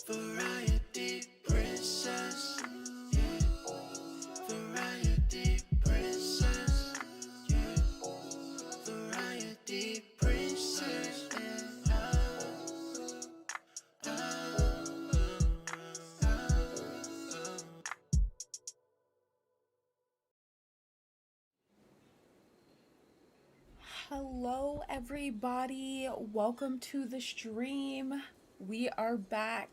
Variety princess, yeah. Variety princess, yeah. Variety princess, yeah. Hello, everybody. Welcome to the stream. We are back.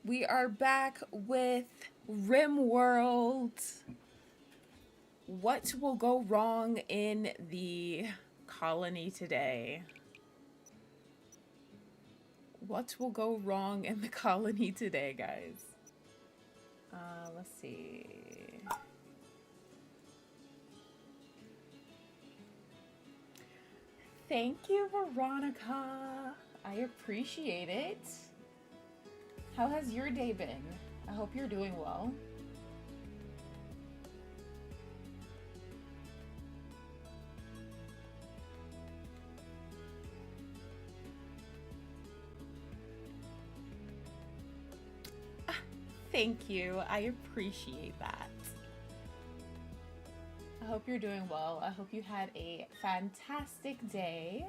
We are back with RimWorld. What will go wrong in the colony today? What will go wrong in the colony today, guys? Let's see. Thank you, Veronica. I appreciate it. How has your day been? I hope you're doing well. Thank you. I appreciate that. I hope you're doing well. I hope you had a fantastic day.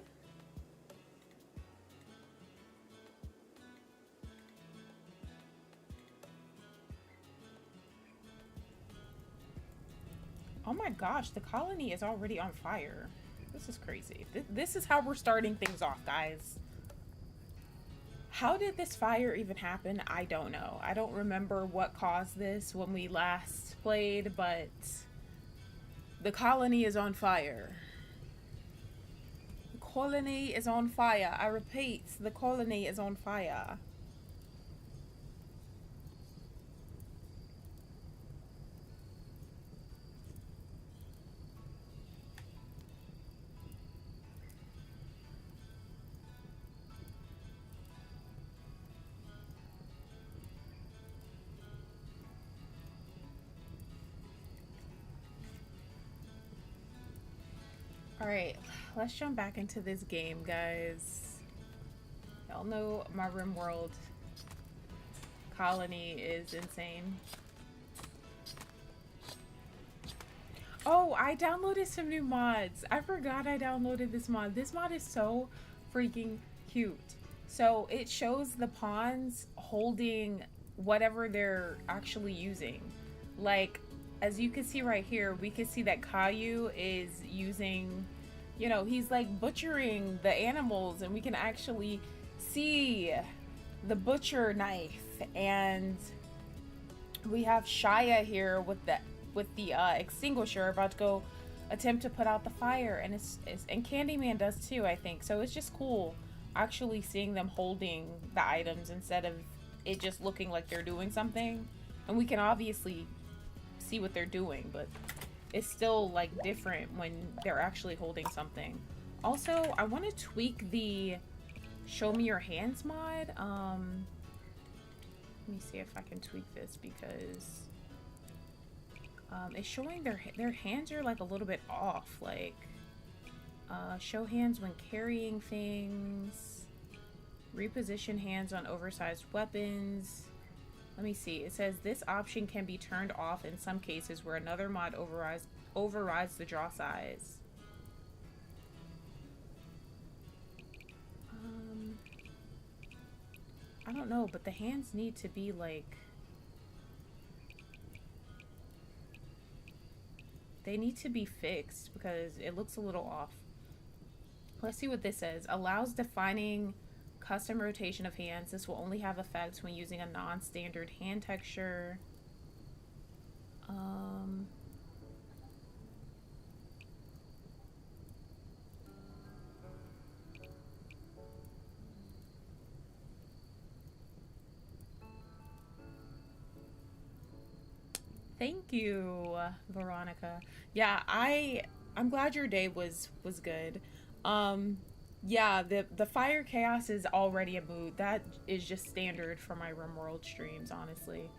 Oh my gosh, the colony is already on fire. This is crazy. This is how we're starting things off, guys. How did this fire even happen? I don't know. I don't remember what caused this when we last played, but the colony is on fire. The colony is on fire. I repeat, the colony is on fire. Alright, let's jump back into this game, guys. Y'all know my RimWorld colony is insane. Oh, I downloaded some new mods. I forgot I downloaded this mod. This mod is so freaking cute. So it shows the pawns holding whatever they're actually using. Like, as you can see right here, we can see that Caillou is using, you know, he's like butchering the animals, and we can actually see the butcher knife. And we have Shia here with the extinguisher, about to go attempt to put out the fire, and and Candyman does too, I think. So it's just cool actually seeing them holding the items instead of it just looking like they're doing something. And we can obviously see what they're doing, but it's still like different when they're actually holding something. Also, I want to tweak the show me your hands mod. Let me see if I can tweak this, because it's showing their hands are like a little bit off. Like, show hands when carrying things, reposition hands on oversized weapons. Let me see. It says this option can be turned off in some cases where another mod overrides the draw size. I don't know, but the hands need to be like, they need to be fixed because it looks a little off. Let's see what this says. Allows defining custom rotation of hands. This will only have effects when using a non-standard hand texture. Thank you, Veronica. Yeah, I'm glad your day was good. Yeah, the fire chaos is already a mood. That is just standard for my RimWorld streams, honestly.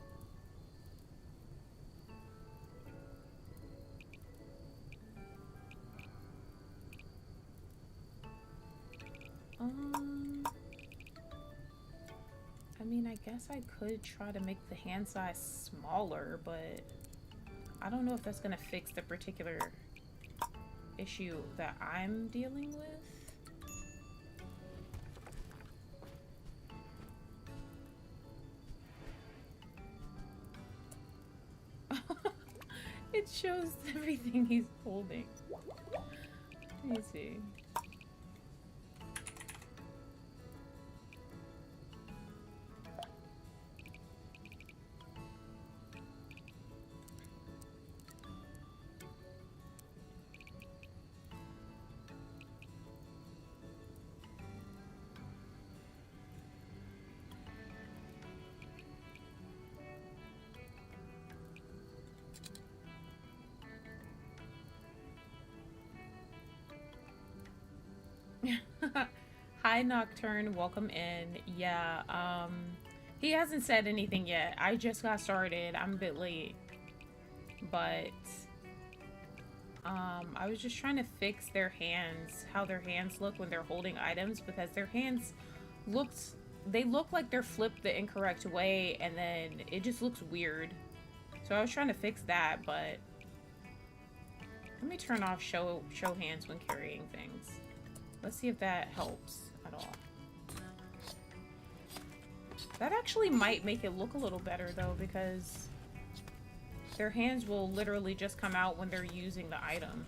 I mean, I guess I could try to make the hand size smaller, but I don't know if that's gonna fix the particular issue that I'm dealing with. It shows everything he's holding. Let me see. Hi Nocturne, welcome in. Yeah, he hasn't said anything yet. I just got started. I'm a bit late. But I was just trying to fix their hands, how their hands look when they're holding items, because their hands looks they look like they're flipped the incorrect way, and then it just looks weird. So I was trying to fix that, but let me turn off show hands when carrying things. Let's see if that helps at all. That actually might make it look a little better though, because their hands will literally just come out when they're using the item.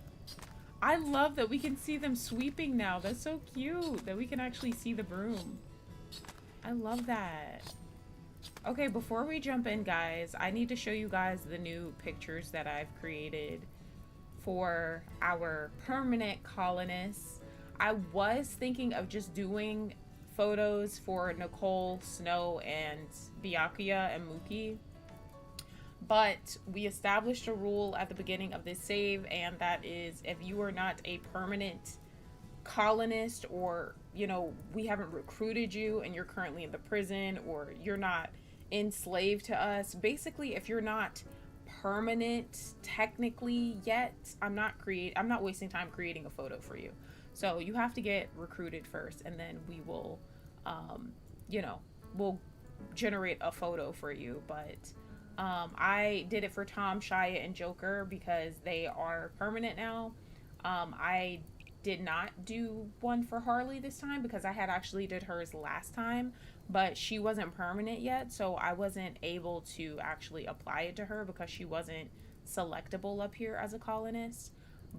I love that we can see them sweeping now. That's so cute that we can actually see the broom. I love that. Okay, before we jump in, guys, I need to show you guys the new pictures that I've created for our permanent colonists. I was thinking of just doing photos for Nicole, Snow, and Byakuya and Mookie. But we established a rule at the beginning of this save, and that is if you are not a permanent colonist, or, you know, we haven't recruited you and you're currently in the prison, or you're not enslaved to us. Basically, if you're not permanent technically yet, I'm not wasting time creating a photo for you. So you have to get recruited first, and then we will, you know, we'll generate a photo for you. But I did it for Tom, Shia, and Joker because they are permanent now. I did not do one for Harley this time because I had actually did hers last time, but she wasn't permanent yet, so I wasn't able to actually apply it to her because she wasn't selectable up here as a colonist.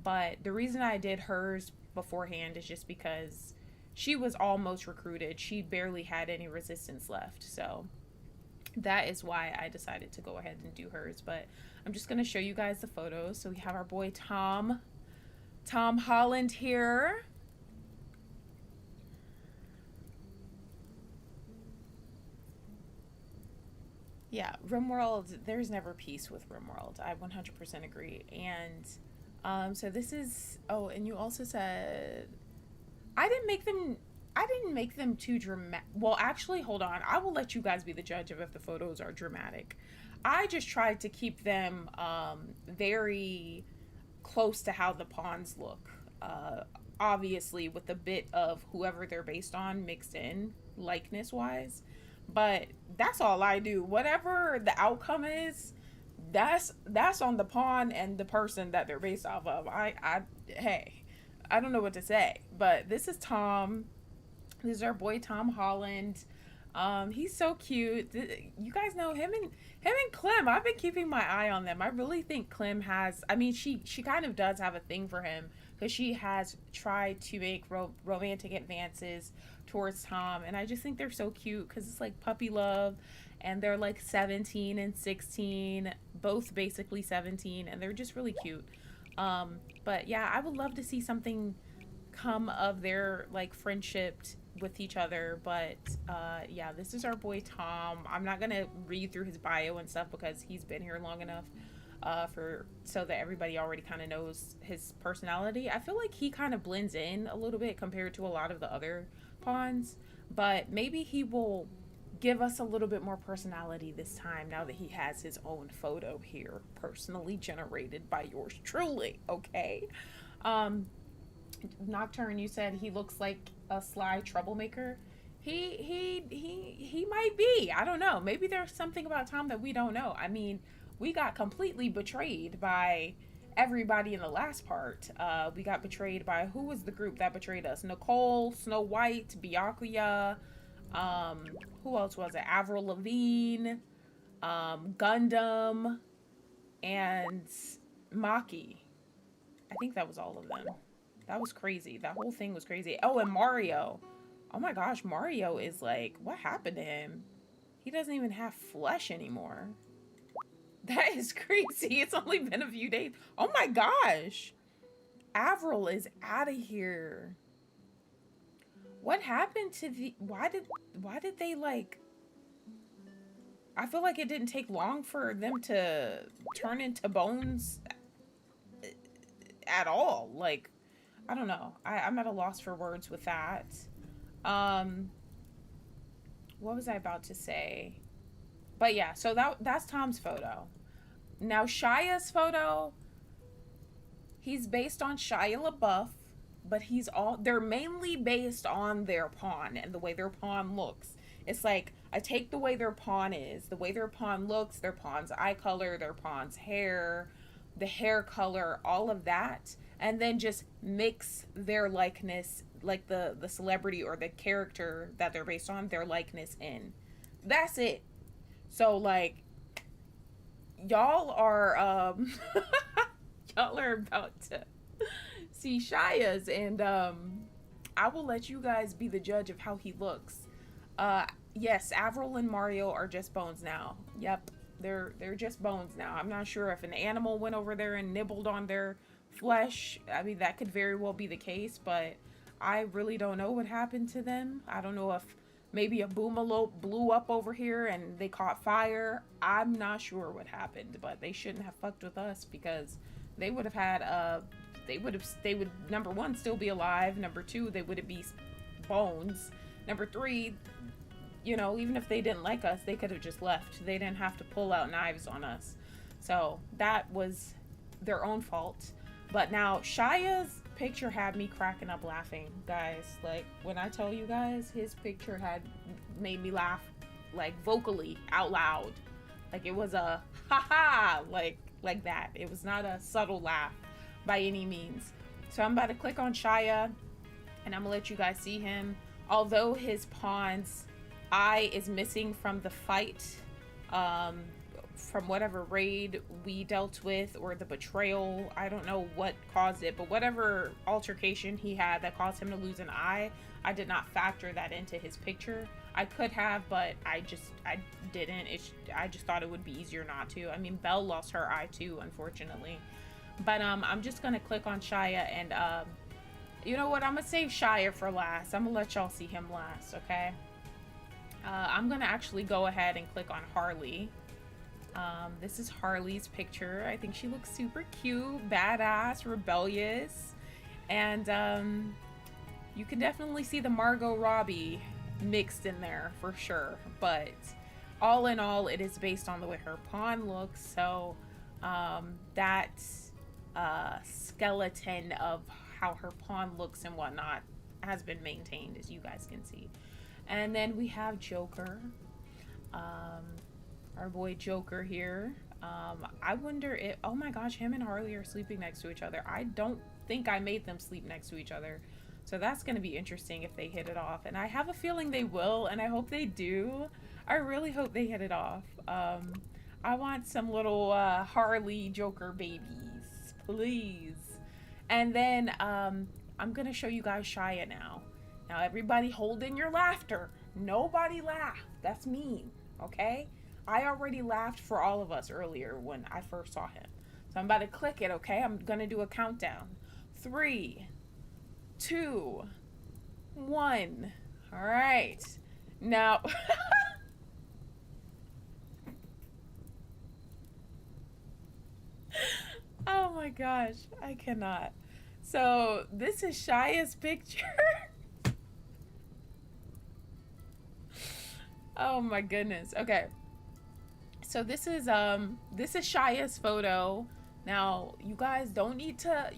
But the reason I did hers beforehand is just because she was almost recruited. She barely had any resistance left, so that is why I decided to go ahead and do hers. But I'm just going to show you guys the photos. So we have our boy Tom Holland here. Yeah, RimWorld, there's never peace with RimWorld. I 100% agree. And so this is, oh, and you also said I didn't make them too dramatic. Well, actually, hold on. I will let you guys be the judge of if the photos are dramatic. I just tried to keep them very close to how the pawns look. Obviously, with a bit of whoever they're based on mixed in, likeness wise. But that's all I do. Whatever the outcome is, that's on the pawn and the person that they're based off of. Hey, I don't know what to say. But this is Tom. This is our boy Tom Holland. He's so cute. You guys know him and Clem. I've been keeping my eye on them. I really think Clem has. I mean, she kind of does have a thing for him because she has tried to make romantic advances towards Tom, and I just think they're so cute because it's like puppy love, and they're like 17 and 16, both basically 17, and they're just really cute. But yeah, I would love to see something come of their like friendship with each other. But yeah, this is our boy Tom. I'm not gonna read through his bio and stuff because he's been here long enough so that everybody already kind of knows his personality. I feel like he kind of blends in a little bit compared to a lot of the other pawns, but maybe he will give us a little bit more personality this time now that he has his own photo here, personally generated by yours truly. Okay. Nocturne, you said he looks like a sly troublemaker. He might be. I don't know. Maybe there's something about Tom that we don't know. I mean, we got completely betrayed by everybody in the last part. We got betrayed by, who was the group that betrayed us? Nicole, Snow White, Byakuya, um, who else was it? Avril Lavigne, Gundam, and Maki. I think that was all of them. That was crazy. That whole thing was crazy. Oh, and Mario. Oh my gosh, Mario is like, what happened to him? He doesn't even have flesh anymore. That is crazy. It's only been a few days. Oh my gosh. Avril is out of here. What happened to the why did they like I feel like it didn't take long for them to turn into bones at all. Like, I don't know. I'm at a loss for words with that. Um, what was I about to say? But yeah, so that's Tom's photo. Now Shia's photo, he's based on Shia LaBeouf, but they're mainly based on their pawn and the way their pawn looks. It's like I take the way their pawn is, the way their pawn looks, their pawn's eye color, their pawn's hair, the hair color, all of that, and then just mix their likeness, like the celebrity or the character that they're based on, their likeness in. That's it. So like y'all are y'all are about to see Shia's, and I will let you guys be the judge of how he looks. Yes, Avril and Mario are just bones now. Yep, they're just bones now. I'm not sure if an animal went over there and nibbled on their flesh. I mean, that could very well be the case, but I really don't know what happened to them. I don't know if maybe a boomalope blew up over here and they caught fire. I'm not sure what happened, but they shouldn't have fucked with us, because they would have had they would, number one, still be alive. Number two, they would be bones. Number three, you know, even if they didn't like us, they could have just left. They didn't have to pull out knives on us. So that was their own fault. But now Shia's picture had me cracking up laughing, guys. Like, when I tell you guys, his picture had made me laugh, like, vocally, out loud. Like, it was a ha-ha, like that. It was not a subtle laugh by any means. So I'm about to click on Shia, and I'm gonna let you guys see him. Although his pawn's eye is missing from the fight, from whatever raid we dealt with, or the betrayal, I don't know what caused it, but whatever altercation he had that caused him to lose an eye, I did not factor that into his picture. I could have, but I didn't. I just thought it would be easier not to. I mean, Belle lost her eye too, unfortunately. But I'm just gonna click on Shia, and you know what? I'm gonna save Shia for last. I'm gonna let y'all see him last, okay? I'm gonna actually go ahead and click on Harley. This is Harley's picture. I think she looks super cute, badass, rebellious, and you can definitely see the Margot Robbie mixed in there for sure. But all in all, it is based on the way her pawn looks. So that skeleton of how her pawn looks and whatnot has been maintained, as you guys can see. And then we have Joker, our boy Joker here. I wonder if, oh my gosh, him and Harley are sleeping next to each other. I don't think I made them sleep next to each other, so that's going to be interesting if they hit it off, and I have a feeling they will, and I hope they do. I really hope they hit it off. I want some little Harley Joker babies, please. And then I'm gonna show you guys Shia now. Now everybody hold in your laughter. Nobody laugh. That's mean, okay? I already laughed for all of us earlier when I first saw him. So I'm about to click it, okay? I'm gonna do a countdown. 3, 2, 1. All right. Now oh my gosh, I cannot. So this is Shia's picture. Oh my goodness. Okay. So this is Shia's photo. Now, you guys don't need to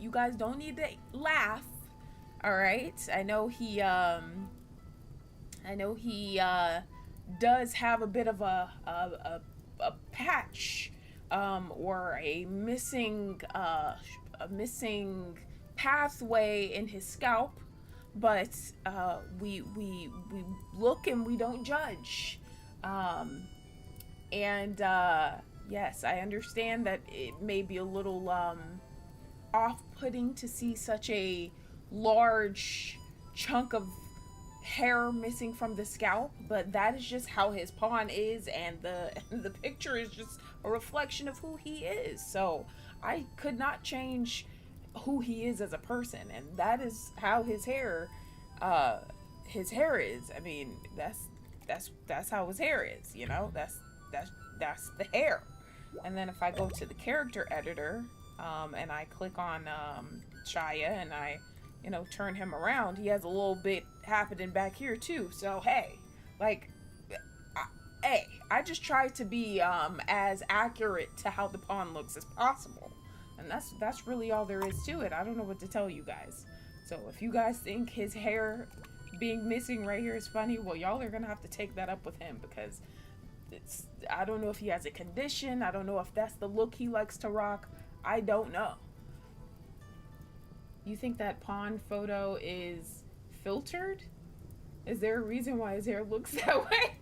laugh. All right? I know I know he does have a bit of a patch, or a missing pathway in his scalp, but we look and we don't judge. Um, and yes, I understand that it may be a little off-putting to see such a large chunk of hair missing from the scalp, but that is just how his pawn is, and the picture is just a reflection of who he is. So I could not change who he is as a person, and that is how his hair is. I mean, that's how his hair is, you know? That's the hair. And then if I go to the character editor, and I click on Shia, and I, turn him around, he has a little bit happening back here too. So hey, like, I just try to be as accurate to how the pawn looks as possible, and that's really all there is to it. I don't know what to tell you guys. So if you guys think his hair being missing right here is funny, well, y'all are gonna have to take that up with him, because I don't know if he has a condition. I don't know if that's the look he likes to rock. I don't know. You think that pawn photo is filtered? Is there a reason why his hair looks that way?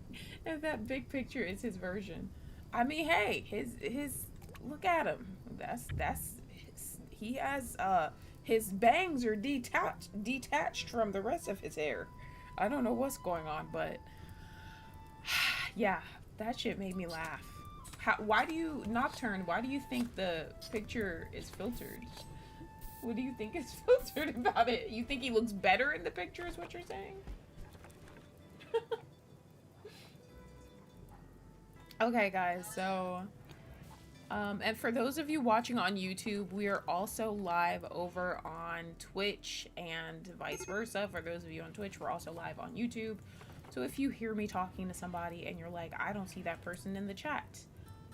And that big picture is his version. I mean, hey, his look at him. He has his bangs are detached from the rest of his hair. I don't know what's going on, but yeah, that shit made me laugh. Why do you, Nocturne, why do you think the picture is filtered? What do you think is filtered about it? You think he looks better in the picture is what you're saying? Okay, guys, so and for those of you watching on YouTube, we are also live over on Twitch and vice versa. For those of you on Twitch, we're also live on YouTube. So if you hear me talking to somebody and you're like, I don't see that person in the chat,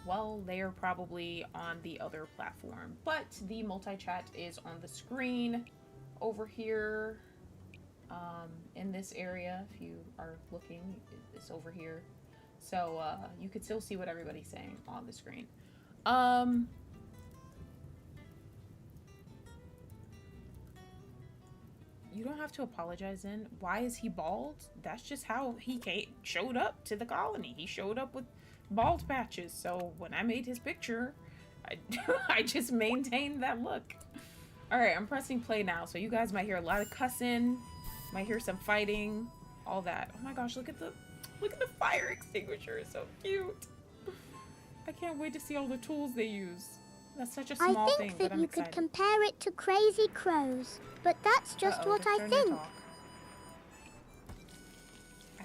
well, they are probably on the other platform. But the multi-chat is on the screen over here, in this area. If you are looking, it's over here. So you could still see what everybody's saying on the screen. You don't have to apologize then. Why is he bald? That's just how he showed up to the colony. He showed up with bald patches. So when I made his picture, I just maintained that look. Alright, I'm pressing play now. So you guys might hear a lot of cussing. Might hear some fighting. All that. Oh my gosh, look at the fire extinguisher. It's so cute. I can't wait to see all the tools they use. That's such a small thing, but I'm excited. I think that you could compare it to Crazy Crows, but that's just what I think. I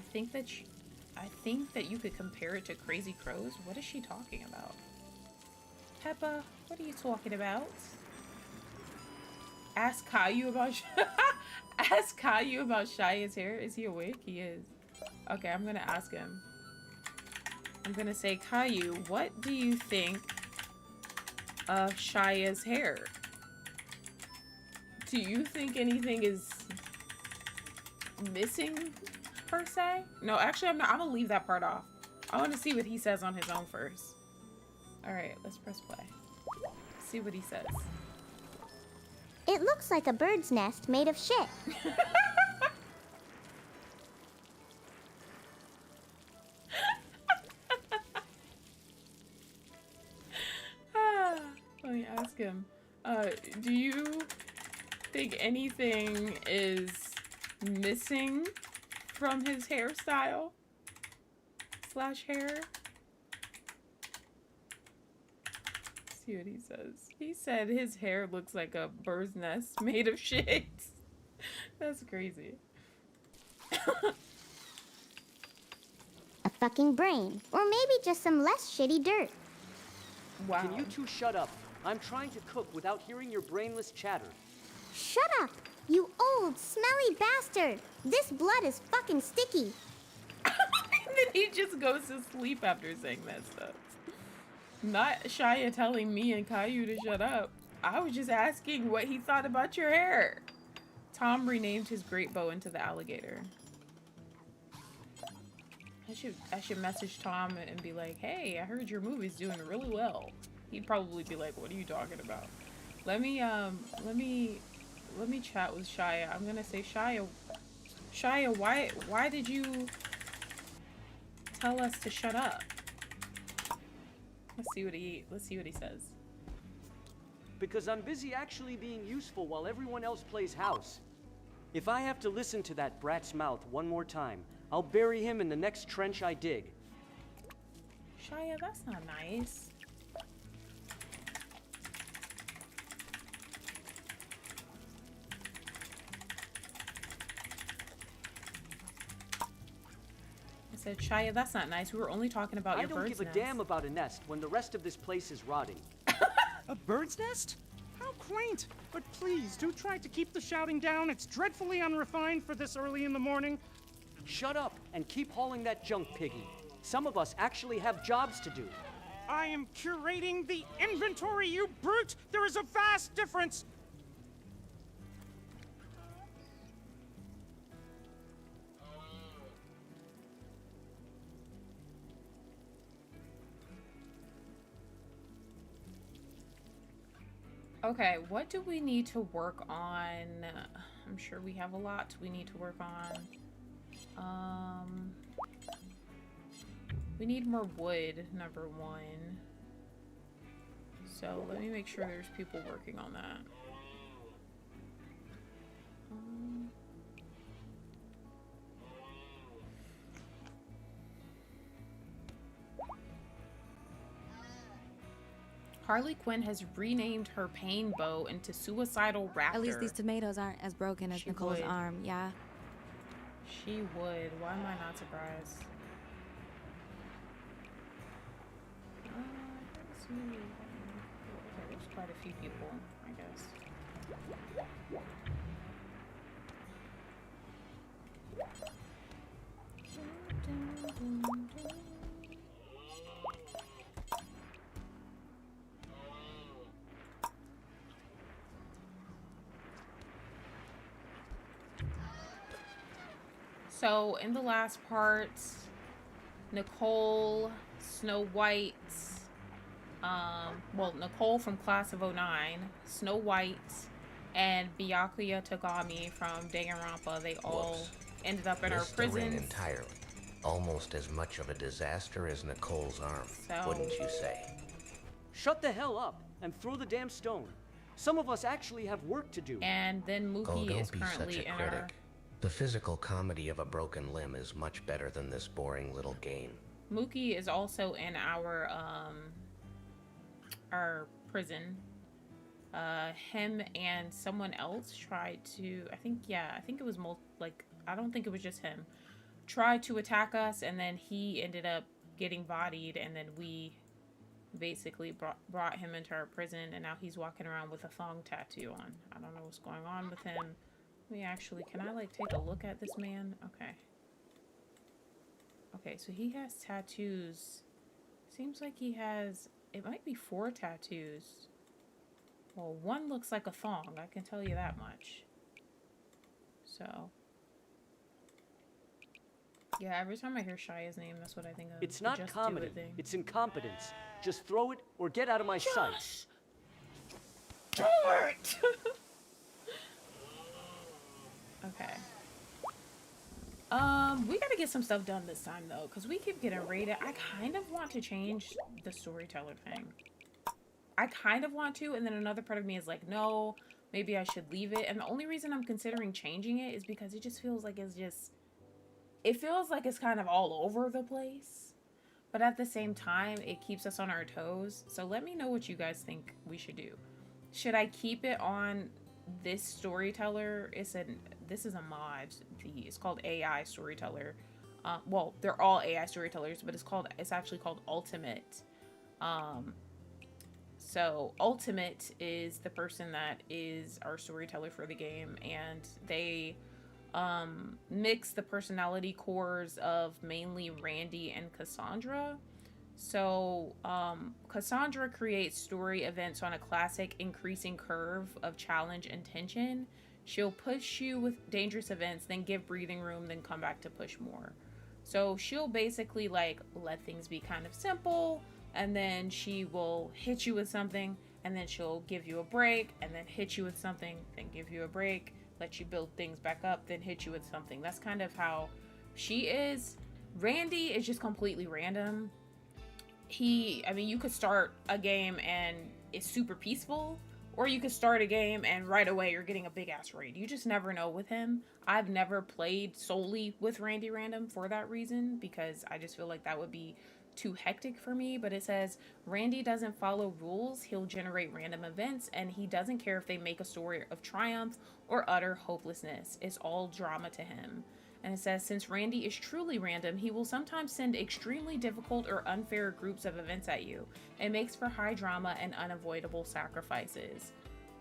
think that you could compare it to Crazy Crows? What is she talking about? Peppa, what are you talking about? Ask Caillou about Ask Caillou about Shia's hair. Is he awake? He is. Okay, I'm gonna ask him. I'm gonna say, Caillou, what do you think of Shia's hair? Do you think anything is missing, per se? No, actually, I'm gonna leave that part off. I want to see what he says on his own first. Alright, let's press play. See what he says. It looks like a bird's nest made of shit. Let me ask him. Do you think anything is missing from his hairstyle? / hair? See what he says. He said his hair looks like a bird's nest made of shit. That's crazy. A fucking brain. Or maybe just some less shitty dirt. Wow. Can you two shut up? I'm trying to cook without hearing your brainless chatter. Shut up, you old, smelly bastard. This blood is fucking sticky. And then he just goes to sleep after saying that stuff. Not Shia telling me and Caillou to shut up. I was just asking what he thought about your hair. Tom renamed his great bow into the alligator. I should message Tom and be like, hey, I heard your movie's doing really well. He'd probably be like, what are you talking about? Let me chat with Shia. I'm gonna say, Shia, why did you tell us to shut up? Let's see what he says. Because I'm busy actually being useful while everyone else plays house. If I have to listen to that brat's mouth one more time, I'll bury him in the next trench I dig. Shia, that's not nice. I said, Shia, that's not nice. We were only talking about your bird's nest. I don't give a damn about a nest when the rest of this place is rotting. A bird's nest? How quaint! But please, do try to keep the shouting down. It's dreadfully unrefined for this early in the morning. Shut up and keep hauling that junk, Piggy. Some of us actually have jobs to do. I am curating the inventory, you brute! There is a vast difference! Okay, what do we need to work on? I'm sure we have a lot we need to work on. We need more wood, number one. So let me make sure there's people working on that. Harley Quinn has renamed her pain bow into Suicidal Raptor. At least these tomatoes aren't as broken as Nicole's arm, yeah? She would. Why am I not surprised? Let's see. Okay, there's quite a few people, I guess. So in the last part, Nicole, Snow White, well, Nicole from Class of '09, Snow White, and Byakuya Togami from Danganronpa, they all ended up in our prisons. Entirely. Almost as much of a disaster as Nicole's arm, wouldn't you say? Shut the hell up and throw the damn stone. Some of us actually have work to do. And then Mookie is don't be currently such a in critic. our... The physical comedy of a broken limb is much better than this boring little game. Mookie is also in our prison. Him and someone else tried to, I think it was I don't think it was just him, tried to attack us, and then he ended up getting bodied, and then we basically brought him into our prison, and now he's walking around with a thong tattoo on. I don't know what's going on with him. Can I like take a look at this man? Okay, so he has tattoos. Seems like he has, it might be 4 tattoos. Well, one looks like a thong, I can tell you that much. So, yeah, every time I hear Shia's name, that's what I think of. It's not comedy, it's incompetence. Just throw it or get out of my sight. Do it! Okay. We gotta get some stuff done this time, though, because we keep getting raided. I kind of want to change the storyteller thing. I kind of want to, and then another part of me is like, no, maybe I should leave it. And the only reason I'm considering changing it is because it just feels like it feels like it's kind of all over the place. But at the same time, it keeps us on our toes. So let me know what you guys think we should do. Should I keep it on this storyteller? This is a mod. It's called AI Storyteller. Well, they're all AI storytellers, but it's actually called Ultimate. So Ultimate is the person that is our storyteller for the game, and they mix the personality cores of mainly Randy and Cassandra. So Cassandra creates story events on a classic increasing curve of challenge and tension. She'll push you with dangerous events, then give breathing room, then come back to push more. So she'll basically like let things be kind of simple, and then she will hit you with something, and then she'll give you a break, and then hit you with something, then give you a break, let you build things back up, then hit you with something. That's kind of how she is. Randy is just completely random. I mean, you could start a game and it's super peaceful, or you could start a game and right away you're getting a big ass raid. You just never know with him. I've never played solely with Randy Random for that reason, because I just feel like that would be too hectic for me. But it says Randy doesn't follow rules. He'll generate random events, and he doesn't care if they make a story of triumph or utter hopelessness. It's all drama to him. And it says, since Randy is truly random, he will sometimes send extremely difficult or unfair groups of events at you. It makes for high drama and unavoidable sacrifices.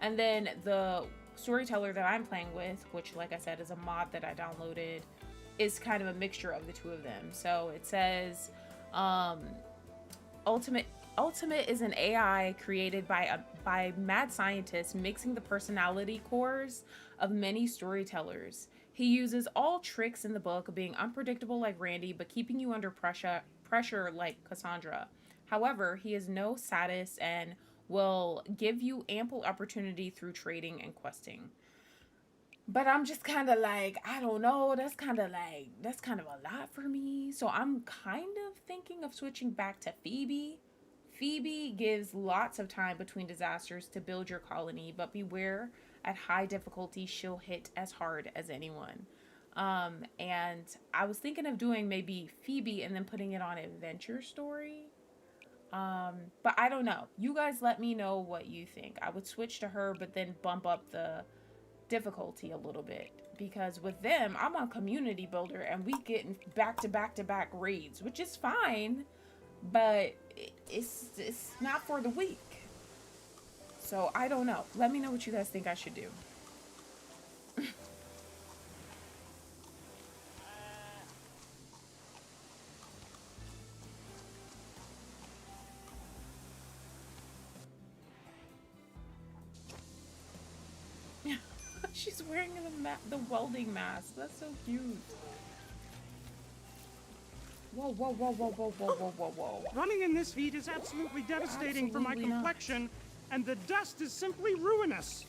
And then the storyteller that I'm playing with, which like I said is a mod that I downloaded, is kind of a mixture of the two of them. So it says, Ultimate is an AI created by mad scientists, mixing the personality cores of many storytellers. He uses all tricks in the book, being unpredictable like Randy, but keeping you under pressure like Cassandra. However, he is no sadist and will give you ample opportunity through trading and questing. But I'm just kind of like, I don't know, that's kind of a lot for me. So I'm kind of thinking of switching back to Phoebe. Phoebe gives lots of time between disasters to build your colony, but beware, at high difficulty, she'll hit as hard as anyone. And I was thinking of doing maybe Phoebe and then putting it on Adventure Story. But I don't know. You guys let me know what you think. I would switch to her, but then bump up the difficulty a little bit. Because with them, I'm on Community Builder, and we get back-to-back-to-back raids, which is fine. But it's not for the weak. So I don't know. Let me know what you guys think I should do. She's wearing the welding mask. That's so cute. Whoa, whoa, whoa, whoa, whoa, whoa, whoa, whoa, whoa. Running in this heat is absolutely devastating for my complexion, and the dust is simply ruinous.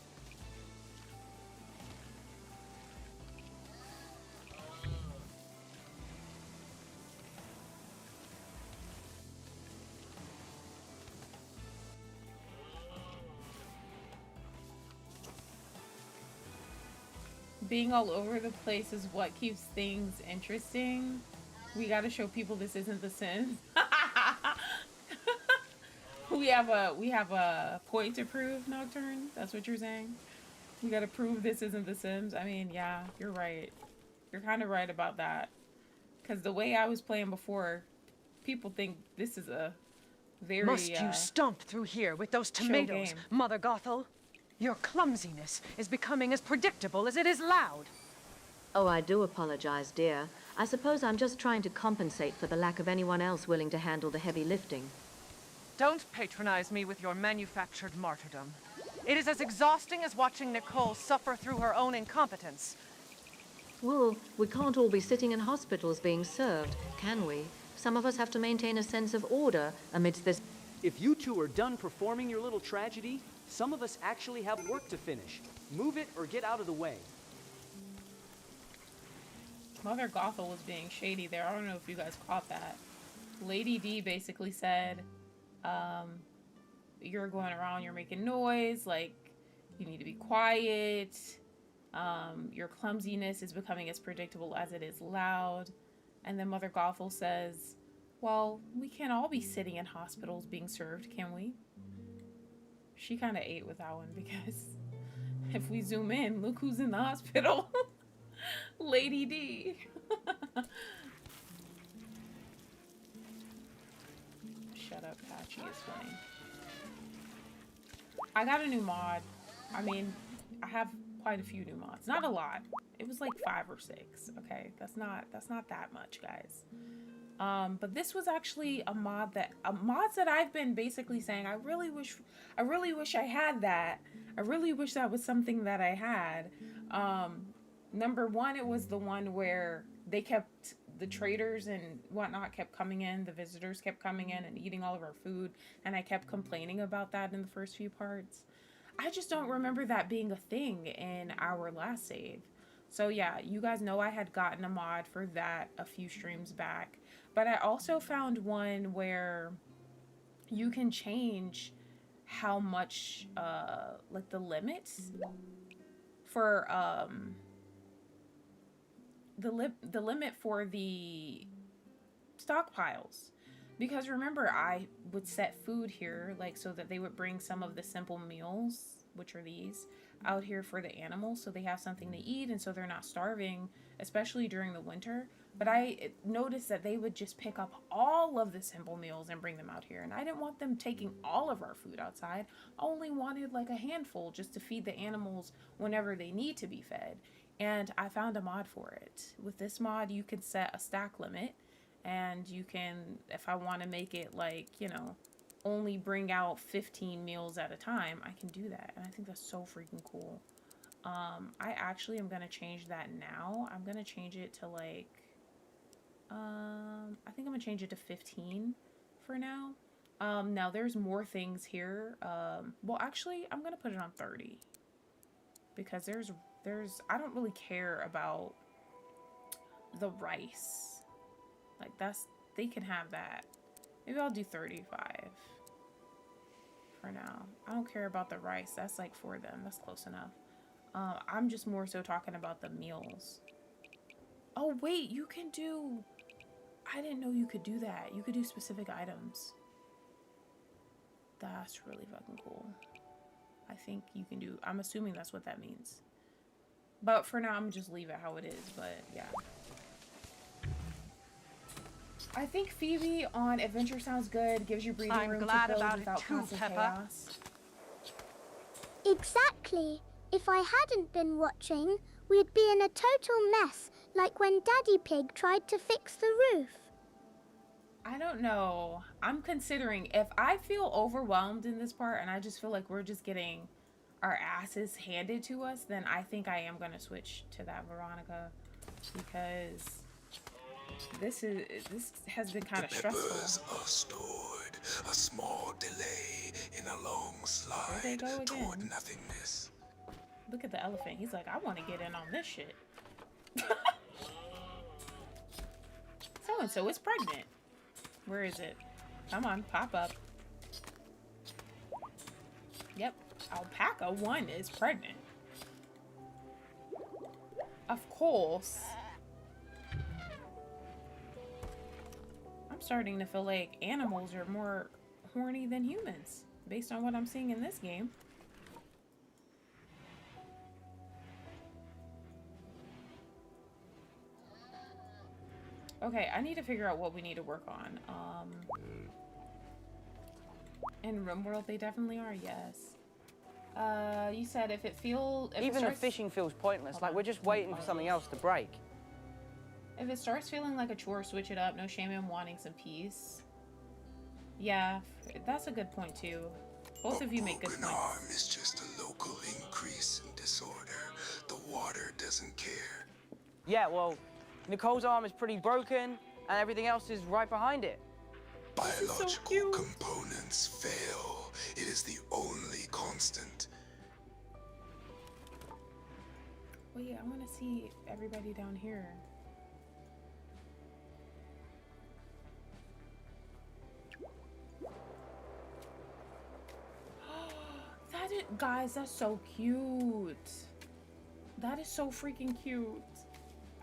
Being all over the place is what keeps things interesting. We gotta show people this isn't The Sims. we have a point to prove, Nocturne. That's what you're saying. We gotta prove this isn't The Sims. I mean, yeah, you're right. You're kind of right about that. Because the way I was playing before, people think this is a very Must you stomp through here with those tomatoes, Mother Gothel? Your clumsiness is becoming as predictable as it is loud. Oh, I do apologize, dear. I suppose I'm just trying to compensate for the lack of anyone else willing to handle the heavy lifting. Don't patronize me with your manufactured martyrdom. It is as exhausting as watching Nicole suffer through her own incompetence. Well, we can't all be sitting in hospitals being served, can we? Some of us have to maintain a sense of order amidst this... If you two are done performing your little tragedy, some of us actually have work to finish. Move it or get out of the way. Mother Gothel was being shady there. I don't know if you guys caught that. Lady D basically said, you're going around, you're making noise, like, you need to be quiet. Your clumsiness is becoming as predictable as it is loud. And then Mother Gothel says, well, we can't all be sitting in hospitals being served, can we? She kind of ate with that one, because if we zoom in, look who's in the hospital. Lady D. Shut up, Patchy is funny. I got a new mod. I mean, I have quite a few new mods. Not a lot. It was like 5 or 6. Okay, that's not that much, guys. But this was actually a mods that I've been basically saying, I really wish I had that. I really wish that was something that I had. Number one, it was the one where they kept the traders and whatnot kept coming in, the visitors kept coming in and eating all of our food, and I kept complaining about that in the first few parts. I just don't remember that being a thing in our last save. So yeah, you guys know I had gotten a mod for that a few streams back, but I also found one where you can change how much like the limits for the limit for the stockpiles, because remember I would set food here like so that they would bring some of the simple meals, which are these, out here for the animals so they have something to eat and so they're not starving, especially during the winter. But I noticed that they would just pick up all of the simple meals and bring them out here, and I didn't want them taking all of our food outside. I only wanted like a handful just to feed the animals whenever they need to be fed. And I found a mod for it. With this mod you can set a stack limit, and you can, if I want to make it like, you know, only bring out 15 meals at a time, I can do that. And I think that's so freaking cool. I actually am gonna change that now. I'm gonna change it to like I think I'm gonna change it to 15 for now. Now there's more things here. Well, actually I'm gonna put it on 30 because there's I don't really care about the rice. Like that's, they can have that. Maybe I'll do 35 for now. I don't care about the rice. That's like for them. That's close enough. I'm just more so talking about the meals. Oh wait, you can do, I didn't know you could do that. You could do specific items. That's really fucking cool. I think you can do, I'm assuming that's what that means. But for now, I'm gonna just leave it how it is, but yeah. I think Phoebe on Adventure sounds good. Gives you breathing room to build without constant chaos. Exactly. If I hadn't been watching, we'd be in a total mess, like when Daddy Pig tried to fix the roof. I don't know. I'm considering, if I feel overwhelmed in this part and I just feel like we're just getting our asses handed to us, then I think I am going to switch to that Veronica, because this has been kind of stressful. Peppers are stored. A small delay in a long slide toward nothingness. Look at the elephant. He's like, I want to get in on this shit. So-and-so is pregnant. Where is it? Come on, pop up. Yep. Alpaca 1 is pregnant. Of course. I'm starting to feel like animals are more horny than humans, based on what I'm seeing in this game. Okay, I need to figure out what we need to work on. In RimWorld, they definitely are, yes. You said if it feels... Even the fishing feels pointless, like we're just waiting for something else to break. If it starts feeling like a chore, switch it up. No shame in wanting some peace. Yeah, that's a good point, too. Both of you make good points. Arm is just a local increase in disorder. The water doesn't care. Yeah, well, Nicole's arm is pretty broken, and everything else is right behind it. Biological components fail. It is the only constant. Wait, I want to see everybody down here. Guys, that's so cute. That is so freaking cute.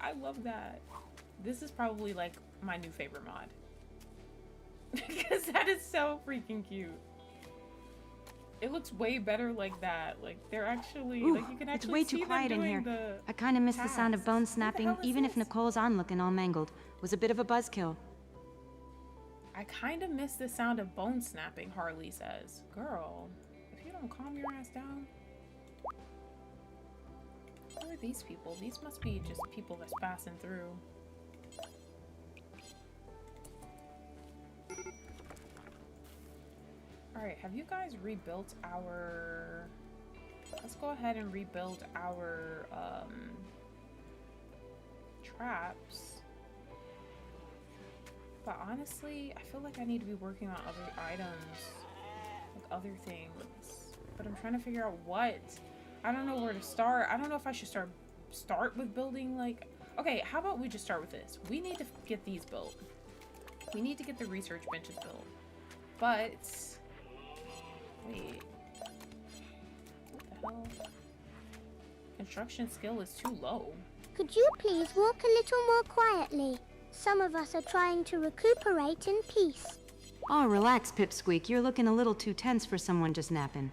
I love that. This is probably like my new favorite mod. Because that is so freaking cute. It looks way better like that. Like they're actually, Ooh, like you can actually it's way see too quiet in here. I kind of miss the sound of bone snapping, even if Nicole's arm looking all mangled. Was a bit of a buzzkill. I kind of miss the sound of bone snapping, Harley says. Girl, if you don't calm your ass down. Who are these people? These must be just people that's passing through. Alright, have you guys rebuilt our... Let's go ahead and rebuild our traps. but honestly, I feel like I need to be working on other items, like other things. But I'm trying to figure out what. I don't know where to start. I don't know if I should start with building like. Okay, how about we just start with this? We need to get these built. We need to get the research benches built. But wait, what the hell? Construction skill is too low. Could you please walk a little more quietly? Some of us are trying to recuperate in peace. Oh, relax, Pipsqueak. You're looking a little too tense for someone just napping.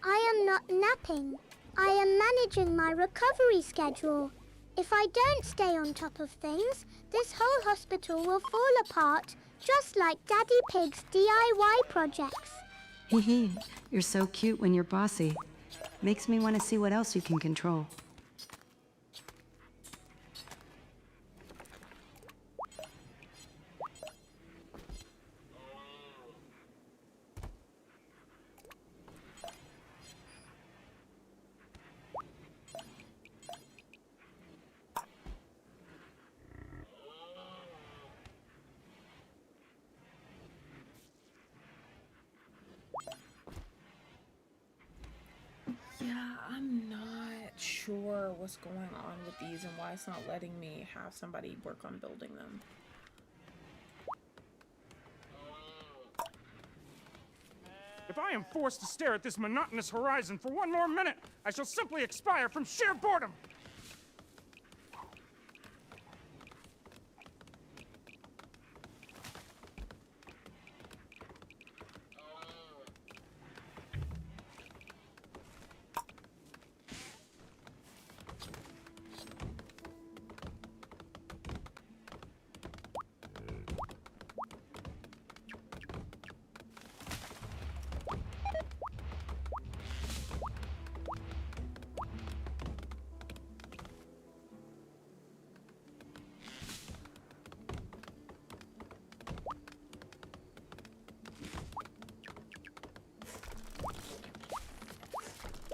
I am not napping. I am managing my recovery schedule. If I don't stay on top of things, this whole hospital will fall apart, just like Daddy Pig's DIY projects. Hee hee. You're so cute when you're bossy. Makes me want to see what else you can control. Yeah, I'm not sure what's going on with these and why it's not letting me have somebody work on building them. If I am forced to stare at this monotonous horizon for one more minute, I shall simply expire from sheer boredom.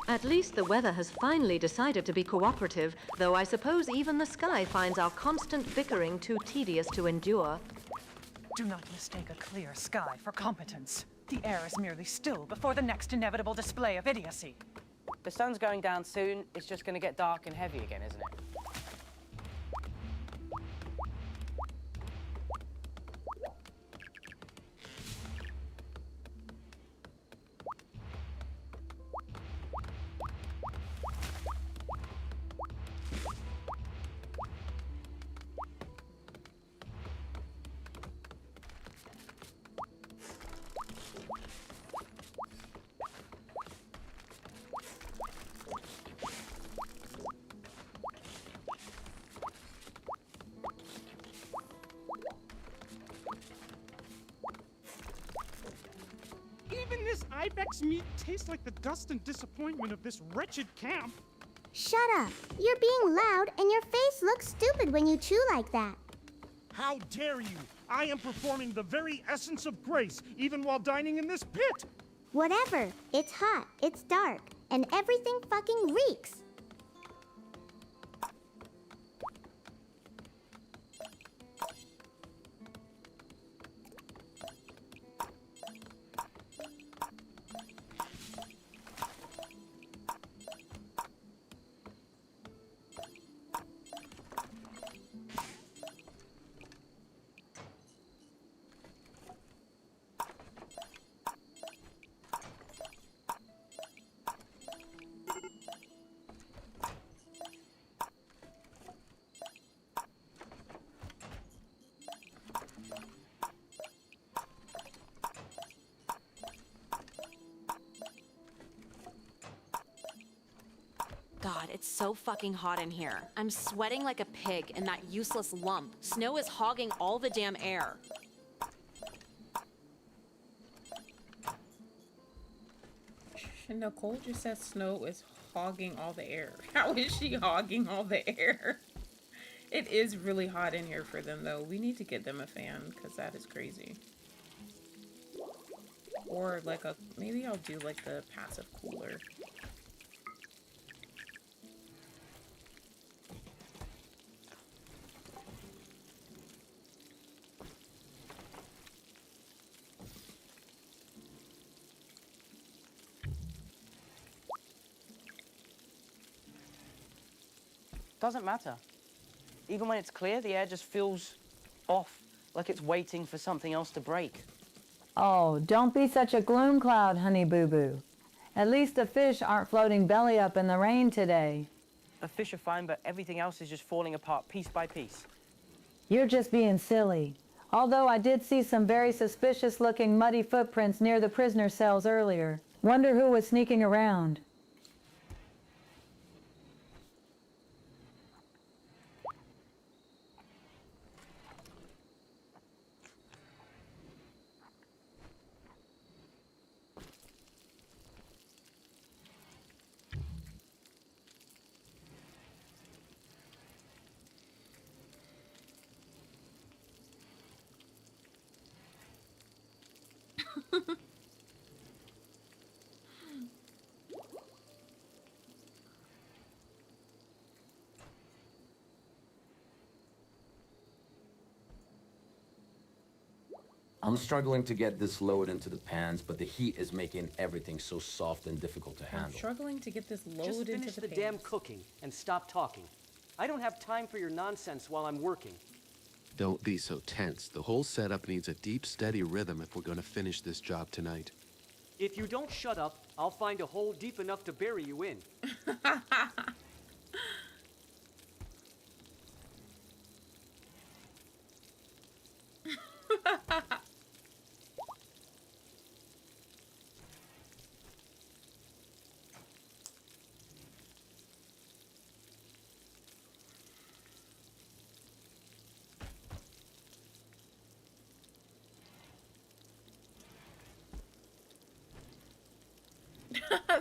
At least the weather has finally decided to be cooperative, though I suppose even the sky finds our constant bickering too tedious to endure. Do not mistake a clear sky for competence. The air is merely still before the next inevitable display of idiocy. The sun's going down soon. It's just going to get dark and heavy again, isn't it? Even this ibex meat tastes like the dust and disappointment of this wretched camp. Shut up. You're being loud and your face looks stupid when you chew like that. How dare you! I am performing the very essence of grace, even while dining in this pit! Whatever. It's hot, it's dark, and everything fucking reeks. God, it's so fucking hot in here. I'm sweating like a pig in that useless lump. Snow is hogging all the damn air. Nicole just said snow is hogging all the air. How is she hogging all the air? It is really hot in here for them though. We need to get them a fan because that is crazy. Or like a, maybe I'll do like the passive cooler. Doesn't matter. Even when it's clear, the air just feels off, like it's waiting for something else to break. Oh, don't be such a gloom cloud, honey boo-boo. At least the fish aren't floating belly up in the rain today. The fish are fine, but everything else is just falling apart piece by piece. You're just being silly. Although I did see some very suspicious-looking muddy footprints near the prisoner cells earlier. Wonder who was sneaking around. I'm struggling to get this load into the pans, but the heat is making everything so soft and difficult to handle. I'm struggling to get this load Just into finish the the pans. damn cooking and stop talking. I don't have time for your nonsense while I'm working. Don't be so tense. The whole setup needs a deep, steady rhythm if we're gonna finish this job tonight. If you don't shut up, I'll find a hole deep enough to bury you in.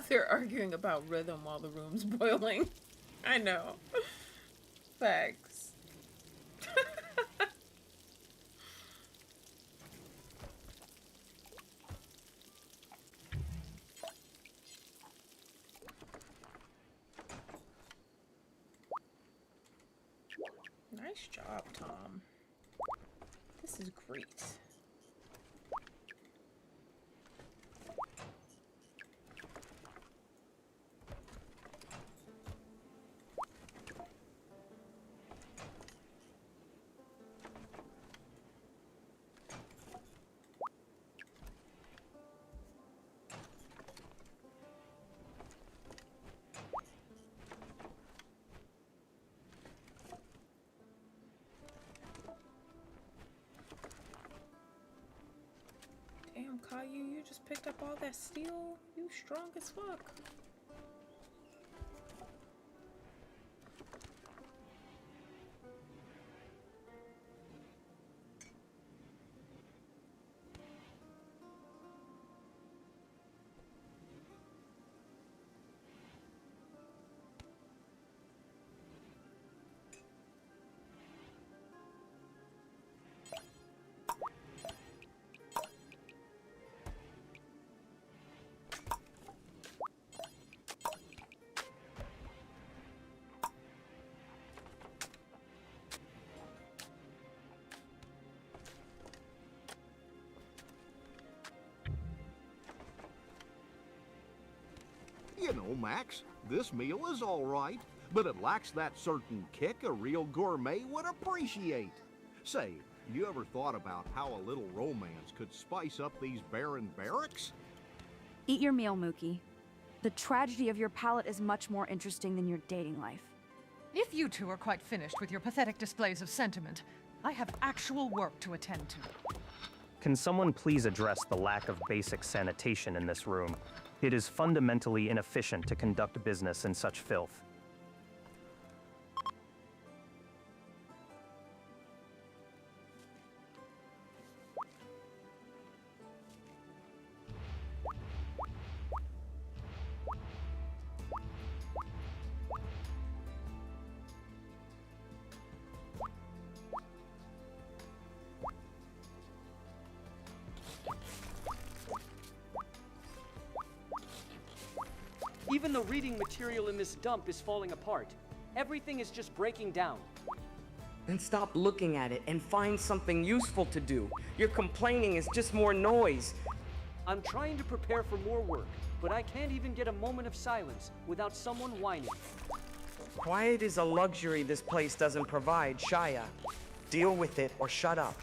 They're arguing about rhythm while the room's boiling. I know. Facts. Nice job, Tom. This is great. Damn, Caillou, you just picked up all that steel? You strong as fuck. You know, Max, this meal is all right, but it lacks that certain kick a real gourmet would appreciate. Say, you ever thought about how a little romance could spice up these barren barracks? Eat your meal, Mookie. The tragedy of your palate is much more interesting than your dating life. If you two are quite finished with your pathetic displays of sentiment, I have actual work to attend to. Can someone please address the lack of basic sanitation in this room? It is fundamentally inefficient to conduct business in such filth. Even the reading material in this dump is falling apart. Everything is just breaking down. Then stop looking at it and find something useful to do. Your complaining is just more noise. I'm trying to prepare for more work, but I can't even get a moment of silence without someone whining. Quiet is a luxury this place doesn't provide, Shia. Deal with it or shut up.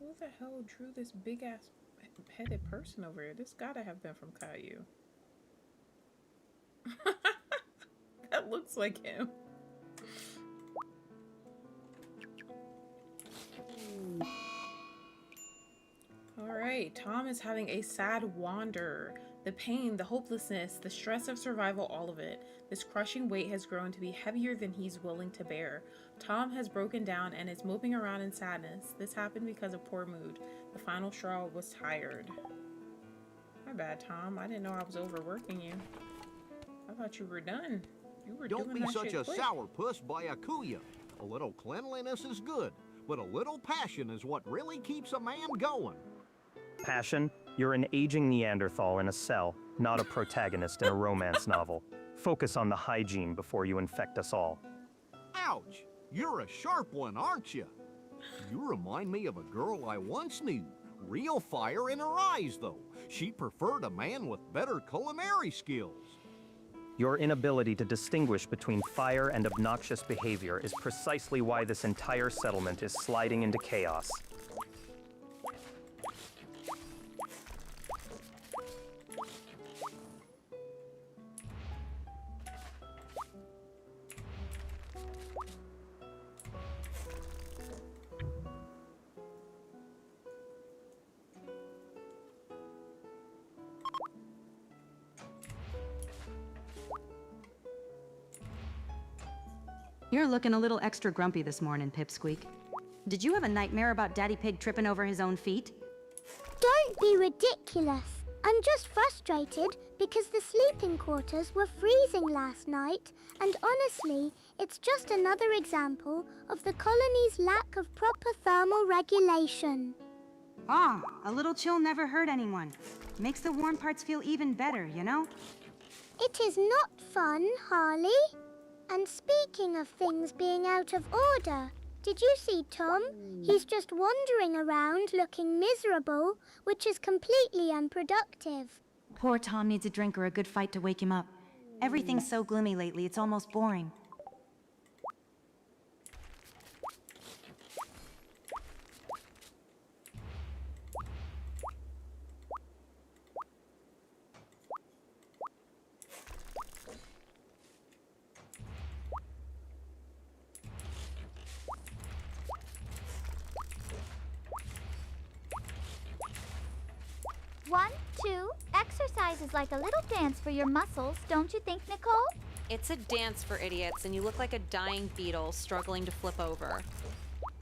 Who the hell drew this big ass headed person over here? This gotta have been from Caillou. That looks like him. Alright, Tom is having a sad wander. The pain, the hopelessness, the stress of survival, all of it. This crushing weight has grown to be heavier than he's willing to bear. Tom has broken down and is moping around in sadness. This happened because of poor mood. The final straw was tired. My bad, Tom. I didn't know I was overworking you. I thought you were done. You were Don't doing be that such shit a quick. sourpuss by Akuya. A little cleanliness is good, but a little passion is what really keeps a man going. Passion? You're an aging Neanderthal in a cell, not a protagonist in a romance novel. Focus on the hygiene before you infect us all. Ouch! You're a sharp one, aren't you? You remind me of a girl I once knew. Real fire in her eyes, though. She preferred a man with better culinary skills. Your inability to distinguish between fire and obnoxious behavior is precisely why this entire settlement is sliding into chaos. You're looking a little extra grumpy this morning, Pipsqueak. Did you have a nightmare about Daddy Pig tripping over his own feet? Don't be ridiculous. I'm just frustrated because the sleeping quarters were freezing last night, and honestly, it's just another example of the colony's lack of proper thermal regulation. Ah, a little chill never hurt anyone. Makes the warm parts feel even better, you know? It is not fun, Harley. And speaking of things being out of order, did you see Tom? He's just wandering around looking miserable, which is completely unproductive. Poor Tom needs a drink or a good fight to wake him up. Everything's so gloomy lately, it's almost boring. One, two, exercise is like a little dance for your muscles, don't you think, Nicole? It's a dance for idiots, and you look like a dying beetle struggling to flip over.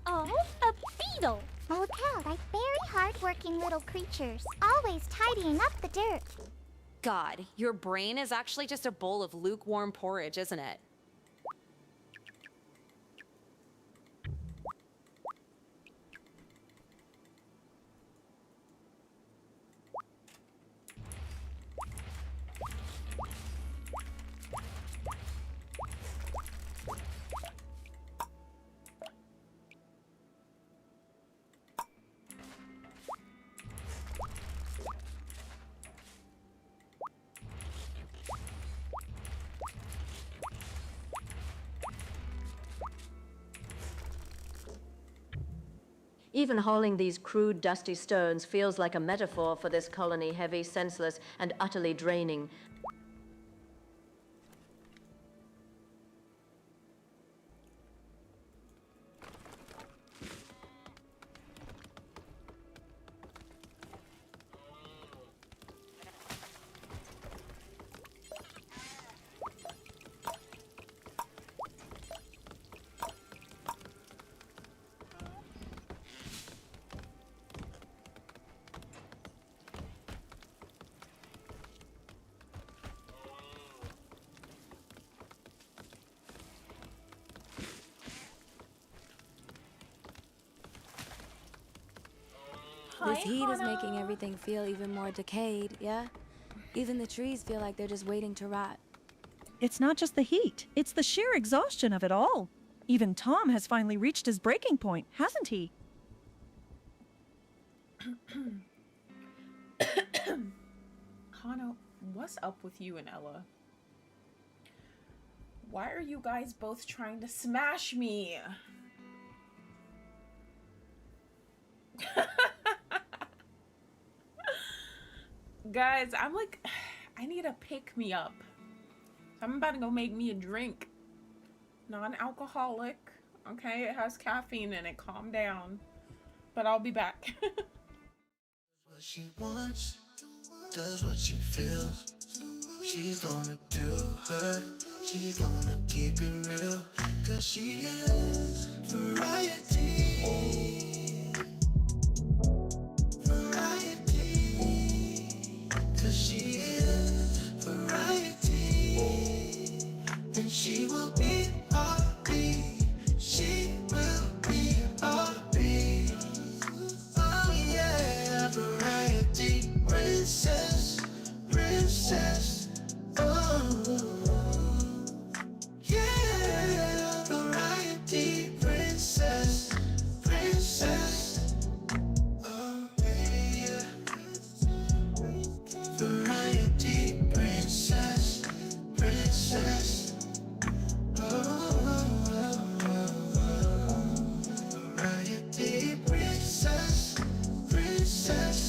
Oh, a beetle! Motel like very hard-working little creatures, always tidying up the dirt. God, your brain is actually just a bowl of lukewarm porridge, isn't it? Even hauling these crude, dusty stones feels like a metaphor for this colony, heavy, senseless, and utterly draining. This heat is making everything feel even more decayed, yeah? Even the trees feel like they're just waiting to rot. It's not just the heat, it's the sheer exhaustion of it all. Even Tom has finally reached his breaking point, hasn't he? Hana, what's up with you and Ella? Why are you guys both trying to smash me? Guys, I'm like, I need a pick-me-up. So I'm about to go make me a drink. Non-alcoholic. Okay, it has caffeine in it. Calm down. But I'll be back. What she wants, does what she feels. She's gonna do her. She's gonna keep it real. Cause she is variety. Cause she is variety, and she will be happy. She will be happy. Oh yeah, variety princess, princess. Oh yeah, variety princess, princess. Oh yeah. Variety princess, princess. Variety princess, princess.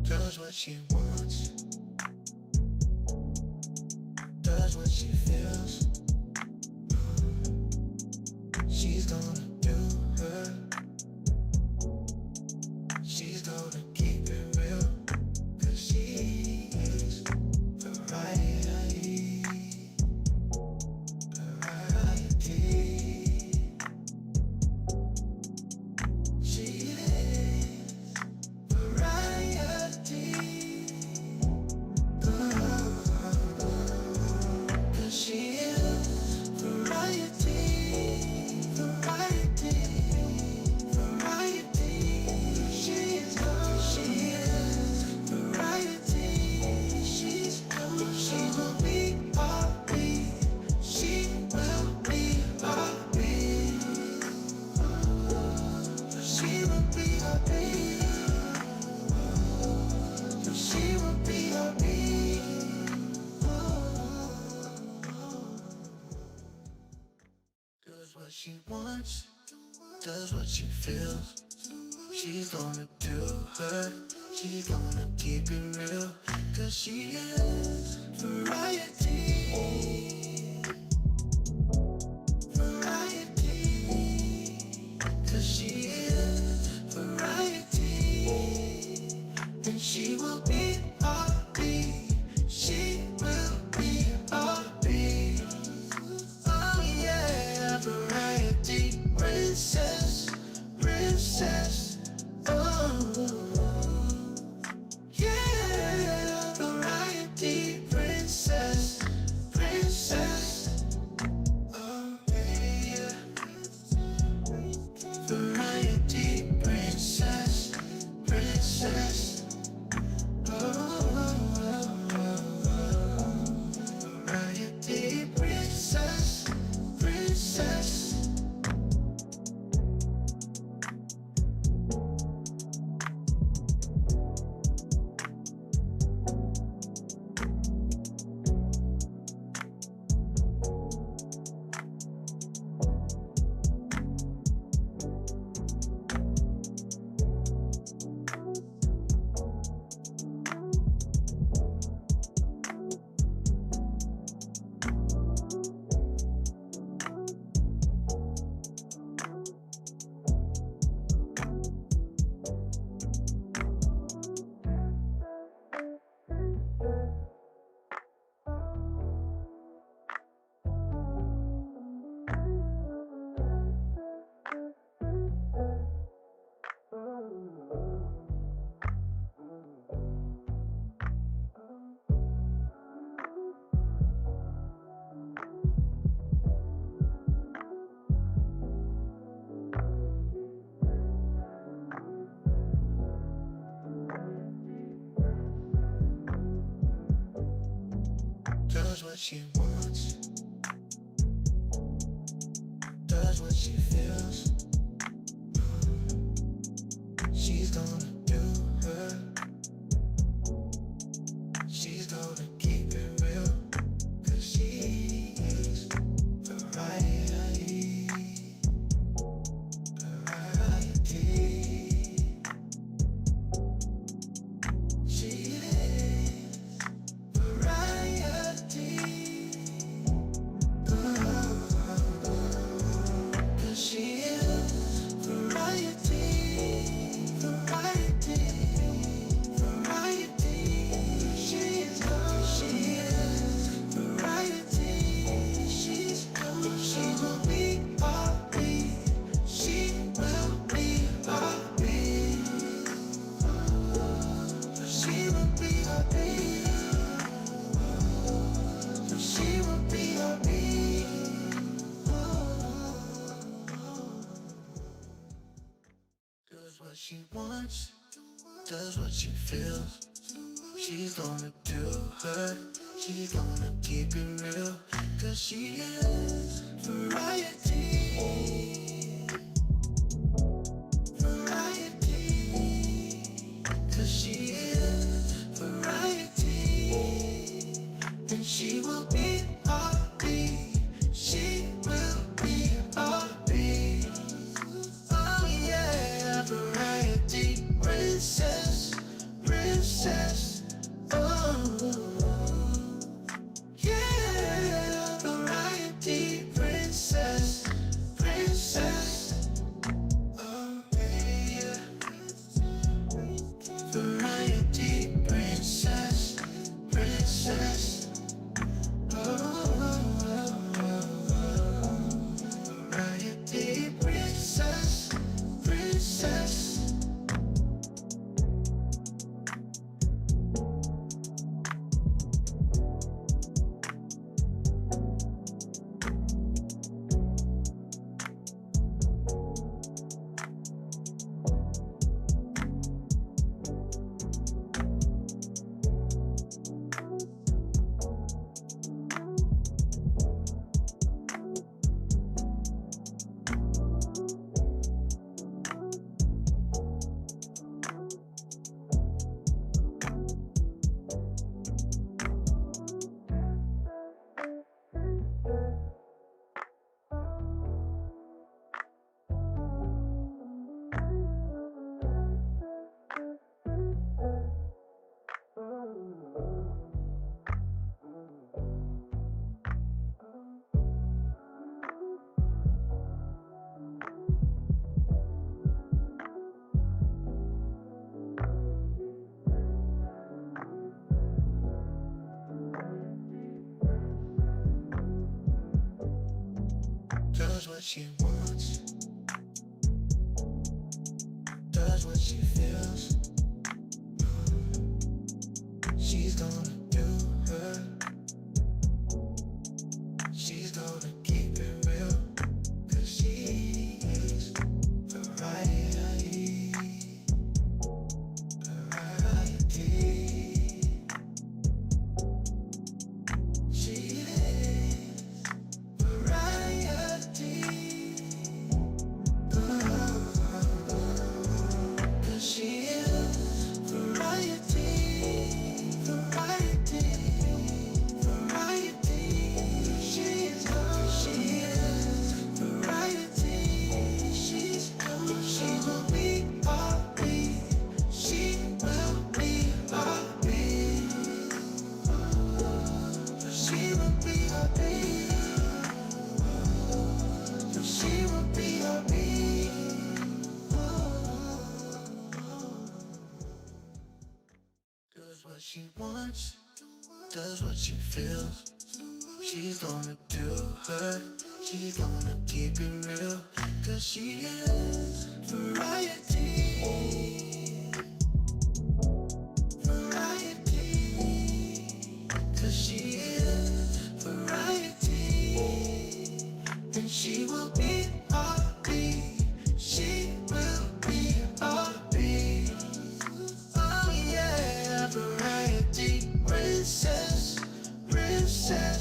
Does what she wants, does what she feels. She's gonna do her. She's gonna keep it real. Cause she is variety. Variety. She is variety. Cause she is variety. Variety. Variety. She is variety. She will be happy. She will be happy. She will be happy. She will be happy. Does what she wants, does what she feels. She's gonna do her. She's gonna keep it real. Cause she is variety. Variety. Cause she is variety. And she will be happy. She will be happy. Oh yeah, variety princess, princess. Oh yeah, variety princess. Does what she wants. Does what she feels. She's gonna do her. She's gonna keep it real. 'Cause she's variety. Variety. She is variety. 'Cause she is variety. Variety. Variety. She is variety. She will be our beat. She will be our beat. She will be our beat. She will be our beat. Does what she wants. Does what she feels. She's gonna do her. She's gonna keep it real. 'Cause she is variety. Variety. 'Cause she is variety. And she will be our beat. She will be our beat. Oh yeah, variety. Princess. Princess. Oh. Yeah, variety. Princess. Princess. Oh yeah. Variety. Princess. Princess. Variety. Princess. Princess. Does what she wants. Does what she feels. She's gonna do her. She's gonna keep it real. 'Cause she is variety. Variety. She is variety. 'Cause she is variety. Variety. Variety. She is variety. She will be our beat. She will be our beat. She will be our beat. She will be our beat. Does what she wants. Does what she feels. She's gonna do her. She's gonna keep it real. 'Cause she is variety. Variety. 'Cause she is variety. And she will be our beat. She will be our beat. Oh yeah, variety. Princess. Princess.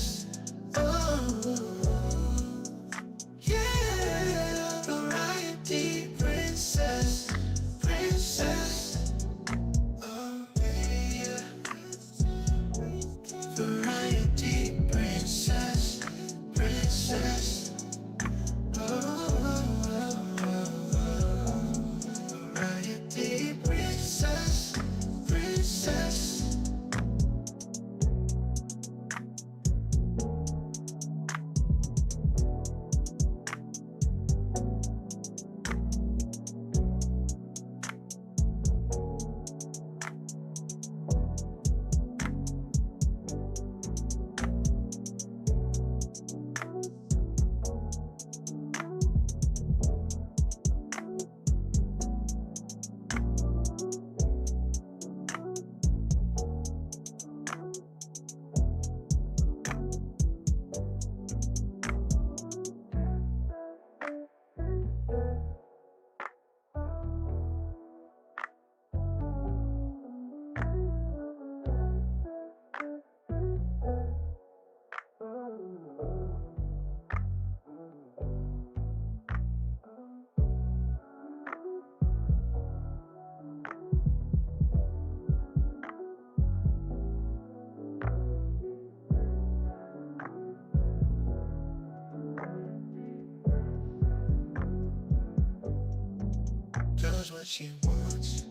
she wants,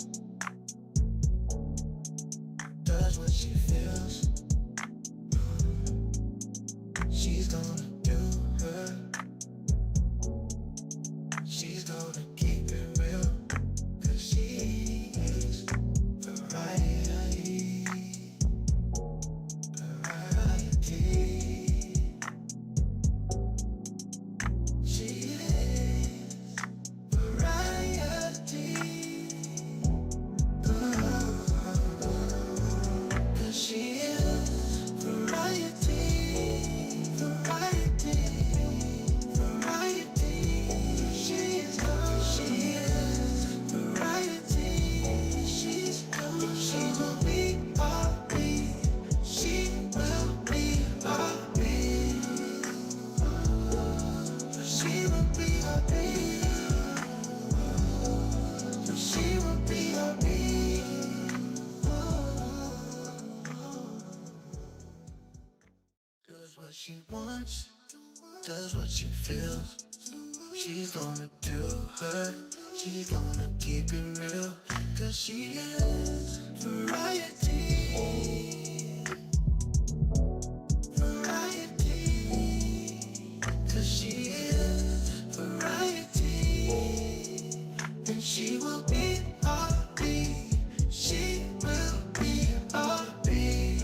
does what she feels. She's gonna do her. She's gonna keep it real. 'Cause she's variety. Variety. She is variety. 'Cause she is variety. Variety. Variety. She is variety. She will be our beat. She will be our beat. She will be our beat. She will be our beat. Does what she wants, does what she feels. She's gonna do her. She's gonna keep it real. 'Cause she is variety. Variety. 'Cause she is variety. And she will be our beat. She will be our beat.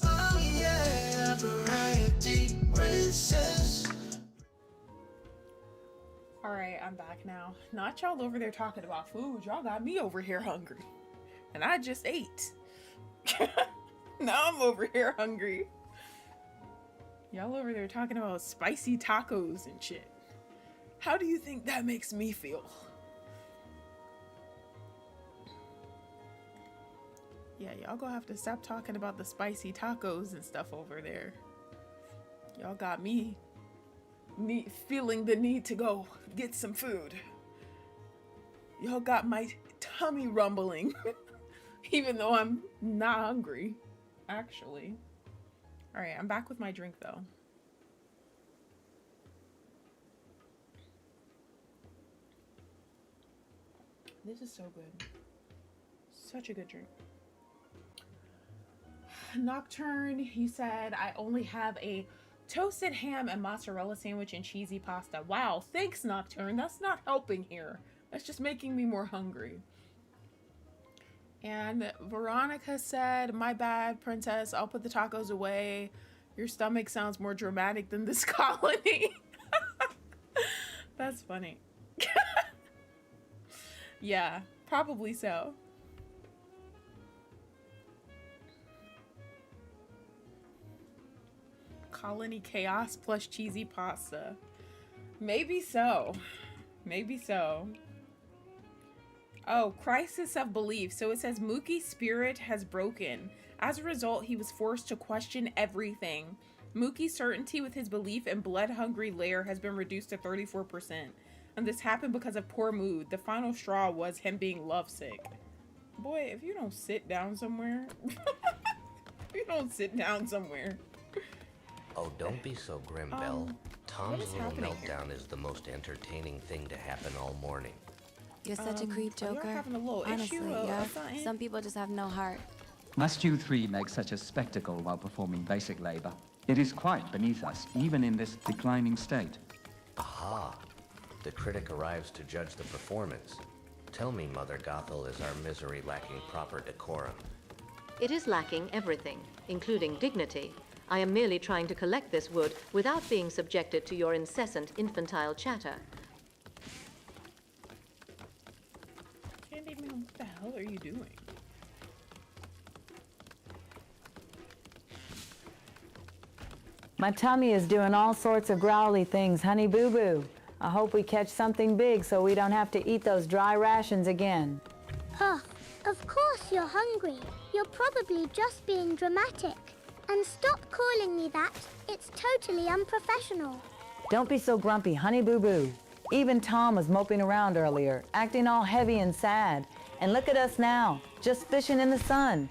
Oh yeah, variety princess. Alright, I'm back now. Not y'all over there talking about food. Y'all got me over here hungry. And I just ate. Now I'm over here hungry. Y'all over there talking about spicy tacos and shit. How do you think that makes me feel? Yeah, y'all gonna have to stop talking about the spicy tacos and stuff over there. Y'all got me feeling the need to go get some food. Y'all got my tummy rumbling. Even though I'm not hungry, actually. Alright, I'm back with my drink though. This is so good. Such a good drink. Nocturne, he said, I only have a toasted ham and mozzarella sandwich and cheesy pasta. Wow, thanks Nocturne. That's not helping here. That's just making me more hungry. And Veronica said, my bad, princess. I'll put the tacos away. Your stomach sounds more dramatic than this colony. That's funny. Yeah, probably so. Colony chaos plus cheesy pasta. Maybe so. Maybe so. Oh, crisis of belief. So it says Mookie's spirit has broken. As a result, he was forced to question everything. Mookie's certainty with his belief in blood-hungry lair has been reduced to 34%. And this happened because of poor mood. The final straw was him being lovesick. Boy, if you don't sit down somewhere. If you don't sit down somewhere. Oh, don't be so grim, Belle. Tom's little meltdown is the most entertaining thing to happen all morning. You're such a creep, Joker. Having a little Honestly, issue yeah. Some people just have no heart. Must you three make such a spectacle while performing basic labor? It is quite beneath us, even in this declining state. Aha! The critic arrives to judge the performance. Tell me, Mother Gothel, is our misery lacking proper decorum? It is lacking everything, including dignity. I am merely trying to collect this wood without being subjected to your incessant infantile chatter. Candyman, what the hell are you doing? My tummy is doing all sorts of growly things, honey boo boo. I hope we catch something big so we don't have to eat those dry rations again. Of course you're hungry. You're probably just being dramatic. And stop calling me that. It's totally unprofessional. Don't be so grumpy, honey boo boo. Even Tom was moping around earlier, acting all heavy and sad. And look at us now, just fishing in the sun.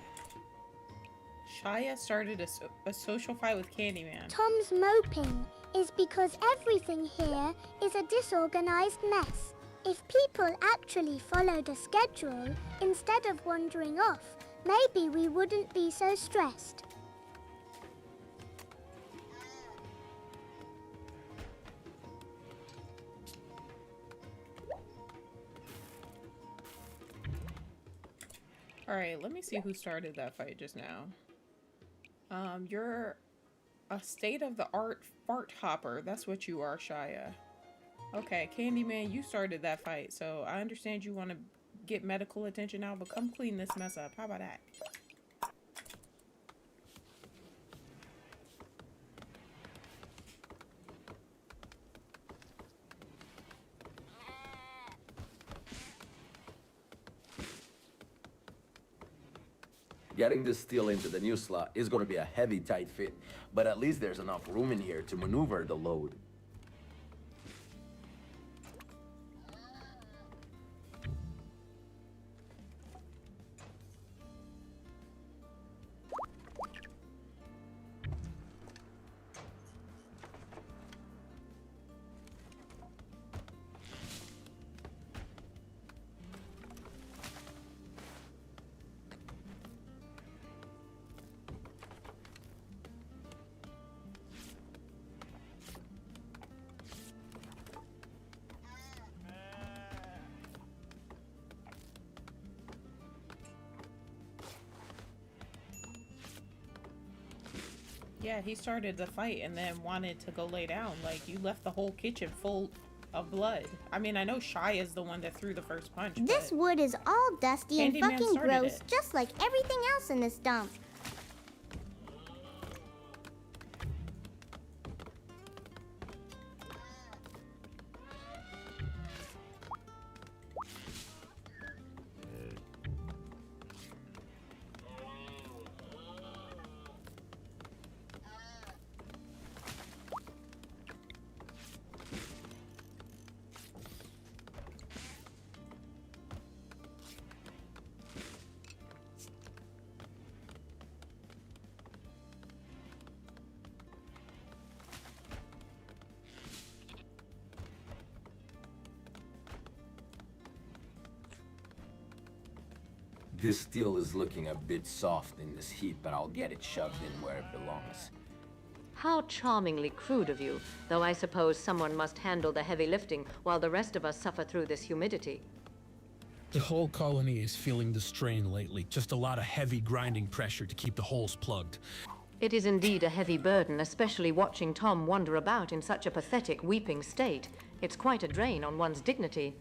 Shia started a social fight with Candyman. Tom's moping is because everything here is a disorganized mess. If people actually followed a schedule instead of wandering off, maybe we wouldn't be so stressed. Alright, let me see who started that fight just now. You're a state-of-the-art fart hopper. That's what you are, Shia. Okay, Candyman, you started that fight, so I understand you want to get medical attention now, but come clean this mess up. How about that? Getting this steel into the new slot is going to be a heavy, tight fit, but at least there's enough room in here to maneuver the load. Yeah, he started the fight and then wanted to go lay down. Like, you left the whole kitchen full of blood. I mean, I know Shia is the one that threw the first punch. This wood is all dusty and Candyman fucking started gross, it. just like everything else in this dump. This steel is looking a bit soft in this heat, but I'll get it shoved in where it belongs. How charmingly crude of you, though I suppose someone must handle the heavy lifting while the rest of us suffer through this humidity. The whole colony is feeling the strain lately. Just a lot of heavy grinding pressure to keep the holes plugged. It is indeed a heavy burden, especially watching Tom wander about in such a pathetic, weeping state. It's quite a drain on one's dignity.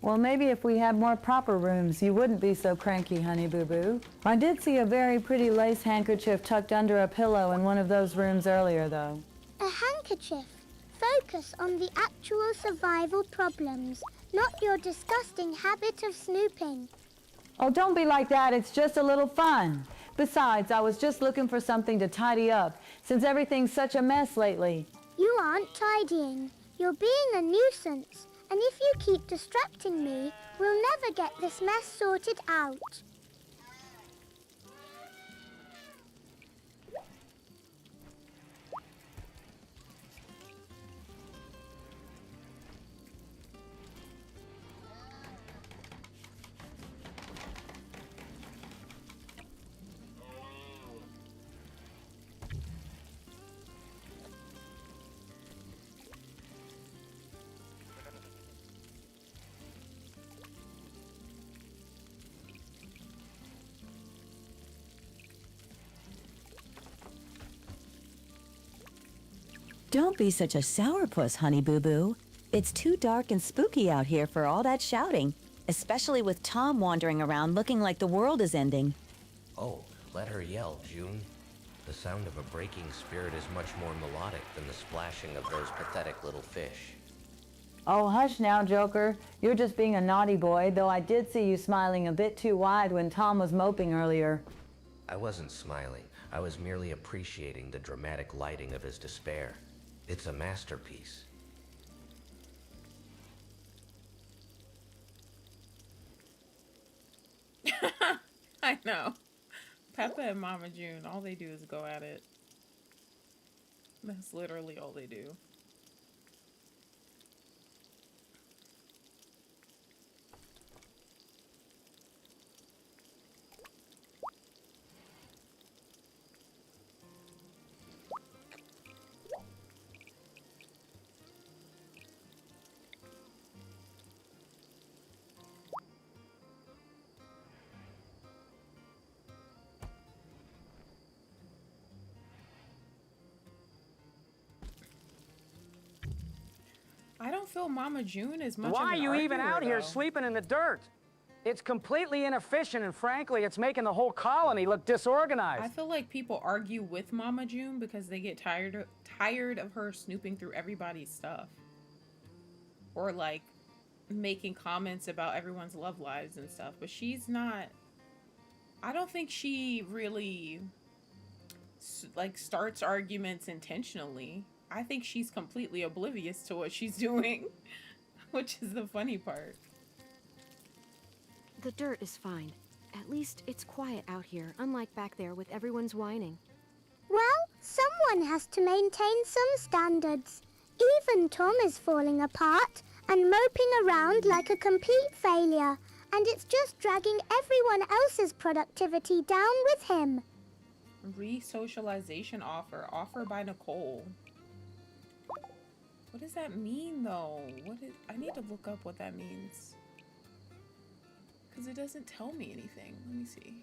Well, maybe if we had more proper rooms, you wouldn't be so cranky, honey boo-boo. I did see a very pretty lace handkerchief tucked under a pillow in one of those rooms earlier, though. A handkerchief. Focus on the actual survival problems, not your disgusting habit of snooping. Oh, don't be like that. It's just a little fun. Besides, I was just looking for something to tidy up, since everything's such a mess lately. You aren't tidying. You're being a nuisance. And if you keep distracting me, we'll never get this mess sorted out. Don't be such a sourpuss, honey boo-boo. It's too dark and spooky out here for all that shouting, especially with Tom wandering around looking like the world is ending. Oh, let her yell, June. The sound of a breaking spirit is much more melodic than the splashing of those pathetic little fish. Oh, hush now, Joker. You're just being a naughty boy, though I did see you smiling a bit too wide when Tom was moping earlier. I wasn't smiling. I was merely appreciating the dramatic lighting of his despair. It's a masterpiece. I know. Peppa and Mama June, all they do is go at it. That's literally all they do. I don't feel Mama June as much. Why of are an you even arguer, out here though. sleeping in the dirt? It's completely inefficient, and frankly, it's making the whole colony look disorganized. I feel like people argue with Mama June because they get tired of her snooping through everybody's stuff. Or like making comments about everyone's love lives and stuff. But she's not... I don't think she really like starts arguments intentionally. I think she's completely oblivious to what she's doing. Which is the funny part. The dirt is fine. At least it's quiet out here, unlike back there with everyone's whining. Well, someone has to maintain some standards. Even Tom is falling apart and moping around like a complete failure, and it's just dragging everyone else's productivity down with him. Re-socialization offer by Nicole. What does that mean, though? I need to look up what that means. Because it doesn't tell me anything. Let me see.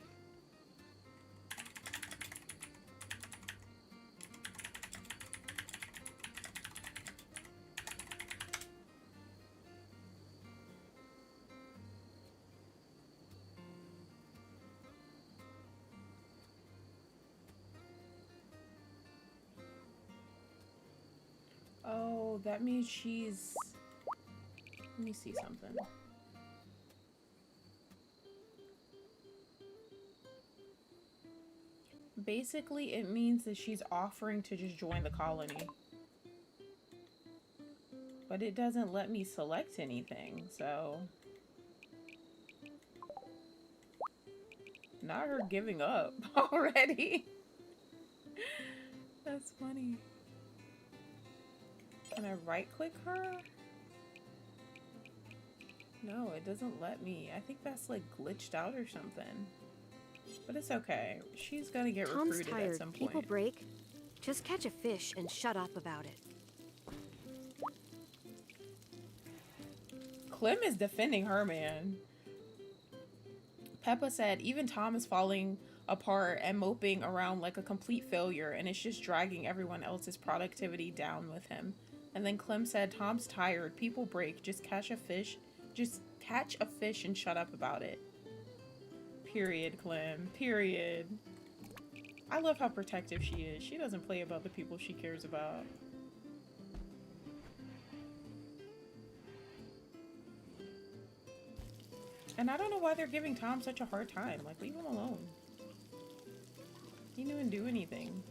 Oh, that means she's... Let me see something. Basically, it means that she's offering to just join the colony. But it doesn't let me select anything, so... Not her giving up already. That's funny. Can I right-click her? No, it doesn't let me. I think that's like glitched out or something. But it's okay. She's gonna get Tom's recruited tired. at some point. People break. Just catch a fish and shut up about it. Clem is defending her, man. Peppa said, even Tom is falling apart and moping around like a complete failure, and it's just dragging everyone else's productivity down with him. And then Clem said, Tom's tired. People break. Just catch a fish. Just catch a fish and shut up about it. Period, Clem. Period. I love how protective she is. She doesn't play about the people she cares about. And I don't know why they're giving Tom such a hard time. Like, leave him alone. He didn't even do anything.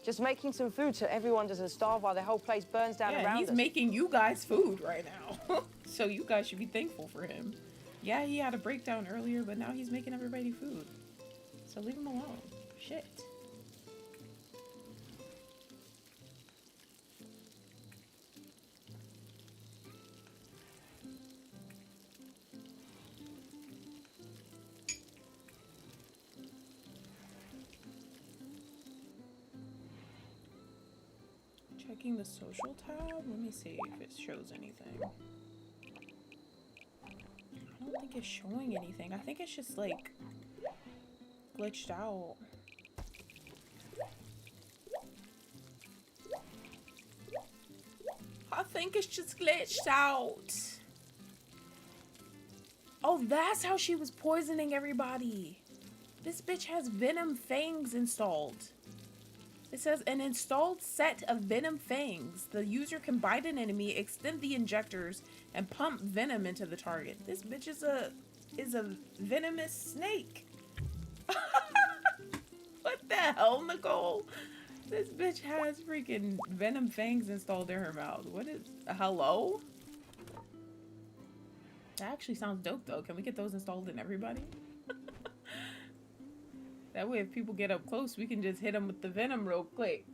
Just making some food so everyone doesn't starve while the whole place burns down around us. He's making you guys food right now. So you guys should be thankful for him. Yeah, he had a breakdown earlier, but now he's making everybody food. So leave him alone. Shit. Checking the social tab. Let me see if it shows anything. I don't think it's showing anything. I think it's just like glitched out. I think it's just glitched out. Oh, that's how she was poisoning everybody. This bitch has venom fangs installed. It says an installed set of venom fangs. The user can bite an enemy, extend the injectors, and pump venom into the target. This bitch is a venomous snake. What the hell, Nicole? This bitch has freaking venom fangs installed in her mouth. What is... Hello? That actually sounds dope, though. Can we get those installed in everybody? That way, if people get up close, we can just hit them with the venom real quick.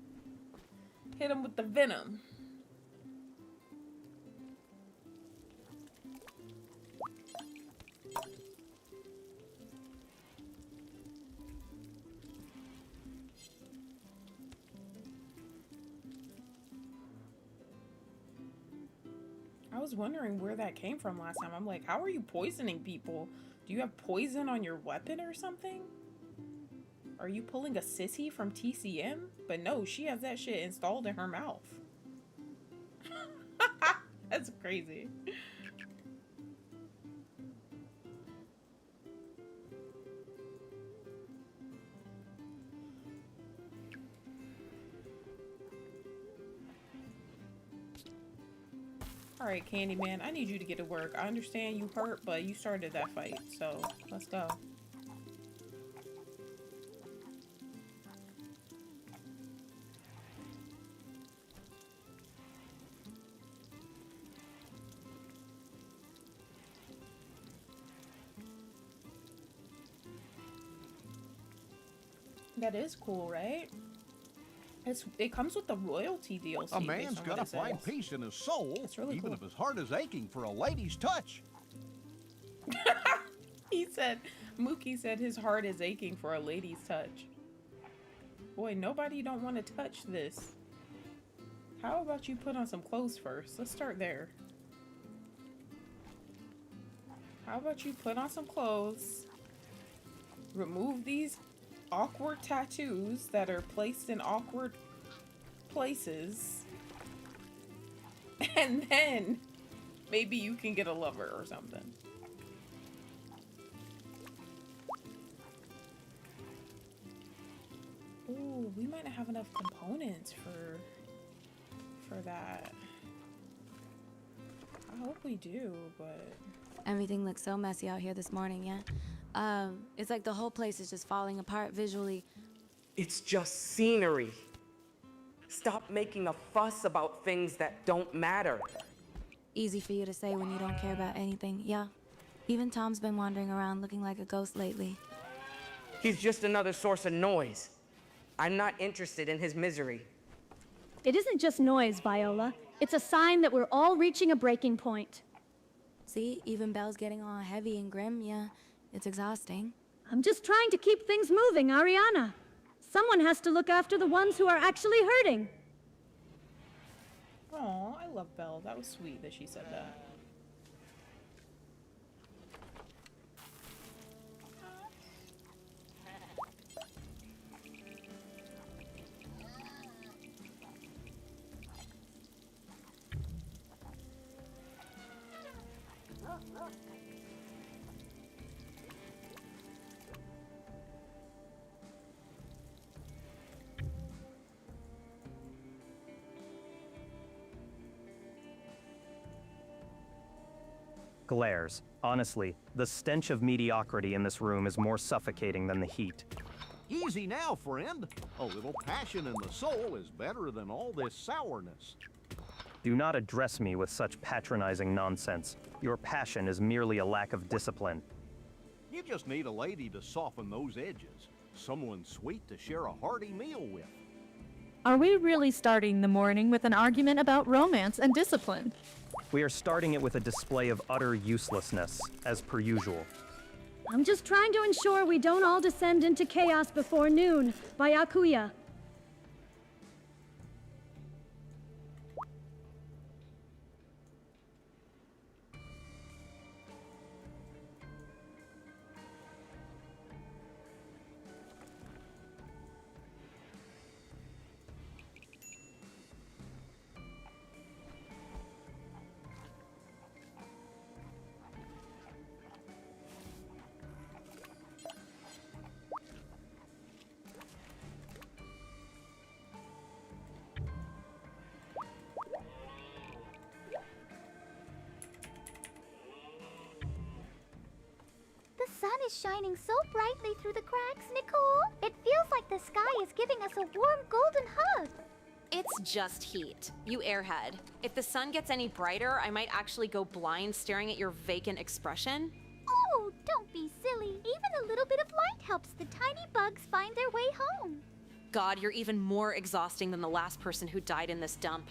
Hit them with the venom. I was wondering where that came from last time. I'm like, how are you poisoning people? Do you have poison on your weapon or something? Are you pulling a sissy from TCM? But no, she has that shit installed in her mouth. That's crazy. Alright, Candyman, I need you to get to work. I understand you hurt, but you started that fight, so let's go. That is cool, right? It comes with the royalty DLC. A man's got to find peace in his soul, it's really even cool. if his heart is aching for a lady's touch. He said, Mookie said his heart is aching for a lady's touch. Boy, nobody don't want to touch this. How about you put on some clothes first? Let's start there. How about you put on some clothes, remove these awkward tattoos that are placed in awkward places, and then maybe you can get a lover or something. Ooh, we might not have enough components for that. I hope we do, but Everything looks so messy out here this morning, yeah? It's like the whole place is just falling apart visually. It's just scenery. Stop making a fuss about things that don't matter. Easy for you to say when you don't care about anything, yeah? Even Tom's been wandering around looking like a ghost lately. He's just another source of noise. I'm not interested in his misery. It isn't just noise, Viola. It's a sign that we're all reaching a breaking point. See, even Belle's getting all heavy and grim, yeah. It's exhausting. I'm just trying to keep things moving, Ariana. Someone has to look after the ones who are actually hurting. oh, I love Belle. That was sweet that she said that. Glares. Honestly, the stench of mediocrity in this room is more suffocating than the heat. Easy now, friend. A little passion in the soul is better than all this sourness. Do not address me with such patronizing nonsense. Your passion is merely a lack of discipline. You just need a lady to soften those edges. Someone sweet to share a hearty meal with. Are we really starting the morning with an argument about romance and discipline? We are starting it with a display of utter uselessness, as per usual. I'm just trying to ensure we don't all descend into chaos before noon, by Akuya. sun is shining so brightly through the cracks, Nicole. It feels like the sky is giving us a warm golden hug. It's just heat. You airhead. If the sun gets any brighter, I might actually go blind staring at your vacant expression. Oh, don't be silly. Even a little bit of light helps the tiny bugs find their way home. God, you're even more exhausting than the last person who died in this dump.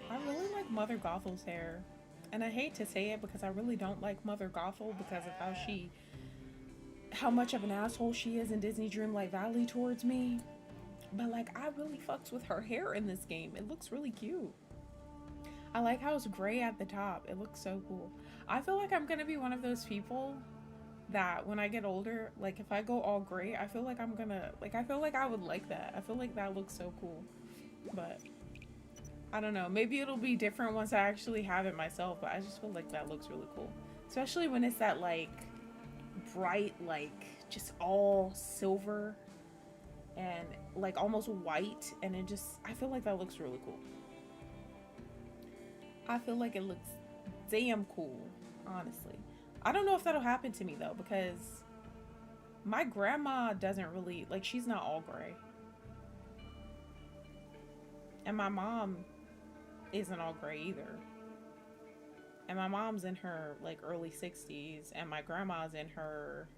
I really like Mother Gothel's hair. And I hate to say it because I really don't like Mother Gothel because of how much of an asshole she is in Disney Dreamlight Valley towards me. But like, I really fucks with her hair in this game. It looks really cute. I like how it's gray at the top. It looks so cool. I feel like I'm gonna be one of those people that when I get older, like if I go all gray, I feel like I'm gonna, like I feel like I would like that. I feel like that looks so cool. But I don't know, maybe it'll be different once I actually have it myself, but I just feel like that looks really cool. Especially when it's that like bright, like just all silver and like almost white, and it just, I feel like that looks really cool. I feel like it looks damn cool, honestly. I don't know if that'll happen to me though, because my grandma doesn't really, like, she's not all gray. And my mom isn't all gray either. And my mom's in her like early 60s, and my grandma's in her,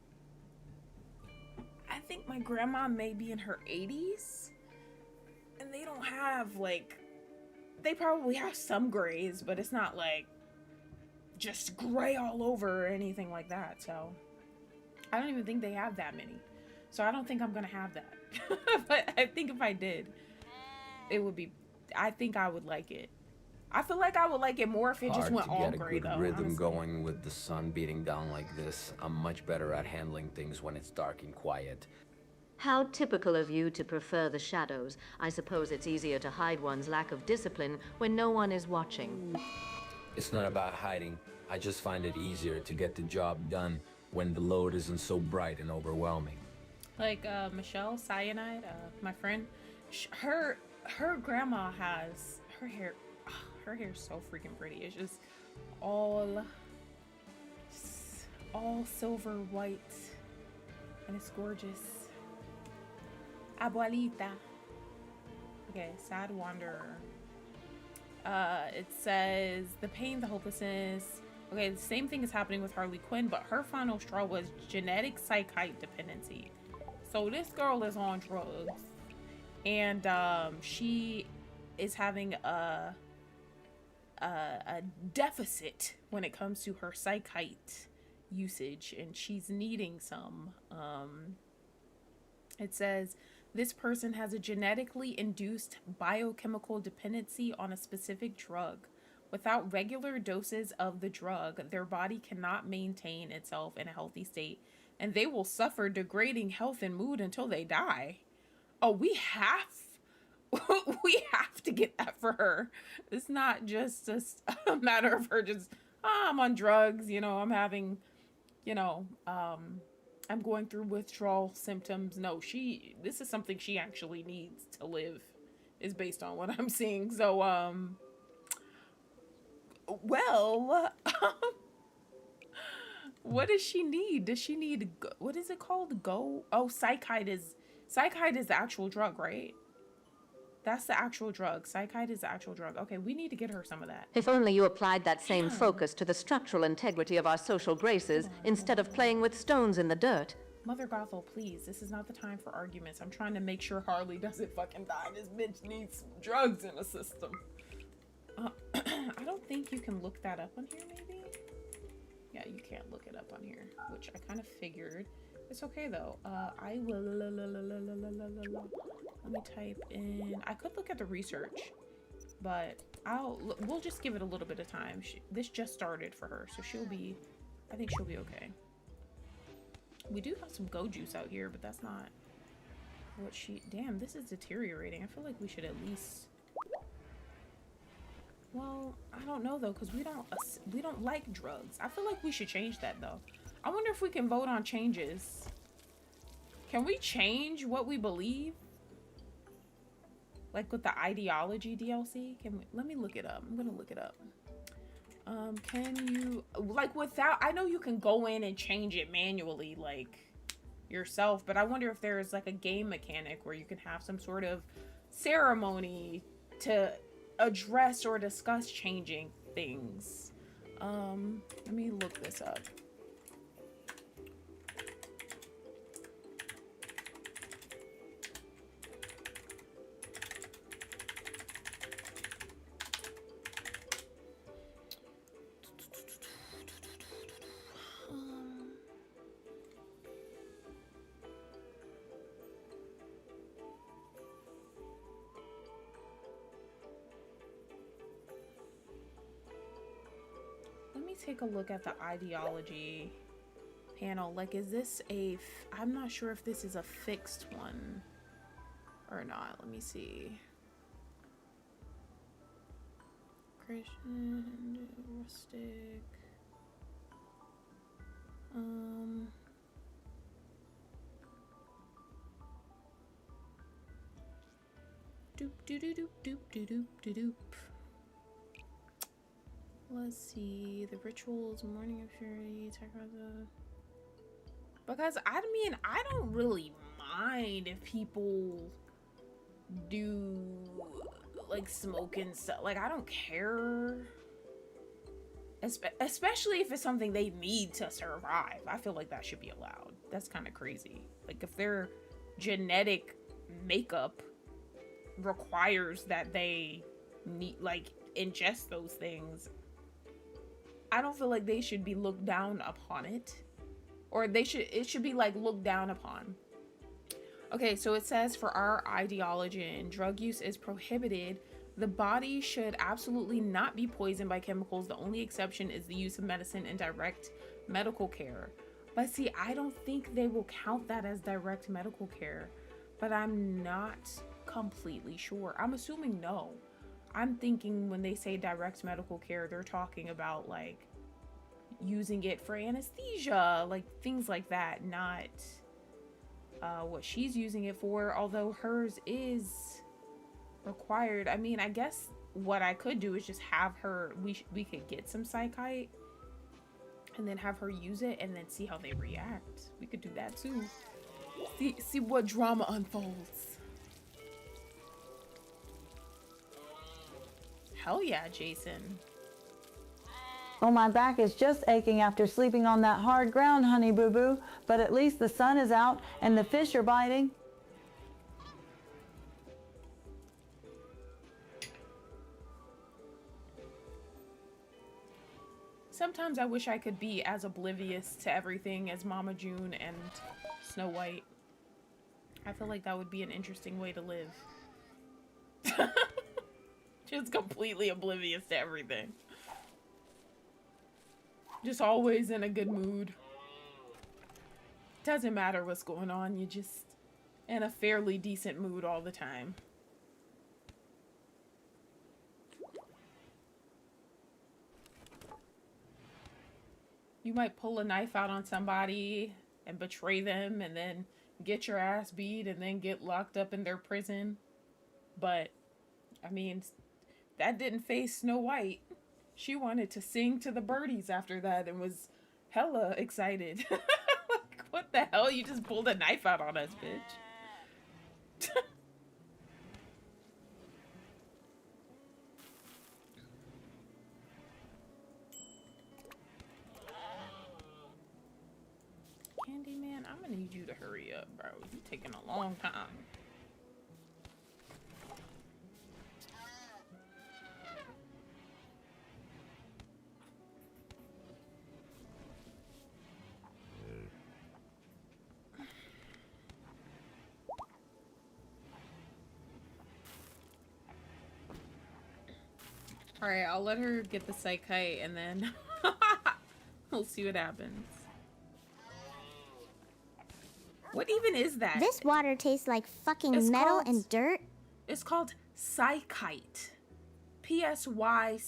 I think my grandma may be in her 80s. And they don't have like, they probably have some grays, but it's not like just gray all over or anything like that. So I don't even think they have that many. So I don't think I'm gonna have that. But I think if I did, it would be, I think I would like it. I feel like I would like it more if it just went all gray though. Hard to get a good rhythm honestly. going with the sun beating down like this. I'm much better at handling things when it's dark and quiet. How typical of you to prefer the shadows. I suppose it's easier to hide one's lack of discipline when no one is watching. It's not about hiding. I just find it easier to get the job done when the load isn't so bright and overwhelming. Like Michelle Cyanide, my friend, her grandma has her hair. Her hair's so freaking pretty. It's just all silver white, and it's gorgeous. Abuelita. Okay, Sad Wanderer. It says the pain, the hopelessness. Okay, the same thing is happening with Harley Quinn, but her final straw was genetic psychite dependency. So this girl is on drugs, and she is having a deficit when it comes to her psychite usage, and she's needing some. It says this person has a genetically induced biochemical dependency on a specific drug. Without regular doses of the drug, their body cannot maintain itself in a healthy state, and they will suffer degrading health and mood until they die. Oh, we have to get that for her. It's not just a matter of her just, I'm on drugs, you know, I'm having, you know, I'm going through withdrawal symptoms. No, this is something she actually needs to live, is based on what I'm seeing. So, well, what does she need? Does she need, what is it called? Psychite is the actual drug, right? That's the actual drug. Psychite is the actual drug. Okay, we need to get her some of that. If only you applied that same focus to the structural integrity of our social graces instead of playing with stones in the dirt. Mother Gothel, please. This is not the time for arguments. I'm trying to make sure Harley doesn't fucking die. This bitch needs some drugs in the system. I don't think you can look that up on here, maybe? Yeah, you can't look it up on here, which I kind of figured. It's okay, though. I will... Let me type in... I could look at the research, but we'll just give it a little bit of time. This just started for her, so I think she'll be okay. We do have some go juice out here, but that's not what damn, this is deteriorating. I feel like we should at least... Well, I don't know though, because we don't like drugs. I feel like we should change that though. I wonder if we can vote on changes. Can we change what we believe? Like with the ideology DLC? Can we, let me look it up. I'm gonna look it up. Can you, like without, I know you can go in and change it manually, like yourself, but I wonder if there's like a game mechanic where you can have some sort of ceremony to address or discuss changing things. Let me look this up. Take a look at the ideology panel. Like, is this a I'm not sure if this is a fixed one or not. Let me see. Christian, rustic. Doop doop doop doop doop doop doop doop. Let's see, the rituals, morning of purity, talk about the... Because, I mean, I don't really mind if people do, like, smoke and stuff. Like, I don't care. Especially if it's something they need to survive. I feel like that should be allowed. That's kind of crazy. Like, if their genetic makeup requires that they need, like, ingest those things, I don't feel like they should be looked down upon it. Or it should be like looked down upon. Okay, so it says for our ideology, drug use is prohibited. The body should absolutely not be poisoned by chemicals. The only exception is the use of medicine and direct medical care. But see, I don't think they will count that as direct medical care. But I'm not completely sure. I'm assuming no. I'm thinking when they say direct medical care, they're talking about like using it for anesthesia, like things like that, not what she's using it for, although hers is required. I mean, I guess what I could do is just have her, we could get some psychite and then have her use it and then see how they react. We could do that too. See what drama unfolds. Hell yeah, Jason. Well, my back is just aching after sleeping on that hard ground, honey boo boo, but at least the sun is out and the fish are biting. Sometimes I wish I could be as oblivious to everything as Mama June and Snow White. I feel like that would be an interesting way to live. Just completely oblivious to everything. Just always in a good mood. Doesn't matter what's going on, you're just in a fairly decent mood all the time. You might pull a knife out on somebody and betray them and then get your ass beat and then get locked up in their prison. But, I mean, that didn't faze Snow White. She wanted to sing to the birdies after that and was hella excited. Like, what the hell? You just pulled a knife out on us, bitch. Candyman, I'm gonna need you to hurry up, bro. You're taking a long time. Alright, I'll let her get the psychite and then we'll see what happens. What even is that? This water tastes like fucking metal and dirt. It's called psychite. P-S-Y-C-H-I-T-E.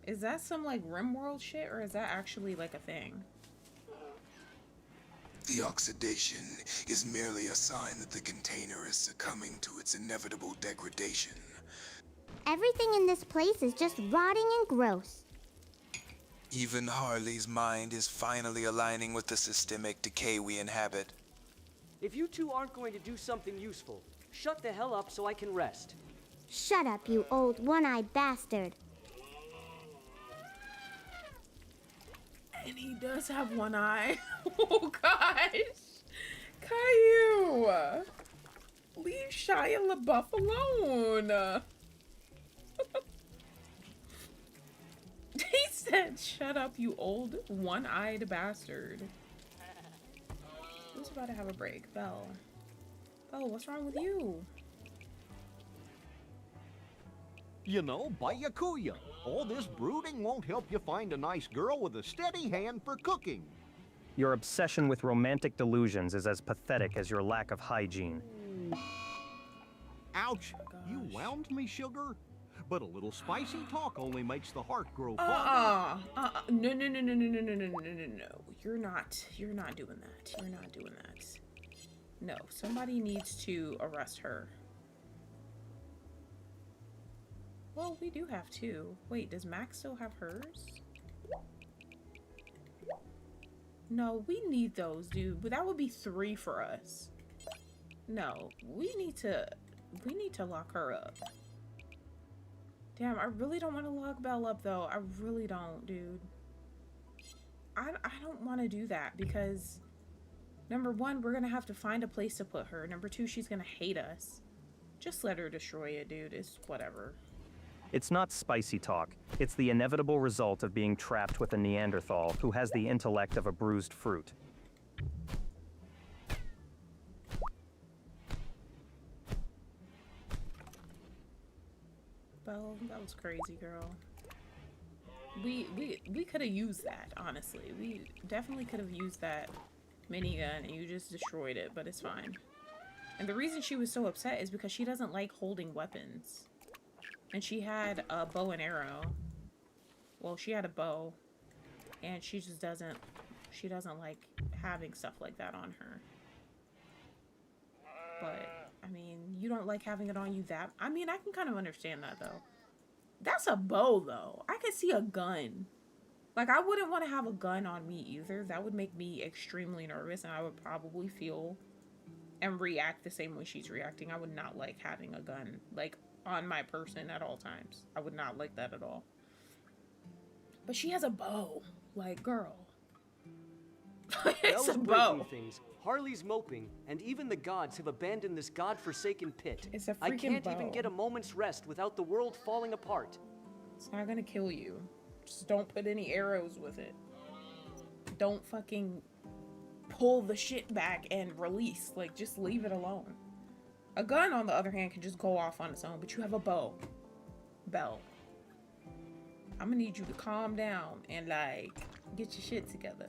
Is that some like RimWorld shit, or is that actually like a thing? The oxidation is merely a sign that the container is succumbing to its inevitable degradation. Everything in this place is just rotting and gross. Even Harley's mind is finally aligning with the systemic decay we inhabit. If you two aren't going to do something useful, shut the hell up so I can rest. Shut up, you old one-eyed bastard. And he does have one eye. Oh gosh. Caillou. Leave Shia LaBeouf alone. He said, shut up, you old one-eyed bastard. Who's about to have a break? Belle. Belle, what's wrong with you? You know, Bayakuya, all this brooding won't help you find a nice girl with a steady hand for cooking. Your obsession with romantic delusions is as pathetic as your lack of hygiene. Ouch! You wound me, sugar. But a little spicy talk only makes the heart grow fonder. No. You're not doing that. You're not doing that. No, somebody needs to arrest her. Well, we do have two. Wait, does Max still have hers? No, we need those, dude. But that would be 3 for us. No, we need to lock her up. Damn, I really don't want to lock Belle up, though. I really don't, dude. I don't want to do that because, number 1, we're going to have to find a place to put her. Number 2, she's going to hate us. Just let her destroy it, dude. It's whatever. It's not spicy talk. It's the inevitable result of being trapped with a Neanderthal who has the intellect of a bruised fruit. Belle, that was crazy, girl. We could have used that, honestly. We definitely could have used that minigun and you just destroyed it, but it's fine. And the reason she was so upset is because she doesn't like holding weapons. And she had a bow and arrow. Well, she had a bow. And she just doesn't like having stuff like that on her. But, I mean, you don't like having it on you that... I mean, I can kind of understand that, though. That's a bow, though. I could see a gun. Like, I wouldn't want to have a gun on me, either. That would make me extremely nervous, and I would probably feel and react the same way she's reacting. I would not like having a gun, like, on my person at all times. I would not like that at all. But she has a bow. Like, girl. It's a bow. Things. Harley's moping, and even the gods have abandoned this godforsaken pit. It's a freaking I can't bow. even get a moment's rest without the world falling apart. It's not gonna kill you. Just don't put any arrows with it. Don't fucking pull the shit back and release. Like, just leave it alone. A gun, on the other hand, can just go off on its own, but you have a bow. Belle. I'm gonna need you to calm down and, like, get your shit together.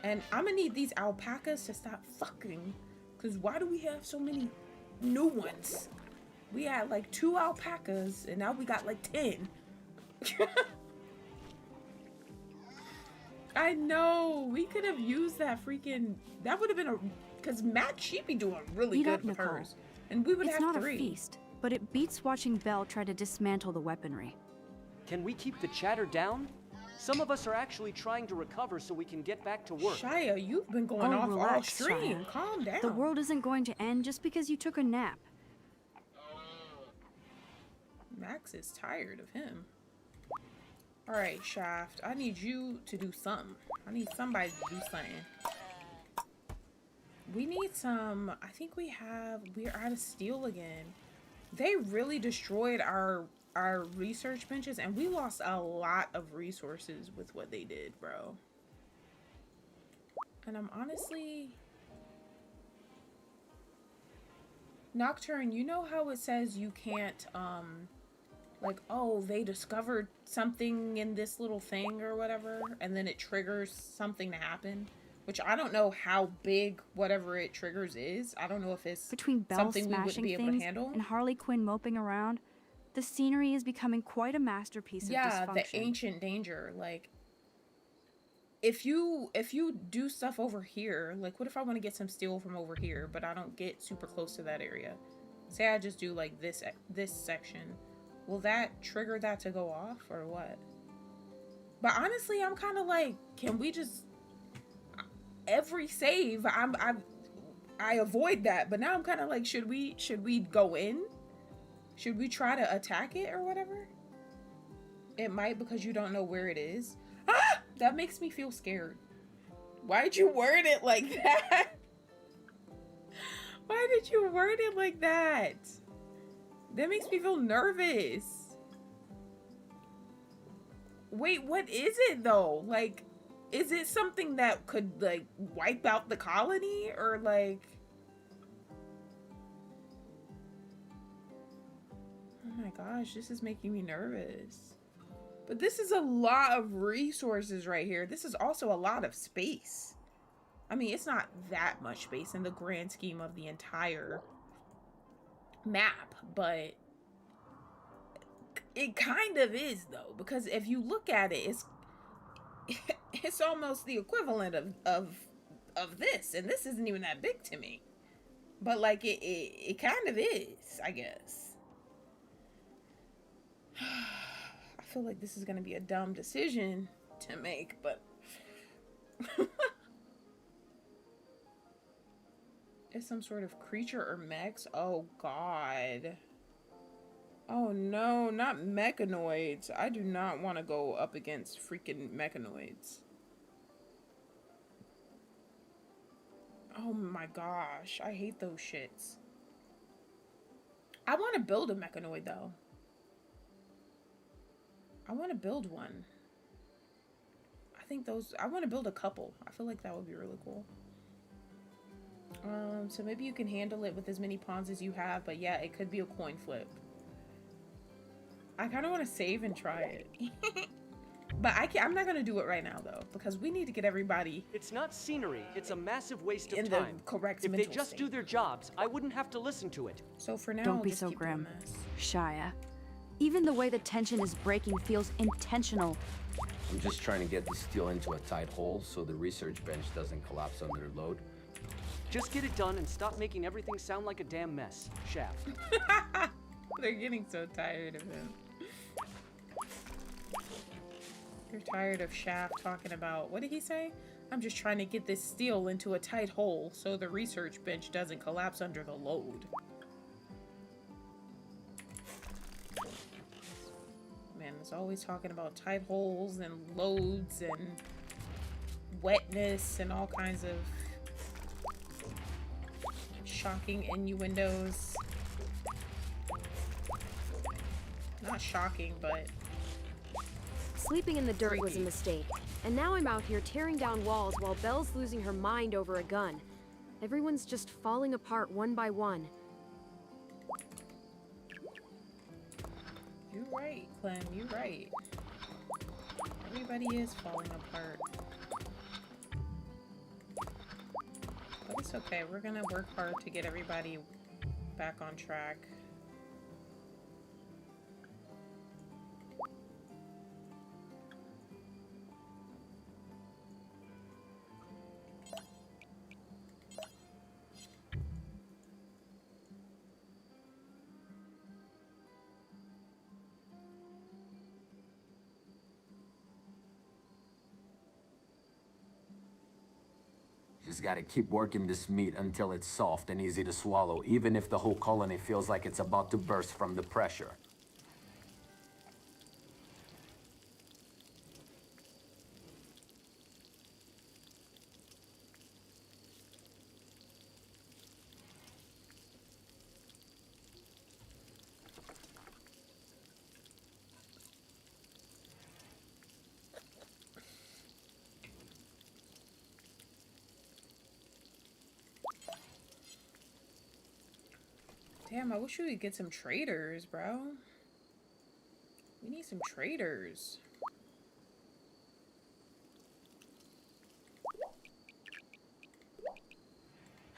And I'm gonna need these alpacas to stop fucking, because why do we have so many new ones? We had, like, 2 alpacas, and now we got, like, 10. I know. We could have used that freaking... That would have been a... Because Matt, she'd be doing really good with hers. And we would have 3. It's not a feast, but it beats watching Belle try to dismantle the weaponry. Can we keep the chatter down? Some of us are actually trying to recover so we can get back to work. Shia, you've been going off all stream. Shia. Calm down. The world isn't going to end just because you took a nap. Max is tired of him. Alright, Shaft. I need you to do something. I need somebody to do something. We need some... I think we're out of steel again. They really destroyed our research benches, and we lost a lot of resources with what they did, bro. And I'm honestly... Nocturne, you know how it says you can't, like, oh, they discovered something in this little thing or whatever, and then it triggers something to happen? which I don't know how big whatever it triggers is. I don't know if it's Between Belle something we wouldn't smashing be able to things handle. and Harley Quinn moping around, the scenery is becoming quite a masterpiece of Yeah, dysfunction. the ancient danger. Like, if you do stuff over here, like, what if I want to get some steel from over here, but I don't get super close to that area? Say I just do like this section. Will that trigger that to go off or what? But honestly, I'm kind of like, can we just every save I avoid that, but now I'm kind of like, should we go in? Should we try to attack it or whatever? It might, because you don't know where it is. Ah! That makes me feel scared. Why'd you word it like that? Why did you word it like that? That makes me feel nervous. Wait, what is it though? Like, is it something that could like wipe out the colony or like... Oh my gosh, this is making me nervous. But this is a lot of resources right here. This is also a lot of space. I mean, it's not that much space in the grand scheme of the entire map, but it kind of is though, because if you look at it, it's almost the equivalent of this, and this isn't even that big to me. But like it kind of is, I guess. I feel like this is gonna be a dumb decision to make, but it's some sort of creature or mechs. Oh god. Oh no, not mechanoids. I do not want to go up against freaking mechanoids. Oh my gosh, I hate those shits. I want to build a mechanoid though. I want to build one. I think I want to build a couple. I feel like that would be really cool. So maybe you can handle it with as many pawns as you have, but yeah, it could be a coin flip. I kind of want to save and try it. But I'm not going to do it right now though, because we need to get everybody... It's not scenery, it's a massive waste of in time. the correct If mental they just state. do their jobs, I wouldn't have to listen to it. So for now, Don't be just so keep doing grim, this. Shia. Even the way the tension is breaking feels intentional. I'm just trying to get the steel into a tight hole so the research bench doesn't collapse under load. Just get it done and stop making everything sound like a damn mess, Shaft. They're getting so tired of him. They're tired of Shaft talking about, what did he say? I'm just trying to get this steel into a tight hole so the research bench doesn't collapse under the load. Man, it's always talking about tight holes and loads and wetness and all kinds of shocking innuendos. Not shocking, but... Sleeping in the dirt was a mistake, and now I'm out here tearing down walls while Belle's losing her mind over a gun. Everyone's just falling apart one by one. You're right, Clem, you're right. Everybody is falling apart. But it's okay, we're gonna work hard to get everybody back on track. Just gotta keep working this meat until it's soft and easy to swallow, even if the whole colony feels like it's about to burst from the pressure. Damn, I wish we could get some traders, bro. We need some traders.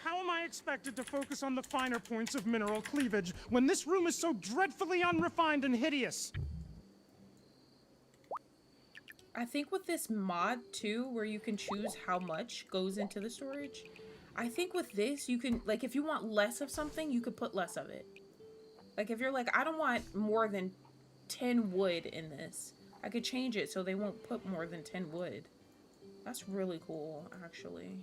how am I expected to focus on the finer points of mineral cleavage when this room is so dreadfully unrefined and hideous? I think with this mod too, where you can choose how much goes into the storage, I think with this you can, like, if you want less of something, you could put less of it. Like if you're like, I don't want more than 10 wood in this, I could change it so they won't put more than 10 wood. That's really cool, actually.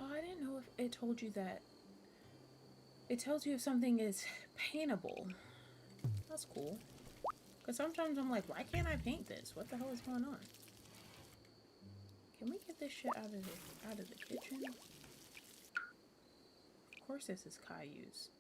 Oh, I didn't know if it told you that. It tells you if something is paintable. That's cool. Because sometimes I'm like, why can't I paint this? What the hell is going on? Can we get this shit out of the kitchen? Of course this is Caillou's.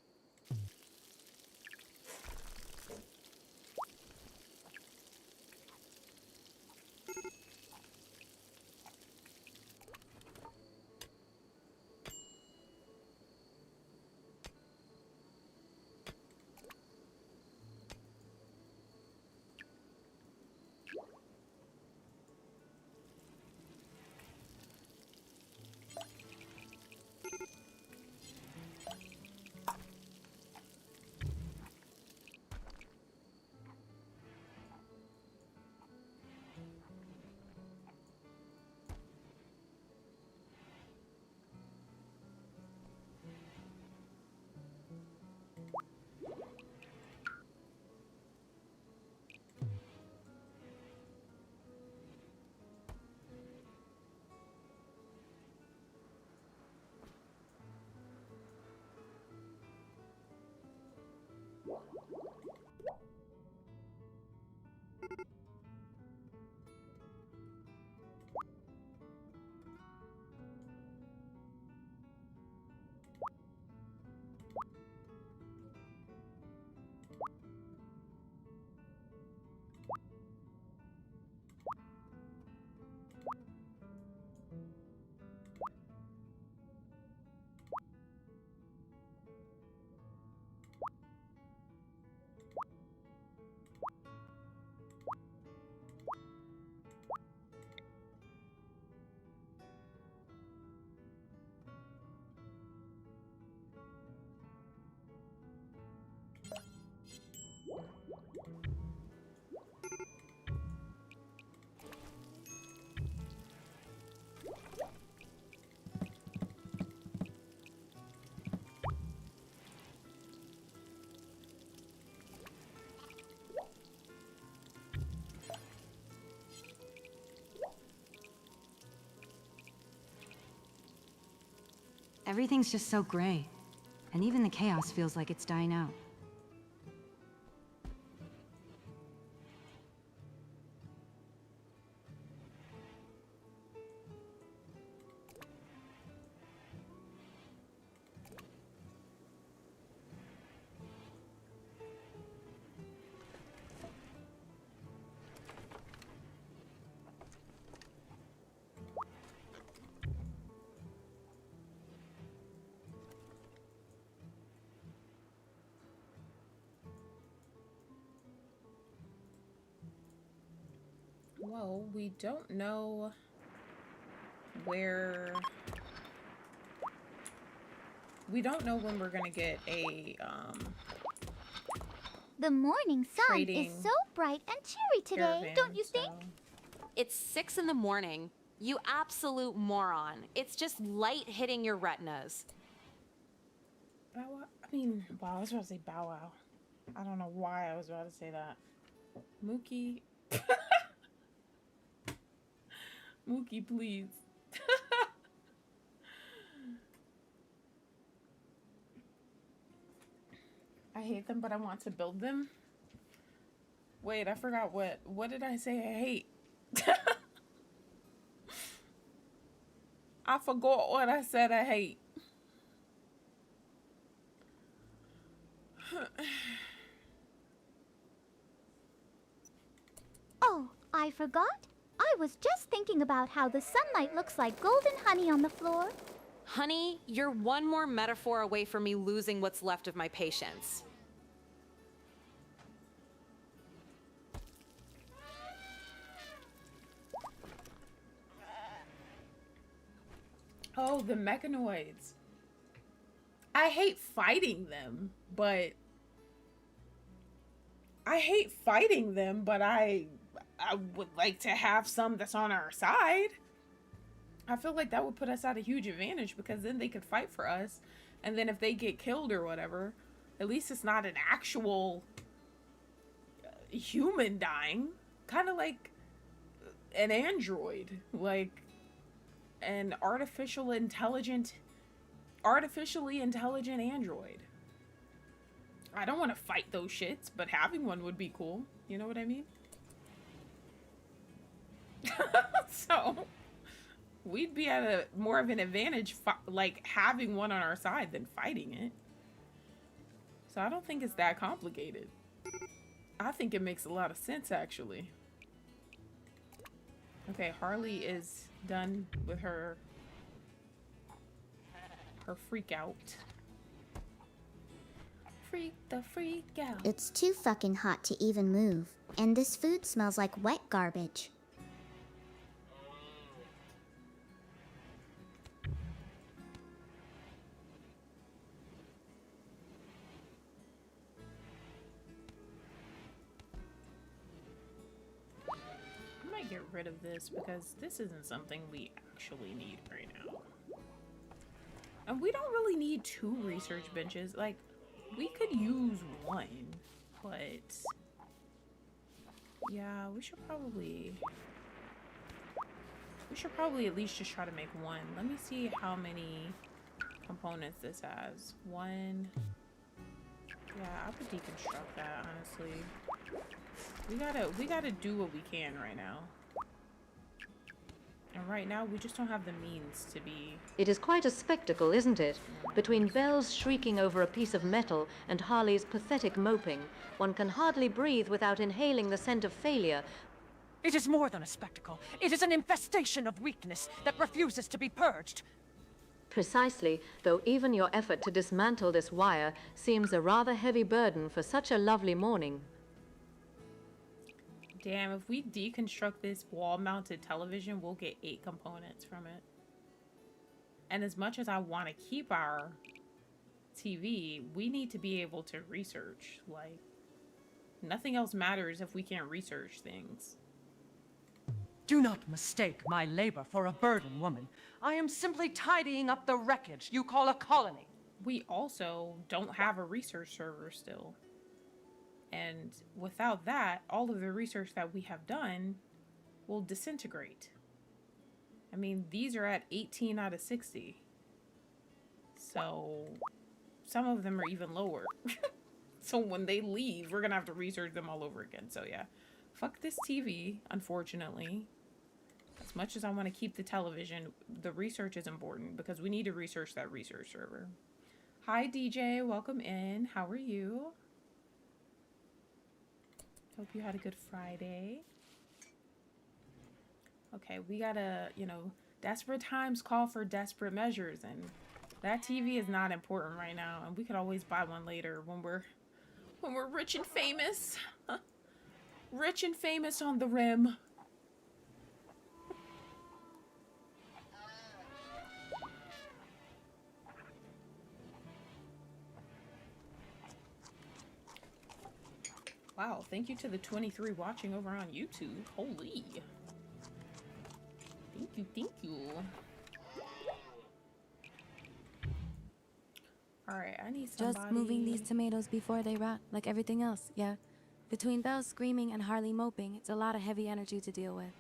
Everything's just so gray. And even the chaos feels like it's dying out. Well, we don't know where... We don't know when we're gonna get a, The morning sun Trading is so bright and cheery today, don't you think? It's 6 in the morning. You absolute moron. It's just light hitting your retinas. Bow Wow. I mean, wow, I was about to say Bow Wow. I don't know why I was about to say that. Mookie. Mookie, please. I hate them, but I want to build them. Wait, I forgot what did I say I hate? I forgot what I said I hate. Oh, I forgot. I was just thinking about how the sunlight looks like golden honey on the floor. Honey, you're one more metaphor away from me losing what's left of my patience. Oh, the mechanoids. I hate fighting them, but I would like to have some that's on our side. I feel like that would put us at a huge advantage because then they could fight for us. And then if they get killed or whatever, at least it's not an actual human dying. Kind of like an android. Like an artificially intelligent android. I don't want to fight those shits, but having one would be cool. You know what I mean? So we'd be at a more of an advantage like having one on our side than fighting it. So I don't think it's that complicated. I think it makes a lot of sense actually. Okay, Harley is done with her freak out. Freak the freak out. It's too fucking hot to even move, and this food smells like wet garbage. I might get rid of this because this isn't something we actually need right now. And we don't really need 2 research benches. Like, we could use 1, but yeah, we should probably at least just try to make 1. Let me see how many components this has. 1. Yeah, I would deconstruct that, honestly. We gotta do what we can right now. And right now, we just don't have the means to be... It is quite a spectacle, isn't it? Between Belle's shrieking over a piece of metal and Harley's pathetic moping, one can hardly breathe without inhaling the scent of failure. It is more than a spectacle. It is an infestation of weakness that refuses to be purged. Precisely, though even your effort to dismantle this wire seems a rather heavy burden for such a lovely morning. Damn, if we deconstruct this wall-mounted television, we'll get 8 components from it. And as much as I want to keep our TV, we need to be able to research. Like, nothing else matters if we can't research things. Do not mistake my labor for a burden, woman. I am simply tidying up the wreckage you call a colony. We also don't have a research server still. And without that, all of the research that we have done will disintegrate. I mean, these are at 18 out of 60. So some of them are even lower. So when they leave, we're gonna have to research them all over again. So yeah, fuck this TV, unfortunately. As much as I want to keep the television, the research is important because we need to research that research server. Hi DJ, welcome in. How are you? Hope you had a good Friday. Okay, we gotta, you know, desperate times call for desperate measures, and that TV is not important right now, and we could always buy one later when we're rich and famous. Rich and famous on the rim. Wow, thank you to the 23 watching over on YouTube. Holy. Thank you, thank you. Alright, I need somebody... Just moving these tomatoes before they rot, like everything else, yeah? Between Belle screaming and Harley moping, it's a lot of heavy energy to deal with.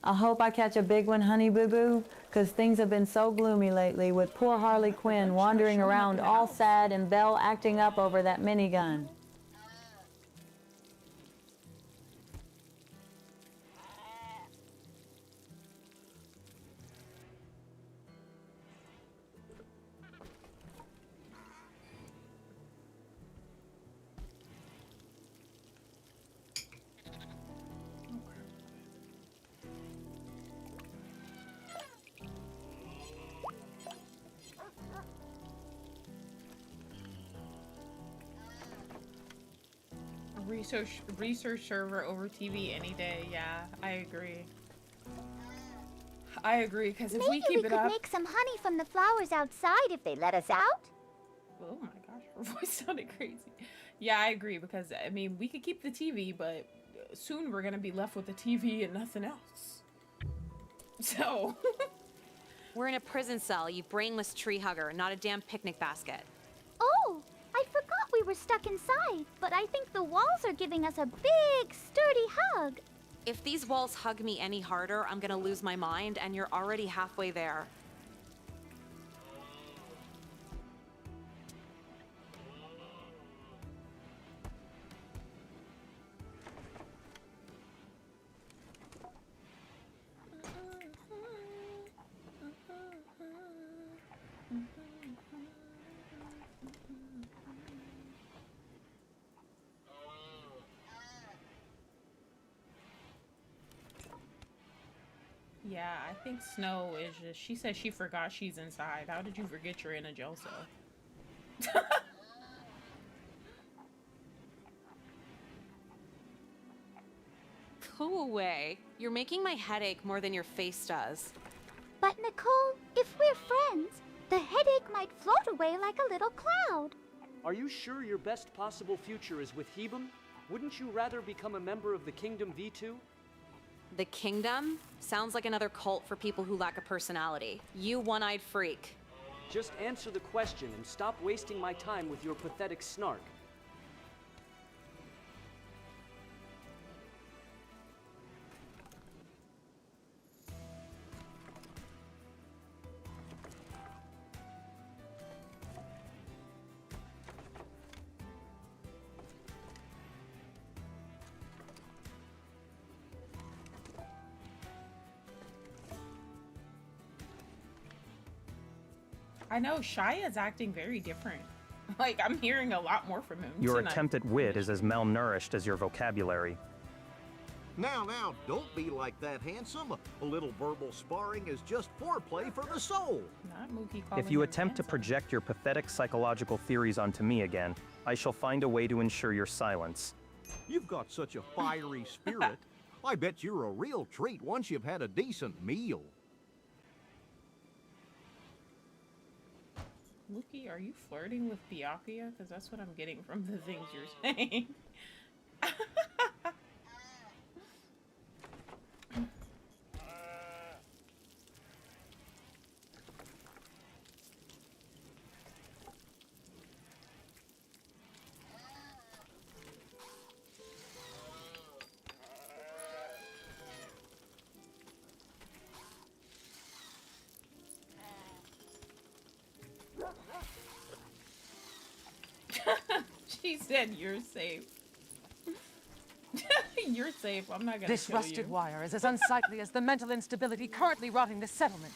I hope I catch a big one, honey boo boo, because things have been so gloomy lately with poor Harley Quinn wandering around all sad and Belle acting up over that minigun. Research server over TV any day. Yeah, I agree. I agree, because if we keep it up... Maybe we could make some honey from the flowers outside if they let us out. Oh my gosh, her voice sounded crazy. Yeah, I agree, because, I mean, we could keep the TV, but soon we're going to be left with the TV and nothing else. So... We're in a prison cell, you brainless tree hugger, not a damn picnic basket. Oh, I forgot we were stuck inside, but I think the walls are giving us a big, sturdy hug. If these walls hug me any harder, I'm gonna lose my mind, and you're already halfway there. Yeah, I think Snow is just... She said she forgot she's inside. How did you forget you're in a jail cell? Go away. You're making my head ache more than your face does. But Nicole, if we're friends, the headache might float away like a little cloud. Are you sure your best possible future is with Hebum? Wouldn't you rather become a member of the Kingdom V2? The Kingdom? Sounds like another cult for people who lack a personality. You one-eyed freak. Just answer the question and stop wasting my time with your pathetic snark. I know, Shia's acting very different. Like, I'm hearing a lot more from him Your tonight. attempt at wit is as malnourished as your vocabulary. Now, don't be like that, handsome. A little verbal sparring is just foreplay for the soul. Not Mookie calling If you him attempt to handsome. project your pathetic psychological theories onto me again, I shall find a way to ensure your silence. You've got such a fiery spirit. I bet you're a real treat once you've had a decent meal. Mookie, are you flirting with Byakuya? Because that's what I'm getting from the things you're saying. She said you're safe. You're safe. I'm not gonna This kill rusted you. wire is as unsightly as the mental instability currently rotting this settlement.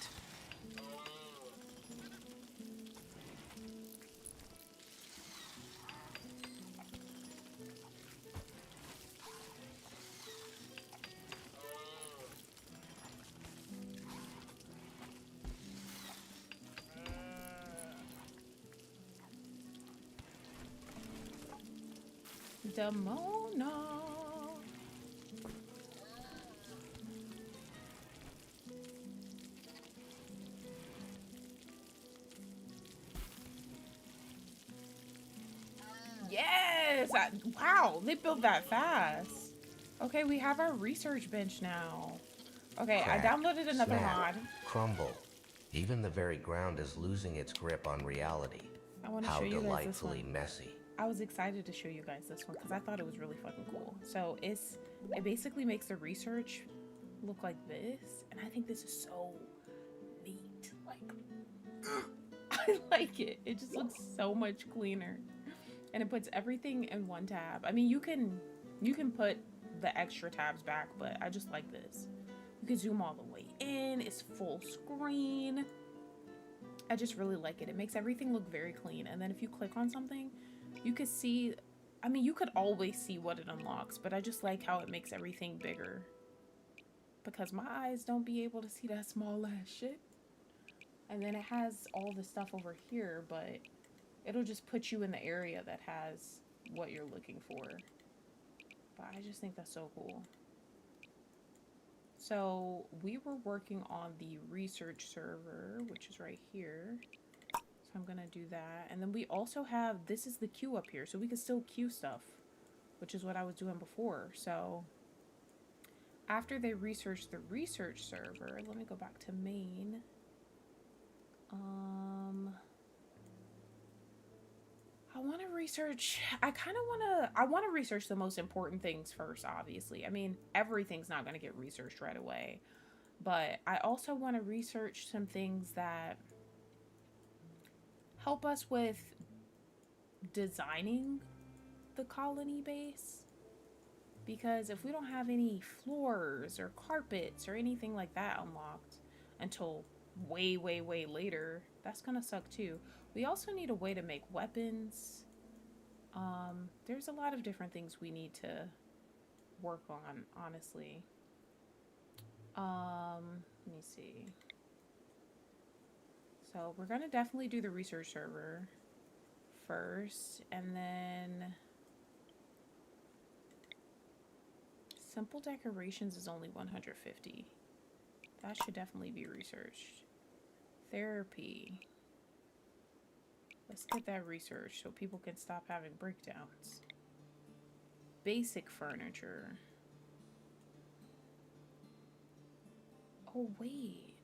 Demona. Yes! Wow, they built that fast. Okay, we have our research bench now. Okay, I Crack, downloaded another snap, mod. crumble. Even the very ground is losing its grip on reality. I want to How show you guys this delightfully one. messy. I was excited to show you guys this one because I thought it was really fucking cool. So it basically makes the research look like this, and I think this is so neat. Like, I like it. It just looks so much cleaner, and it puts everything in one tab. I mean, you can put the extra tabs back, but I just like this. You can zoom all the way in. It's full screen. I just really like it. It makes everything look very clean. And then if you click on something, you could see, I mean, you could always see what it unlocks, but I just like how it makes everything bigger. Because my eyes don't be able to see that small ass shit. And then it has all the stuff over here, but it'll just put you in the area that has what you're looking for. But I just think that's so cool. So we were working on the research server, which is right here. So I'm gonna do that. And then we also have, this is the queue up here, so we can still queue stuff, which is what I was doing before. So after they research the research server, let me go back to main. I want to research, I want to research the most important things first, obviously. I mean, everything's not going to get researched right away. But I also want to research some things that help us with designing the colony base. Because if we don't have any floors or carpets or anything like that unlocked until way, way, way later, that's going to suck too. We also need a way to make weapons. There's a lot of different things we need to work on, honestly. Let me see. So we're gonna definitely do the research server first, and then simple decorations is only 150. That should definitely be researched. Therapy. Let's get that research so people can stop having breakdowns. Basic furniture. Oh, wait.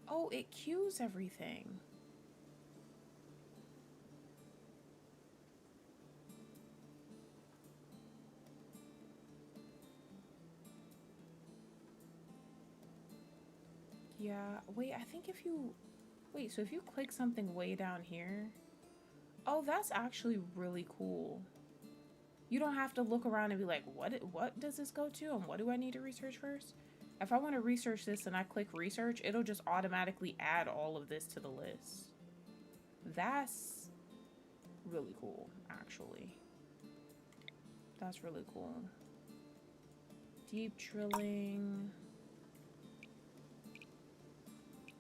Oh, it queues everything. Yeah, wait, I think if you... Wait, so if you click something way down here... Oh, that's actually really cool. You don't have to look around and be like, what does this go to? And what do I need to research first? If I want to research this and I click research, it'll just automatically add all of this to the list. That's really cool, actually. That's really cool. Deep drilling.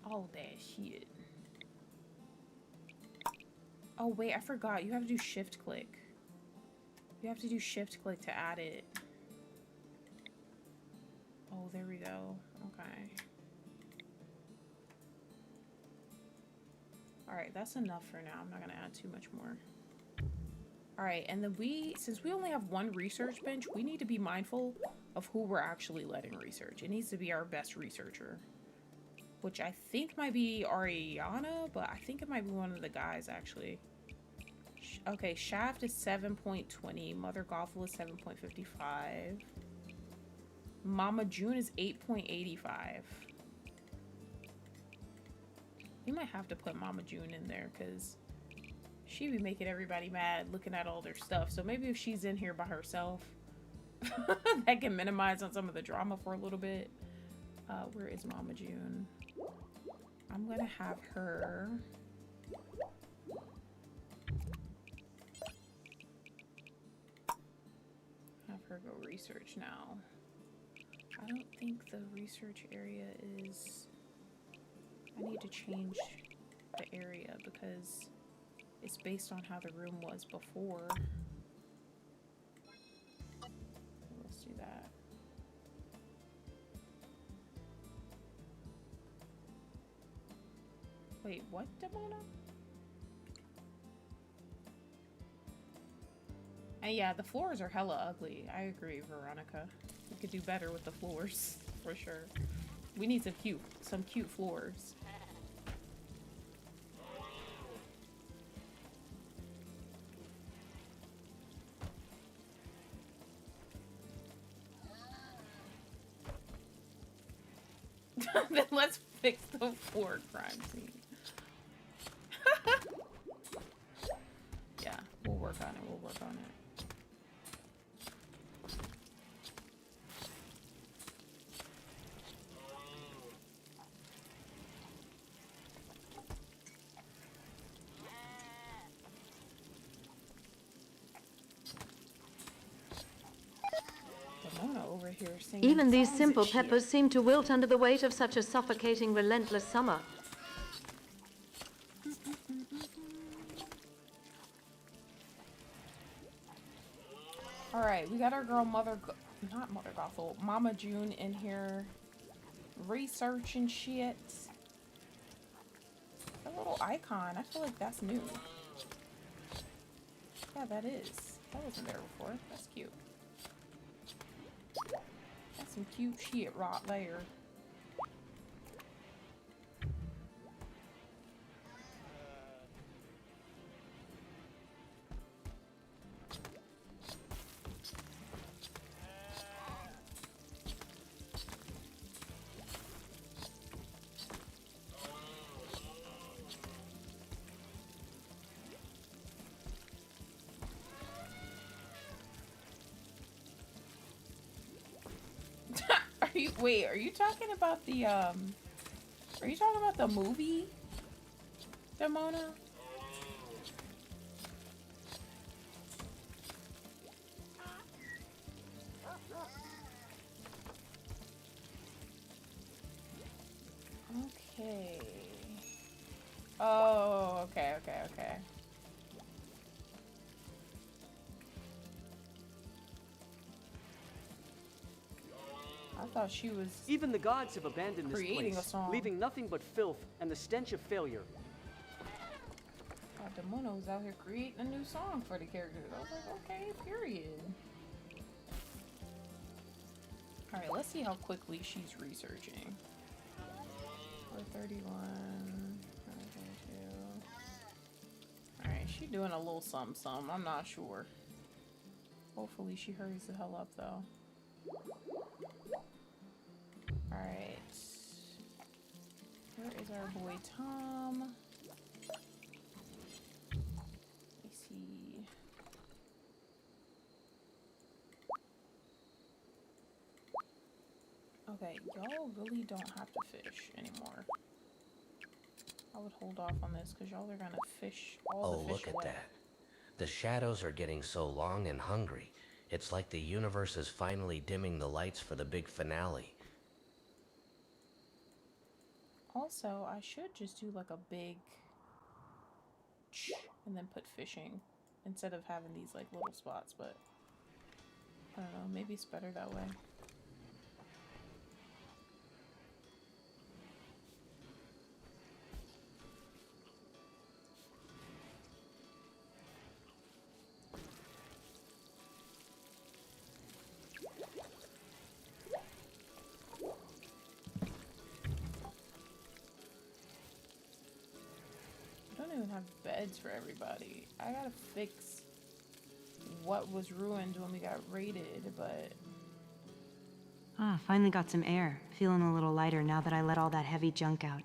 All that shit. Oh, wait, I forgot. You have to do shift click. You have to do shift click to add it. Oh, there we go. Okay. Alright, that's enough for now. I'm not gonna add too much more. Alright, and then since we only have one research bench, we need to be mindful of who we're actually letting research. It needs to be our best researcher. Which I think might be Ariana, but I think it might be one of the guys, actually. Okay, Shaft is 7.20. Mother Gothel is 7.55. Mama June is 8.85. We might have to put Mama June in there, because She be making everybody mad looking at all their stuff. So maybe if she's in here by herself, that can minimize on some of the drama for a little bit. Where is Mama June? I'm gonna have her. Have her go research now. I don't think the research area is... I need to change the area because it's based on how the room was before. Let's do that. Wait, what, Demona? And yeah, the floors are hella ugly. I agree, Veronica. We could do better with the floors, for sure. We need some cute floors. Then let's fix the floor crime scene. Yeah, we'll work on it. We'll work on it. Over here singing Even these songs simple and shit. peppers seem to wilt under the weight of such a suffocating, relentless summer. Alright, we got our girl Mother Gothel, Mama June in here researching shit. A little icon, I feel like that's new. Yeah, that is. That wasn't there before. That's cute. That's some cute shit right there. Wait, are you talking about the are you talking about the movie, Demona? Okay. Oh, okay. I thought she was Even the gods have abandoned this creating place, a song. leaving nothing but filth and the stench of failure. God, Demona was out here creating a new song for the characters. I was like, okay, period. Alright, let's see how quickly she's researching. 431, 432. Alright, she's doing a little something. I'm not sure. Hopefully she hurries the hell up though. Alright. Where is our boy Tom? Let me see. Okay, y'all really don't have to fish anymore. I would hold off on this because y'all are gonna fish all the fish look away. at that. The shadows are getting so long and hungry. It's like the universe is finally dimming the lights for the big finale. Also, I should just do like a big and then put fishing instead of having these like little spots, but I don't know, maybe it's better that way. Have beds for everybody. I gotta fix what was ruined when we got raided, but Ah, finally got some air. Feeling a little lighter now that I let all that heavy junk out.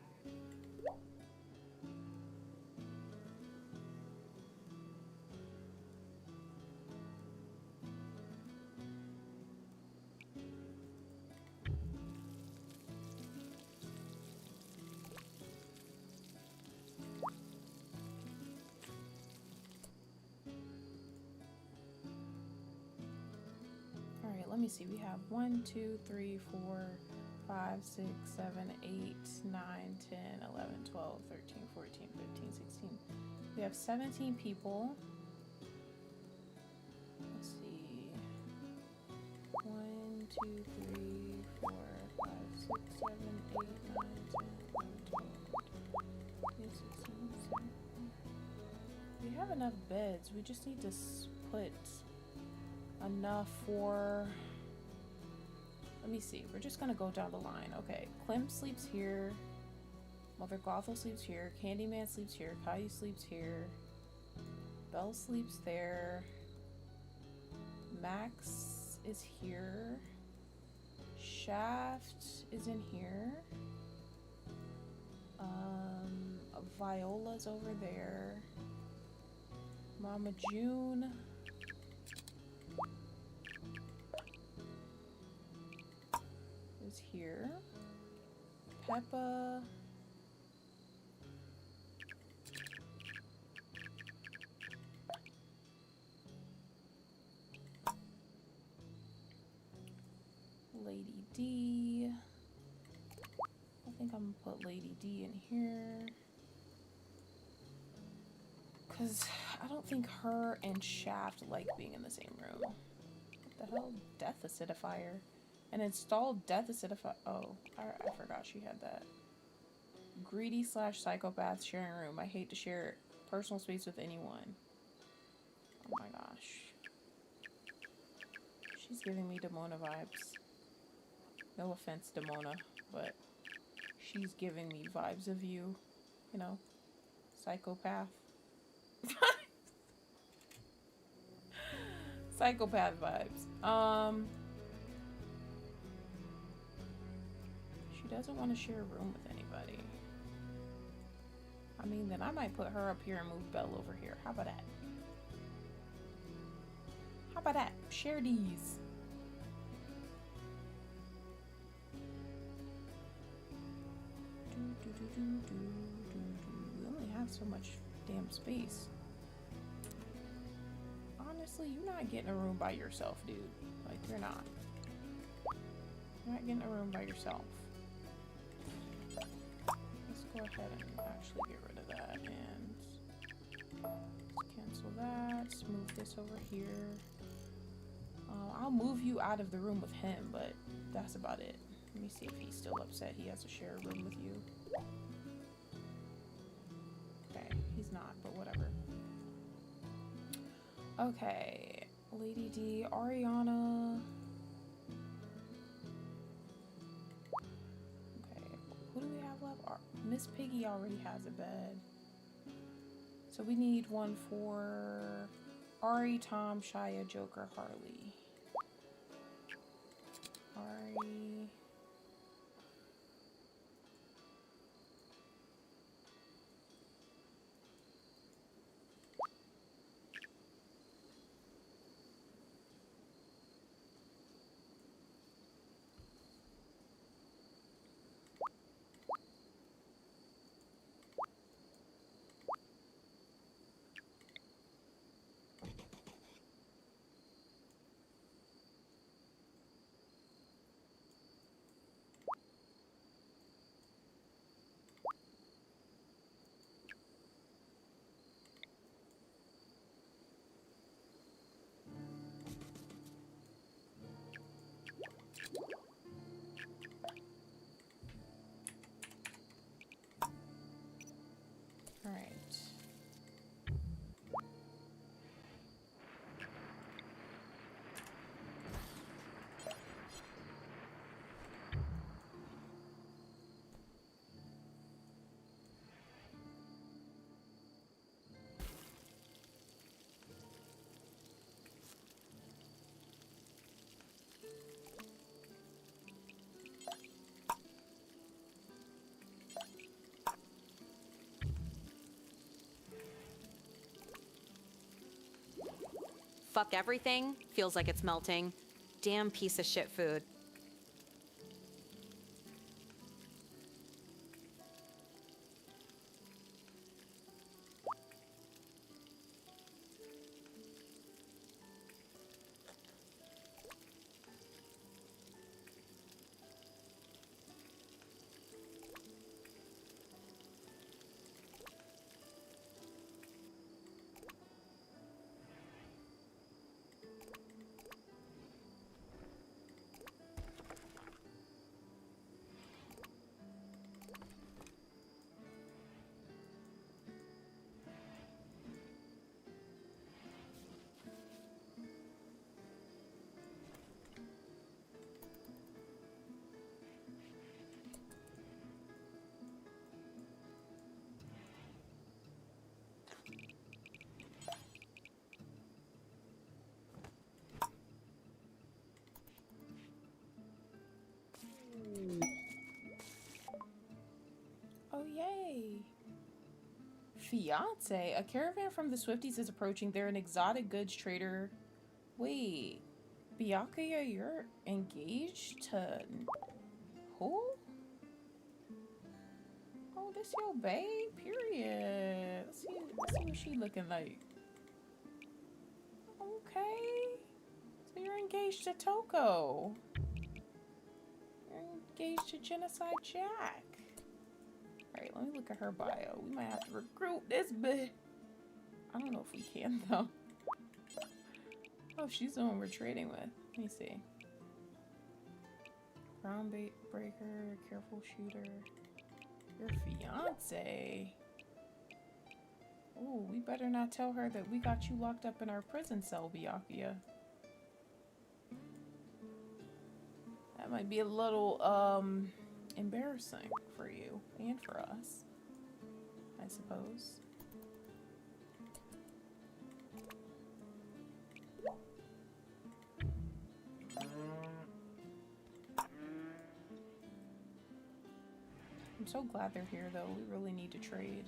let me see. We have 1, 2, 3, 4, 5, 6, 7, 8, 9, 10, 11, 12, 13, 14, 15, 16. We have 17 people. Let's see. 1, 2, 3, 4, 5, 6, 7, 8, 9, 10, 11, 12, 13, 16, 17. We have enough beds. We just need to put enough for... Let me see. We're just gonna go down the line. Okay. Clem sleeps here. Mother Gothel sleeps here. Candyman sleeps here. Caillou sleeps here. Belle sleeps there. Max is here. Shaft is in here. Viola's over there. Mama June is here. Peppa. Lady D. I think I'm gonna put Lady D in here. Because I don't think her and Shaft like being in the same room. What the hell? Death acidifier. An installed death acidifier. Oh, I forgot she had that. Greedy / psychopath sharing room. I hate to share personal space with anyone. Oh my gosh. She's giving me Demona vibes. No offense, Demona, but she's giving me vibes of you. You know? Psychopath. Psychopath vibes. She doesn't want to share a room with anybody. I mean, then I might put her up here and move Belle over here. How about that? How about that? Share these. We only have so much damn space. Honestly, you're not getting a room by yourself, dude. Like, you're not. You're not getting a room by yourself. Let's go ahead and actually get rid of that and let's cancel that. Let's move this over here. I'll move you out of the room with him, but that's about it. Let me see if he's still upset he has to share a room with you. Okay, he's not, but whatever. Okay, Lady D, Ariana. Okay, who do we have left? Miss Piggy already has a bed. So we need one for Ari, Tom, Shia, Joker, Harley. Ari. All right. Fuck everything, feels like it's melting. Damn piece of shit food. Fiance. A caravan from the Swifties is approaching. They're an exotic goods trader. Wait. Byakuya, you're engaged to who? Oh, this your babe? Period. Let's see what she looking like. Okay. So you're engaged to Toko. You're engaged to Genocide Jack. Alright, let me look at her bio. We might have to recruit this bitch. I don't know if we can, though. Oh, she's the one we're trading with. Let me see. Ground breaker, careful shooter. Your fiance. Oh, we better not tell her that we got you locked up in our prison cell, Byakuya. That might be a little, embarrassing for you and for us, I suppose. I'm so glad they're here, though. We really need to trade.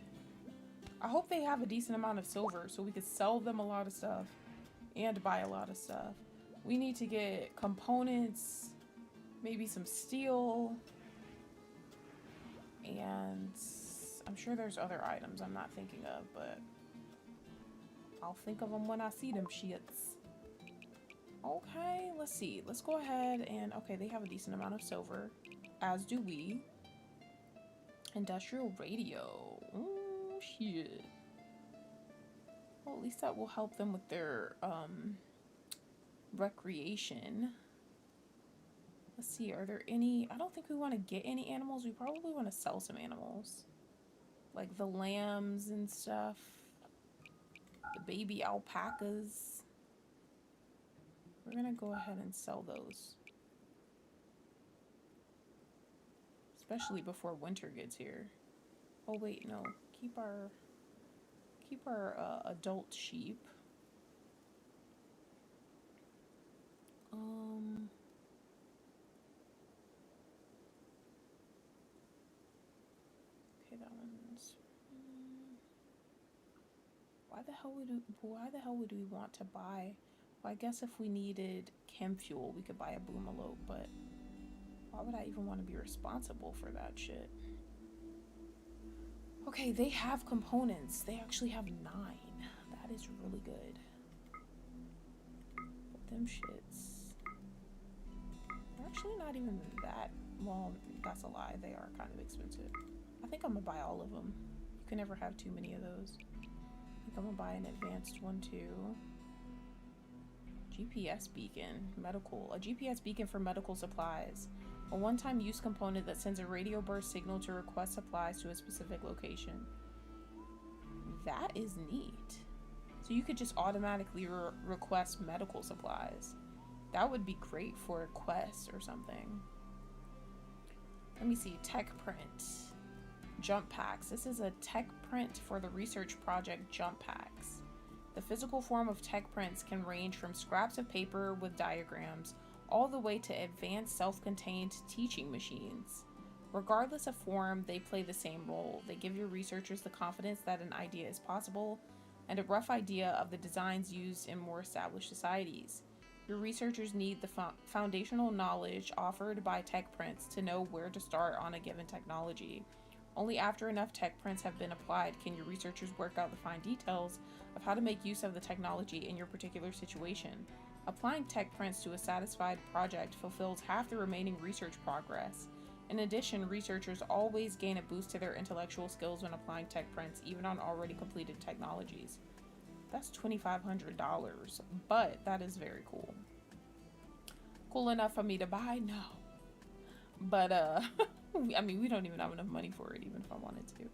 I hope they have a decent amount of silver so we could sell them a lot of stuff and buy a lot of stuff. We need to get components, maybe some steel, and I'm sure there's other items I'm not thinking of, but I'll think of them when I see them shits. Okay, let's see. Let's go ahead and, okay, they have a decent amount of silver, as do we. Industrial radio. Oh, shit. Well, at least that will help them with their, recreation. Let's see, are there any... I don't think we want to get any animals. We probably want to sell some animals. Like the lambs and stuff. The baby alpacas. We're gonna go ahead and sell those. Especially before winter gets here. Oh wait, no. Keep our adult sheep. Okay, that one's. Why the hell would we want to buy? Well, I guess if we needed chem fuel, we could buy a boomalope, but why would I even want to be responsible for that shit? Okay, they have components. They actually have 9. That is really good. But them shits, they're actually not even that, well, that's a lie. They are kind of expensive. I think I'm gonna buy all of them. You can never have too many of those. I think I'm gonna buy an advanced one too. GPS beacon, medical. A GPS beacon for medical supplies. A one-time use component that sends a radio burst signal to request supplies to a specific location. That is neat. So you could just automatically request medical supplies. That would be great for a quest or something. Let me see, tech print. Jump packs. This is a tech print for the research project Jump Packs. The physical form of tech prints can range from scraps of paper with diagrams all the way to advanced self-contained teaching machines. Regardless of form, they play the same role. They give your researchers the confidence that an idea is possible and a rough idea of the designs used in more established societies. Your researchers need the foundational knowledge offered by tech prints to know where to start on a given technology. Only after enough tech prints have been applied can your researchers work out the fine details of how to make use of the technology in your particular situation. Applying tech prints to a satisfied project fulfills half the remaining research progress. In addition, researchers always gain a boost to their intellectual skills when applying tech prints, even on already completed technologies. That's $2,500, but that is very cool. Cool enough for me to buy? No. But, I mean, we don't even have enough money for it, even if I wanted to.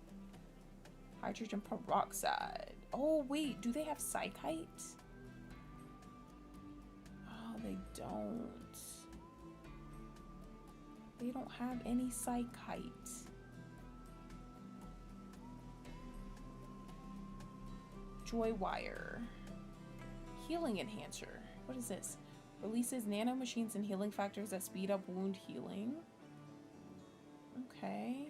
Hydrogen peroxide. Oh, wait, do they have psychite? Oh, they don't. They don't have any psychite. Joy wire. Healing enhancer. What is this? Releases nanomachines and healing factors that speed up wound healing. Okay.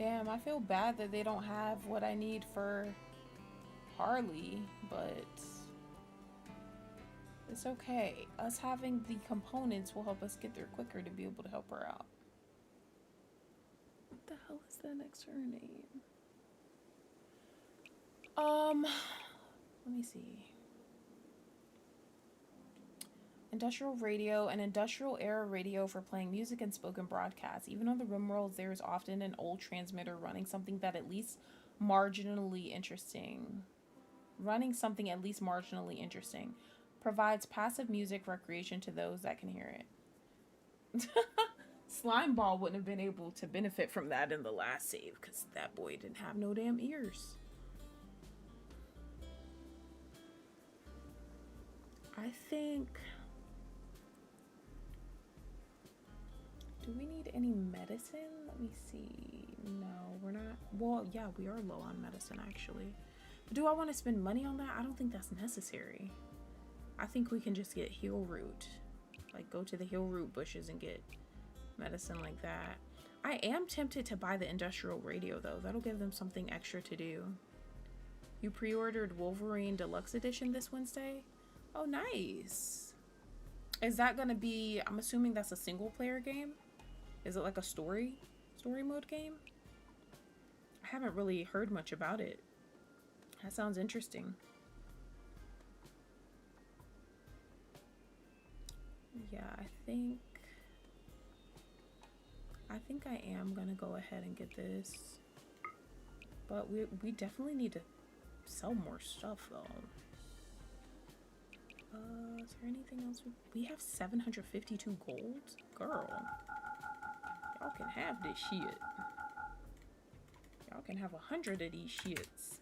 Damn, I feel bad that they don't have what I need for Harley, but it's okay. Us having the components will help us get there quicker to be able to help her out. What the hell is that next to her name? Let me see. Industrial radio, an industrial era radio for playing music and spoken broadcasts. Even on the RimWorlds, there is often an old transmitter running something that at least marginally interesting. Provides passive music recreation to those that can hear it. Slimeball wouldn't have been able to benefit from that in the last save because that boy didn't have no damn ears. I think... Do we need any medicine? Let me see. No, we're not. Well, yeah, we are low on medicine actually. But do I want to spend money on that? I don't think that's necessary. I think we can just get heal root. Like go to the heal root bushes and get medicine like that. I am tempted to buy the industrial radio though. That'll give them something extra to do. You pre-ordered Wolverine Deluxe Edition this Wednesday? Oh, nice. Is that gonna be, I'm assuming that's a single player game? Is it like a story mode game? I haven't really heard much about it. That sounds interesting. Yeah, I think I am gonna go ahead and get this. But we definitely need to sell more stuff though. Is there anything else? We have 752 gold? Girl. Y'all can have this shit. Y'all can have 100 of these shits.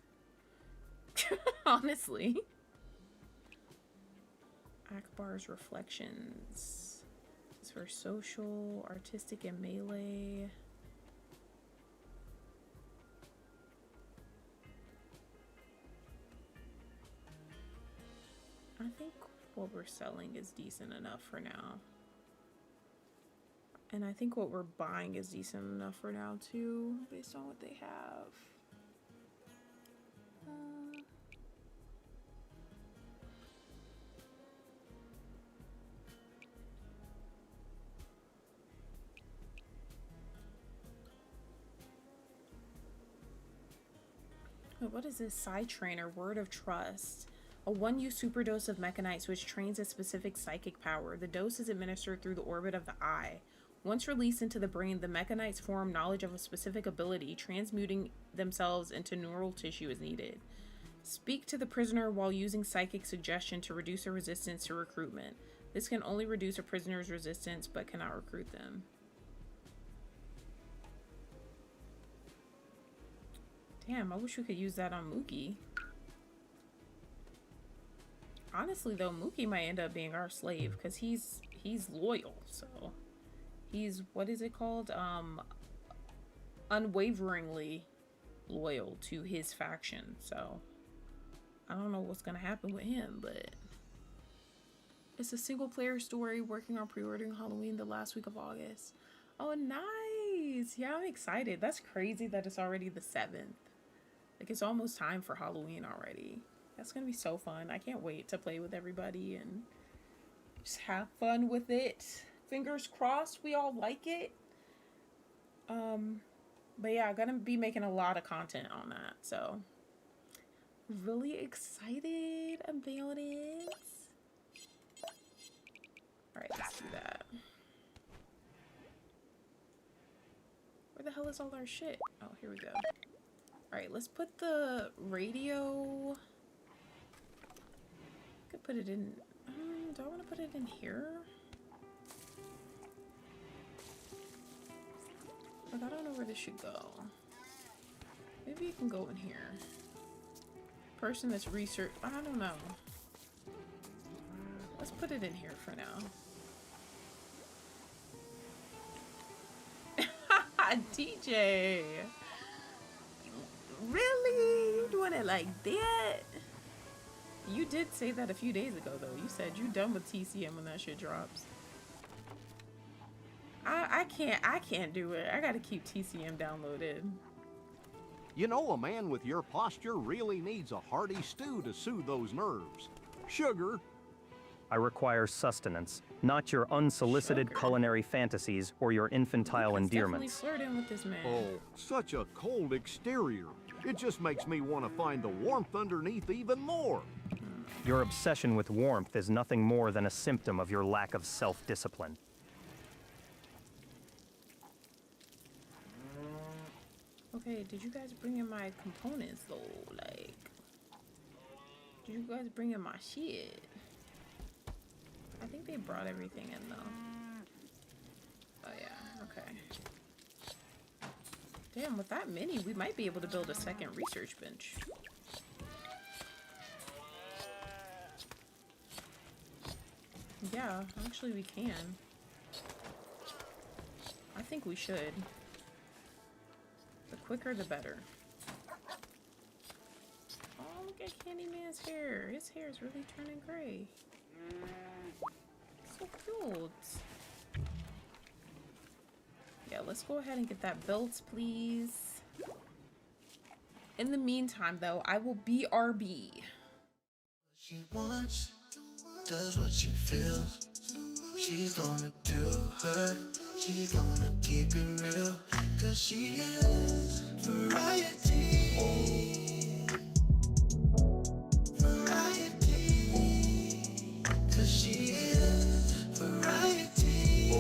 Honestly. Akbar's Reflections. It's for social, artistic, and melee. I think what we're selling is decent enough for now. And I think what we're buying is decent enough for now too, based on what they have. What is this? Psi Trainer, Word of Trust. A 1-use superdose of mechanites which trains a specific psychic power. The dose is administered through the orbit of the eye. Once released into the brain, the mechanites form knowledge of a specific ability, transmuting themselves into neural tissue as needed. Speak to the prisoner while using psychic suggestion to reduce their resistance to recruitment. This can only reduce a prisoner's resistance, but cannot recruit them. Damn, I wish we could use that on Mookie. Honestly though, Mookie might end up being our slave because he's loyal, so he's, what is it called? Unwaveringly loyal to his faction, so I don't know what's gonna happen with him, but it's a single player story working on pre-ordering Halloween the last week of August. Oh, nice. Yeah, I'm excited. That's crazy that it's already the 7th. Like, it's almost time for Halloween already. That's gonna be so fun. I can't wait to play with everybody and just have fun with it. Fingers crossed we all like it. But yeah, I'm gonna be making a lot of content on that, so really excited about it. Alright, let's do that. Where the hell is all our shit? Oh, here we go. Alright, let's put the radio... I could put it in... do I want to put it in here? Like, I don't know where this should go. Maybe it can go in here. Person that's research... I don't know. Let's put it in here for now. DJ! Really? You doing it like that? You did say that a few days ago, though. You said you done with TCM when that shit drops. I can't do it. I gotta keep TCM downloaded. You know, a man with your posture really needs a hearty stew to soothe those nerves. Sugar. I require sustenance, not your unsolicited culinary fantasies or your infantile endearments. Definitely flirting with this man. Oh, such a cold exterior. It just makes me want to find the warmth underneath even more. Your obsession with warmth is nothing more than a symptom of your lack of self-discipline. Okay, did you guys bring in my components though? Like, did you guys bring in my shit? I think they brought everything in though. Oh yeah, okay. Damn, with that many, we might be able to build a second research bench. Yeah, actually we can. I think we should. The quicker the better. Oh, look at Candyman's hair. His hair is really turning gray. So cute. Yeah, let's go ahead and get that built, please. In the meantime, though, I will BRB. She wants, does what she feels. She's gonna do her. She's gonna keep it real. 'Cause she is variety. Variety. 'Cause she is variety.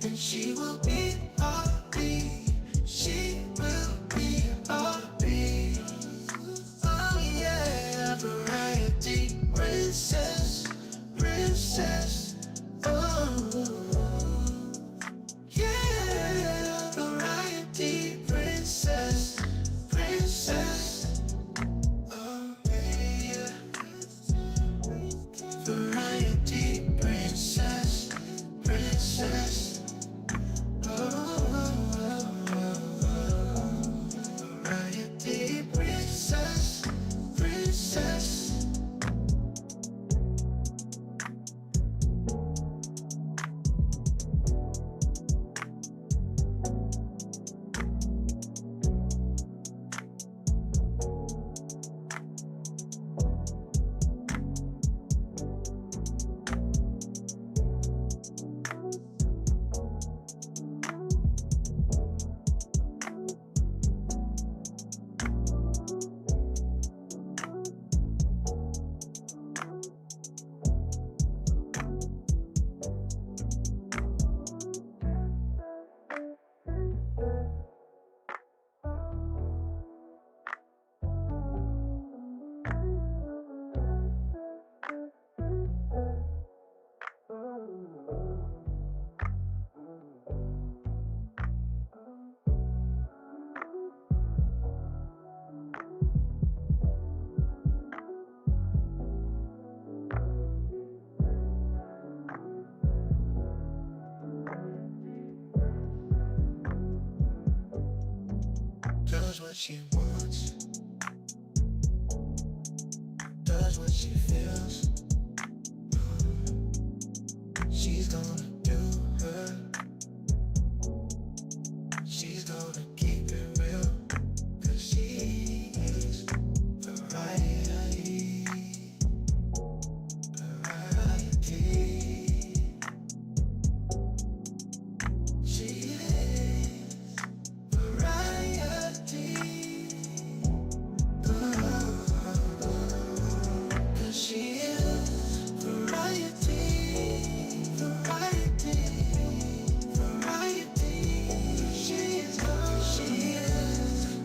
And she will be RB. She will be RB. Oh yeah, variety princess, princess. Oh yeah, variety princess, princess. Oh yeah, variety princess, princess. Variety princess, princess. Does what she wants, does what she feels. She's gonna do her. She's gonna keep it real. 'Cause she is variety. Variety. She is variety. 'Cause she is variety. Variety. Variety. She is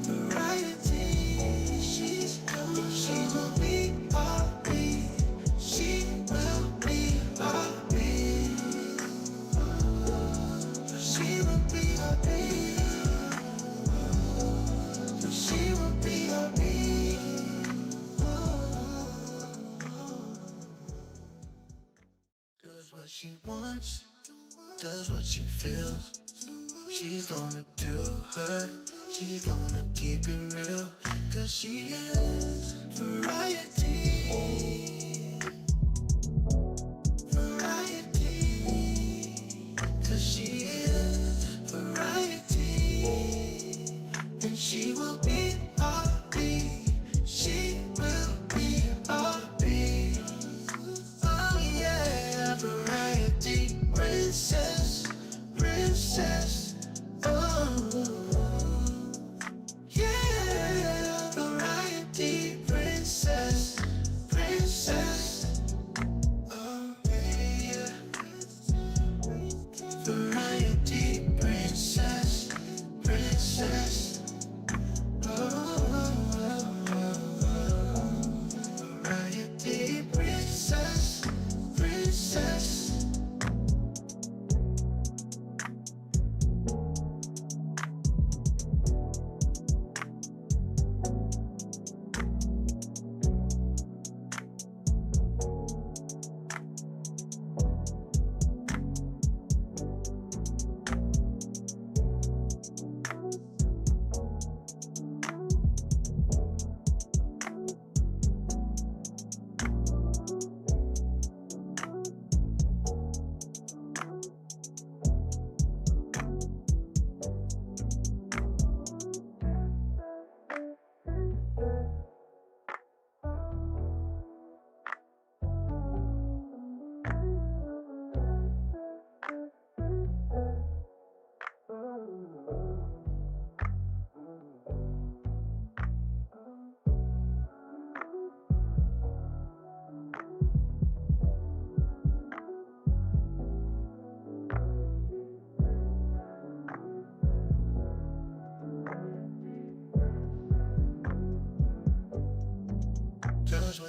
variety. She will be RB. She will be RB. She will be RB. She will be RB. Does what she wants, does what she feels. She's gonna do her. She's gonna keep it real. 'Cause she is variety. Variety. 'Cause she is variety. And she will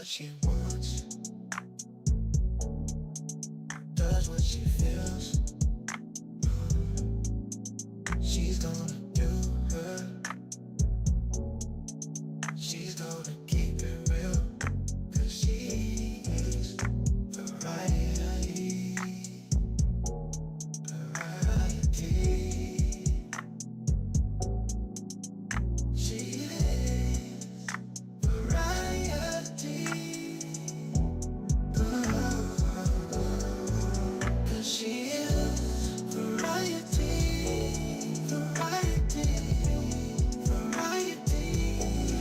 she wants, does what she feels. She's gonna do her. She's gonna keep it real. 'Cause she's variety. Variety. She is variety. 'Cause she is variety. Variety. Variety.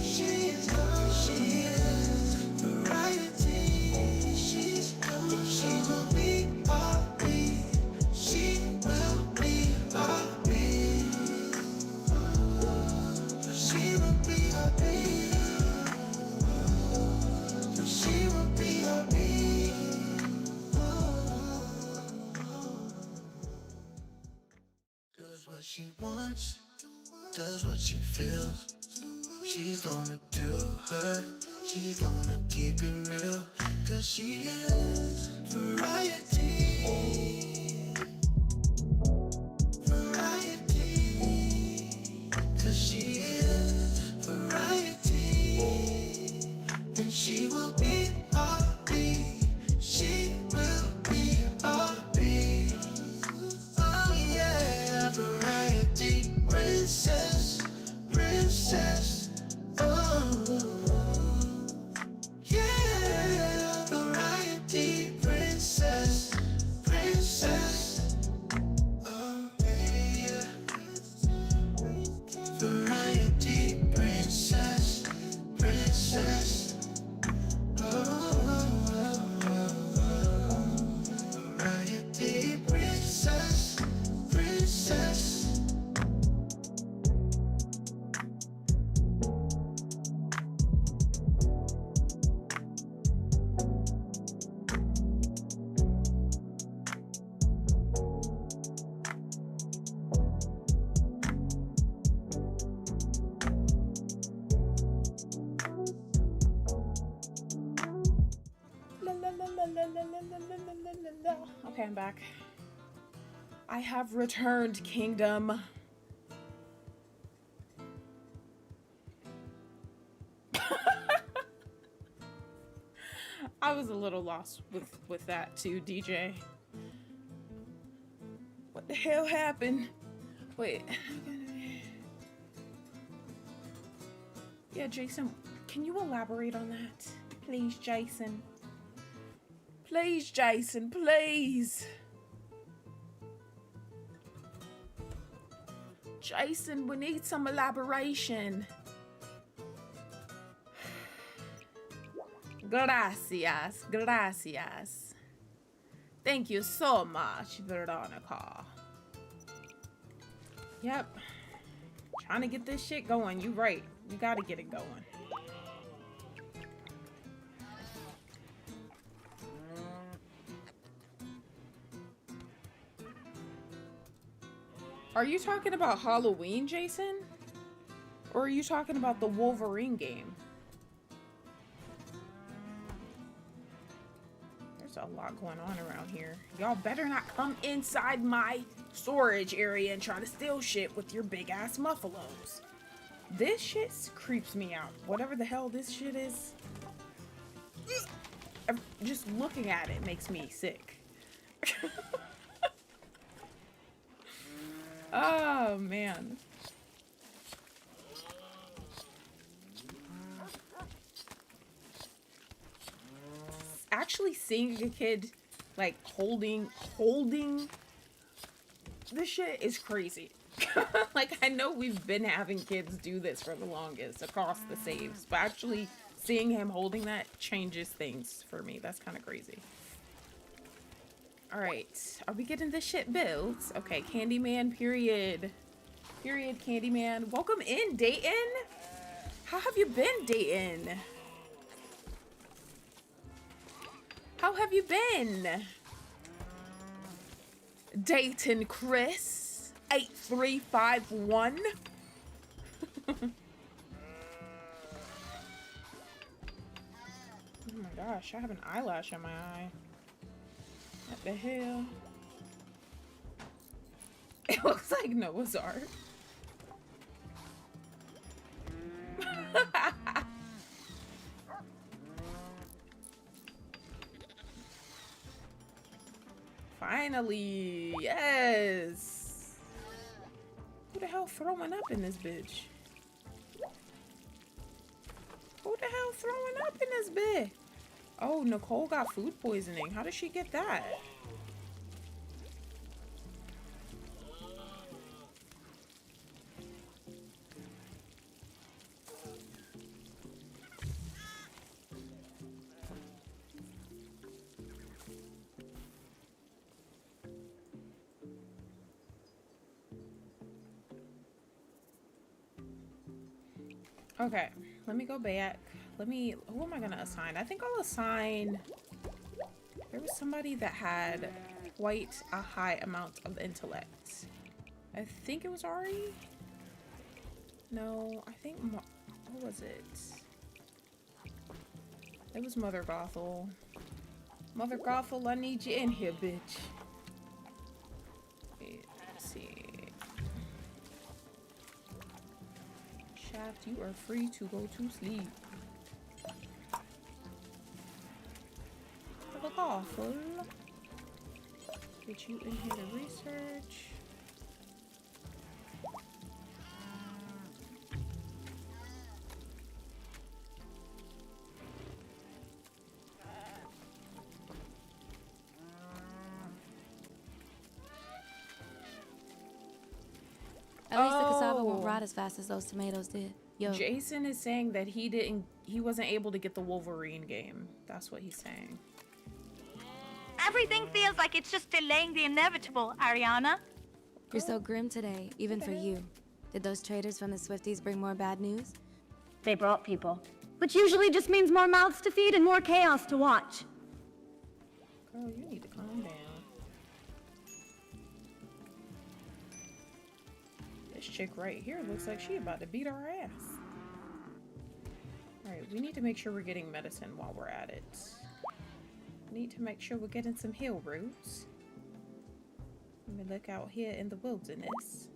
She is variety. She will be our beat. She will be our beat. She will be our beat. She will be our beat. Does what she wants, does what she feels. She's gonna do her. She's gonna keep it real. 'Cause she is variety. Variety. 'Cause she is variety. And she will be our beat. She will be our beat. Oh yeah, variety. Princess. Princess. Oh. Yeah, variety. Princess. Princess. Oh yeah. Variety. Princess. Princess. Variety. Princess. Princess. Okay, I'm back. I have returned, Kingdom. I was a little lost with that too, DJ. What the hell happened? Wait. Yeah, Jason, can you elaborate on that? Please, Jason. Please, Jason, please. Jason, we need some elaboration. Gracias, gracias. Thank you so much, Veronica. Yep. Trying to get this shit going. You right. You gotta get it going. Are you talking about Halloween, Jason? Or are you talking about the Wolverine game? There's a lot going on around here. Y'all better not come inside my storage area and try to steal shit with your big ass muffalos. This shit creeps me out. Whatever the hell this shit is. Just looking at it makes me sick. Oh, man. Actually seeing a kid, like, holding this shit is crazy. Like, I know we've been having kids do this for the longest across the saves, but actually seeing him holding that changes things for me. That's kind of crazy. Alright, are we getting this shit built? Okay, Candyman, period. Period, Candyman. Welcome in, Dayton! How have you been, Dayton? How have you been? Dayton Chris, 8351. Oh gosh, I have an eyelash in my eye. What the hell? It looks like Noah's Ark. Finally, yes. Who the hell throwing up in this bitch? Who the hell throwing up in this bitch? Oh, Nicole got food poisoning. How did she get that? Okay, let me go back. Who am I gonna assign? I think I'll assign, there was somebody that had quite a high amount of intellect. I think it was Ari? No, I think, what was it? It was Mother Gothel. Mother Gothel, I need you in here, bitch. Wait, let's see. Shaft, you are free to go to sleep. Mother Gothel. Get you in here to research. At least the cassava won't rot as fast as those tomatoes did. Yo. Jason is saying that he wasn't able to get the Wolverine game. That's what he's saying. Everything feels like it's just delaying the inevitable, Ariana. You're so grim today, even for you. Did those traders from the Swifties bring more bad news? They brought people, which usually just means more mouths to feed and more chaos to watch. Girl, you need to calm down. This chick right here looks like she about to beat our ass. Alright, we need to make sure we're getting medicine while we're at it. Need to make sure we're getting some heal roots. Let me look out here in the wilderness.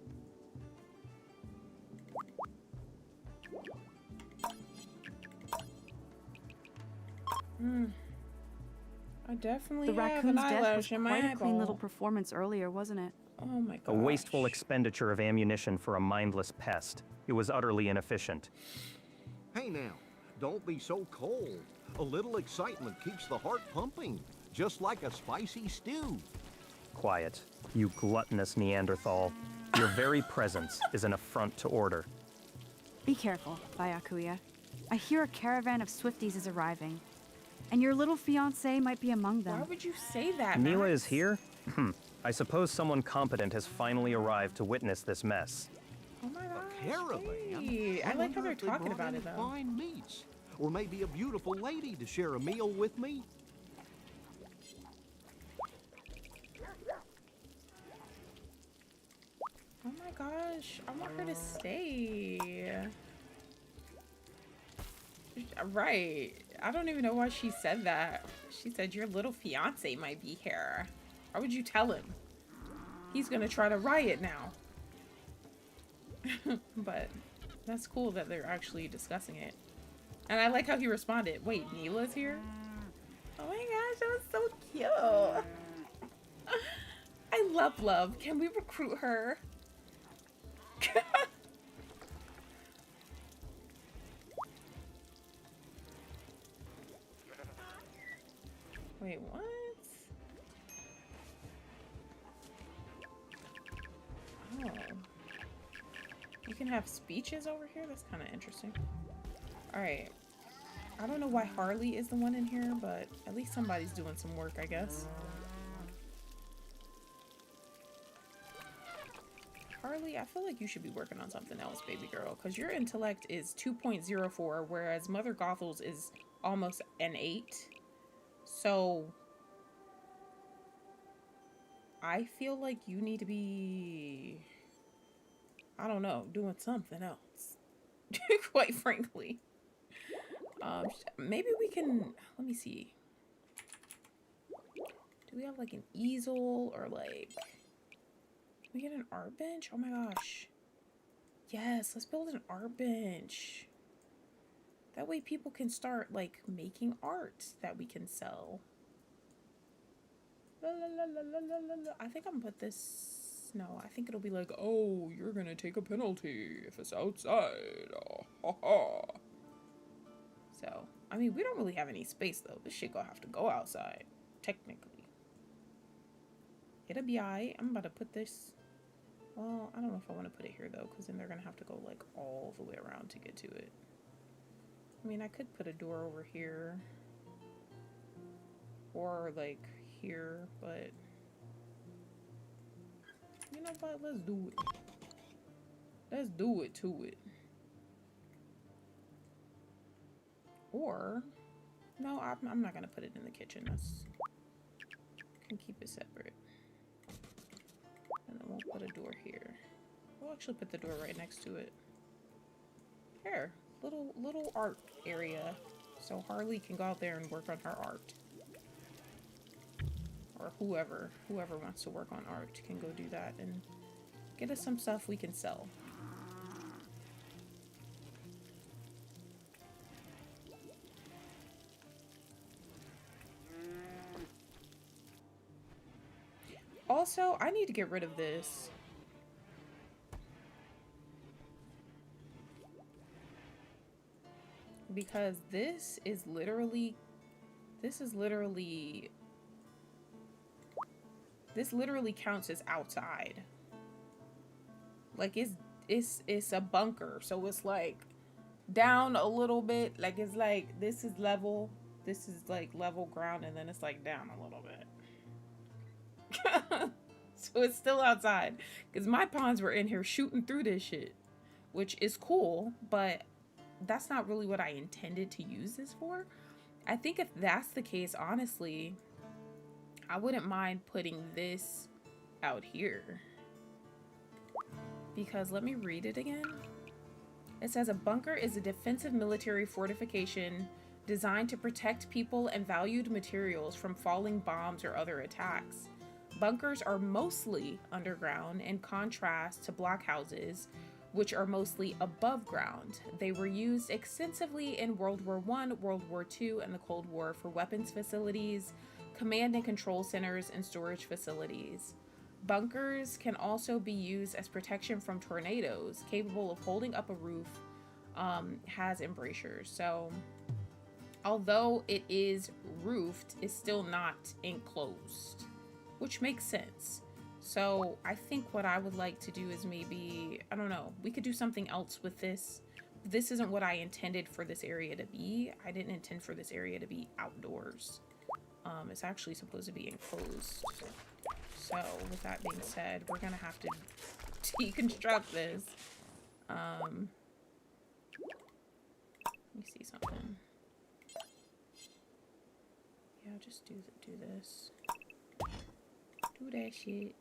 I definitely The have an raccoon's death was eyelash in my quite a eyeball. clean little performance earlier, wasn't it? Oh my god. A wasteful expenditure of ammunition for a mindless pest. It was utterly inefficient. Hey now, don't be so cold. A little excitement keeps the heart pumping, just like a spicy stew. Quiet, you gluttonous Neanderthal. Your very presence is an affront to order. Be careful, Byakuya. I hear a caravan of Swifties is arriving, and your little fiancé might be among them. Why would you say that, Neela Max? is here? I suppose someone competent has finally arrived to witness this mess. Oh my gosh. Caravan? Hey, I like how wonder they're if they talking brought about any it though. fine meats, or maybe a beautiful lady to share a meal with me. Oh my gosh, I want her to stay. Right. I don't even know why she said that. She said your little fiance might be here. Why would you tell him? He's gonna try to riot now. But that's cool that they're actually discussing it. And I like how he responded. Wait, Neela's here? Oh my gosh, that was so cute. I love Love. Can we recruit her? Wait, what? Oh. You can have speeches over here? That's kind of interesting. Alright. I don't know why Harley is the one in here, but at least somebody's doing some work, I guess. Harley, I feel like you should be working on something else, baby girl, because your intellect is 2.04, whereas Mother Gothel's is almost an 8. So I feel like you need to be, I don't know, doing something else. Quite frankly. Maybe we can, let me see. Do we have like an easel or like, can we get an art bench? Oh my gosh. Yes, let's build an art bench. That way people can start like making art that we can sell. La, la, la, la, la, la, la. I think I'm gonna put this, no, I think it'll be like, oh, you're gonna take a penalty if it's outside. Oh, ha, ha. So, I mean, we don't really have any space though. This shit gonna have to go outside, technically. It'll be alright. I'm about to put this, well, I don't know if I want to put it here though, because then they're gonna have to go like all the way around to get to it. I mean, I could put a door over here. Or like here, but you know what? Let's do it. Let's do it to it. Or, no, I'm not gonna put it in the kitchen. That's, can keep it separate. And then we'll put a door here. We'll actually put the door right next to it. Here, little art area, so Harley can go out there and work on her art. Or whoever wants to work on art can go do that and get us some stuff we can sell. Also, I need to get rid of this. Because this is literally counts as outside. Like it's a bunker, so it's like down a little bit. Like it's like this is level, this is like level ground, and then it's like down a little bit. So it's still outside because my pawns were in here shooting through this shit, which is cool, but that's not really what I intended to use this for. I think if that's the case, honestly, I wouldn't mind putting this out here. Because let me read it again. It says a bunker is a defensive military fortification designed to protect people and valued materials from falling bombs or other attacks. Bunkers are mostly underground in contrast to blockhouses, which are mostly above ground. They were used extensively in World War I, World War II, and the Cold War for weapons facilities, command and control centers, and storage facilities. Bunkers can also be used as protection from tornadoes, capable of holding up a roof, has embrasures. So, although it is roofed, it's still not enclosed, which makes sense. So I think what I would like to do is maybe, I don't know, we could do something else with this. This isn't what I intended for this area to be. I didn't intend for this area to be outdoors. It's actually supposed to be enclosed. So with that being said, we're gonna have to deconstruct this. Let me see something. Yeah, just do this. Do that shit.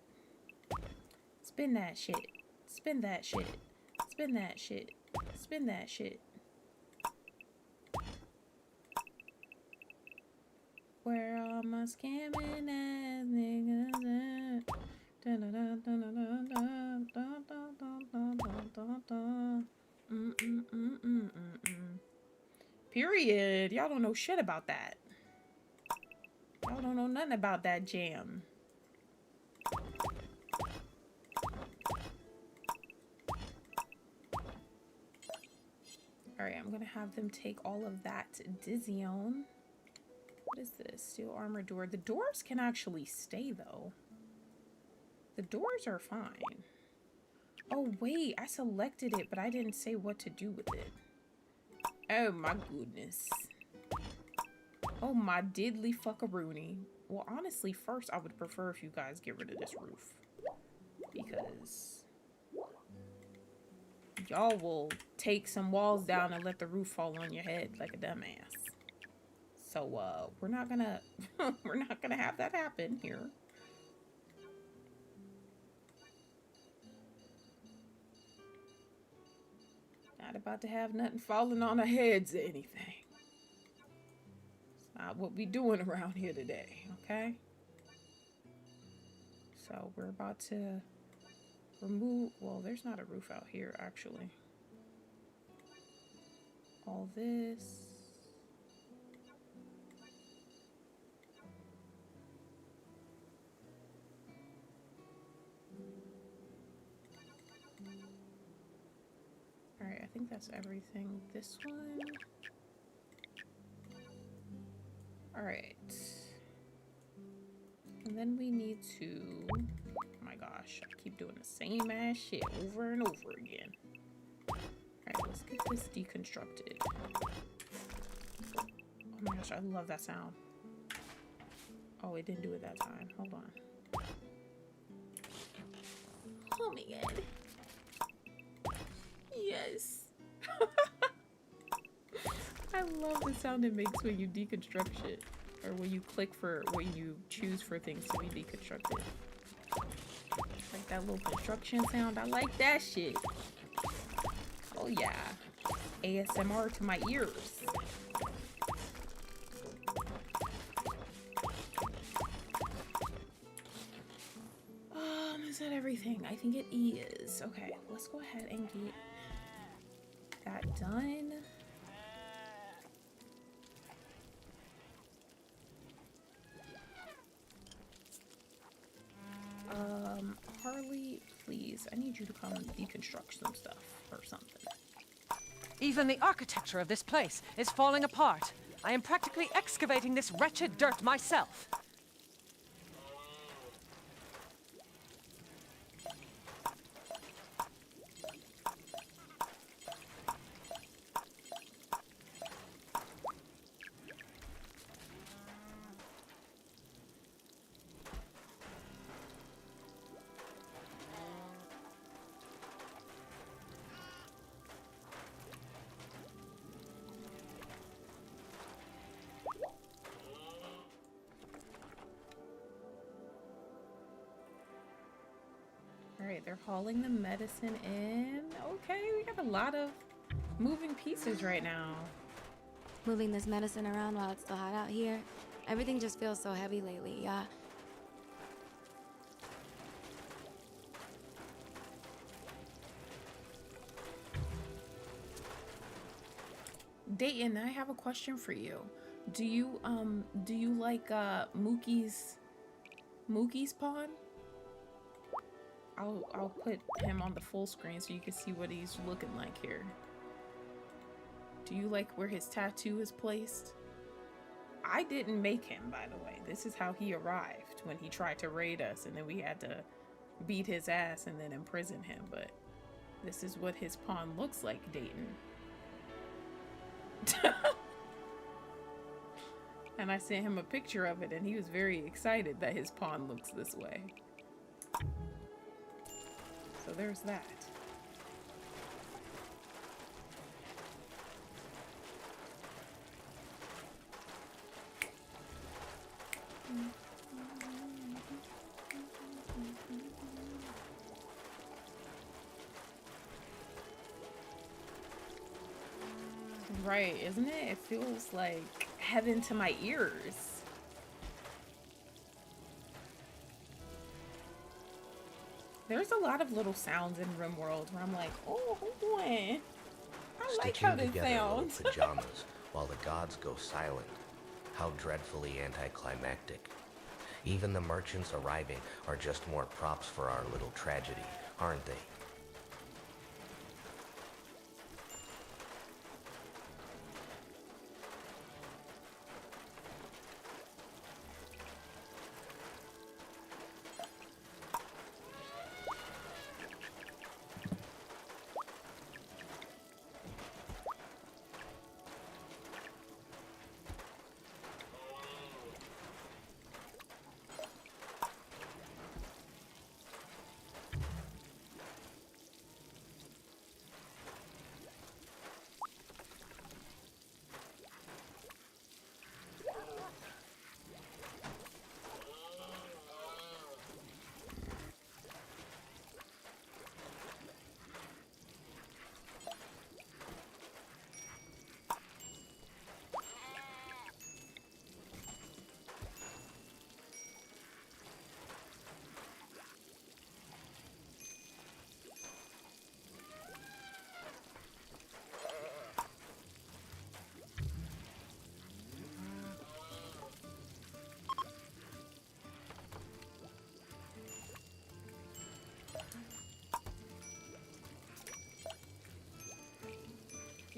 Spin that shit. Spin that shit. Spin that shit. Spin that shit. Where all my scamming ass niggas at? Period. Y'all don't know shit about that. Y'all don't know nothing about that jam. Alright, I'm gonna have them take all of that Dizion. What is this? Steel armor door. The doors can actually stay though. The doors are fine. Oh wait, I selected it, but I didn't say what to do with it. Oh my goodness. Oh my diddly fuckaroony. Well, honestly, first I would prefer if you guys get rid of this roof. Because y'all will take some walls down and let the roof fall on your head like a dumbass. So, we're not gonna have that happen here. Not about to have nothing falling on our heads or anything. Not what we doing around here today, okay? So we're about to remove, well, there's not a roof out here, actually. All this. All right, I think that's everything. This one. All right. And then we need to, oh my gosh, I keep doing the same ass shit over and over again. All right, let's get this deconstructed. Oh my gosh, I love that sound. Oh, it didn't do it that time. Hold on. Oh my god. Yes. I love the sound it makes when you deconstruct shit. Or when you click for, when you choose for things to be deconstructed. Like that little construction sound. I like that shit. Oh yeah. ASMR to my ears. Is that everything? I think it is. Okay, let's go ahead and get that done. Harley, please, I need you to come deconstruct some stuff or something. Even the architecture of this place is falling apart. I am practically excavating this wretched dirt myself. Alright, they're hauling the medicine in. Okay, we got a lot of moving pieces right now. Moving this medicine around while it's still hot out here. Everything just feels so heavy lately, yeah. Dayton, I have a question for you. Do you like Mookie's pawn? I'll put him on the full screen so you can see what he's looking like here. Do you like where his tattoo is placed? I didn't make him, by the way. This is how he arrived when he tried to raid us, and then we had to beat his ass and then imprison him. But this is what his pawn looks like, Dayton. And I sent him a picture of it, and he was very excited that his pawn looks this way. So there's that. Right, isn't it? It feels like heaven to my ears. There's a lot of little sounds in RimWorld where I'm like, oh, hold on. I like how this sounds. Pajamas while the gods go silent. How dreadfully anticlimactic. Even the merchants arriving are just more props for our little tragedy, aren't they?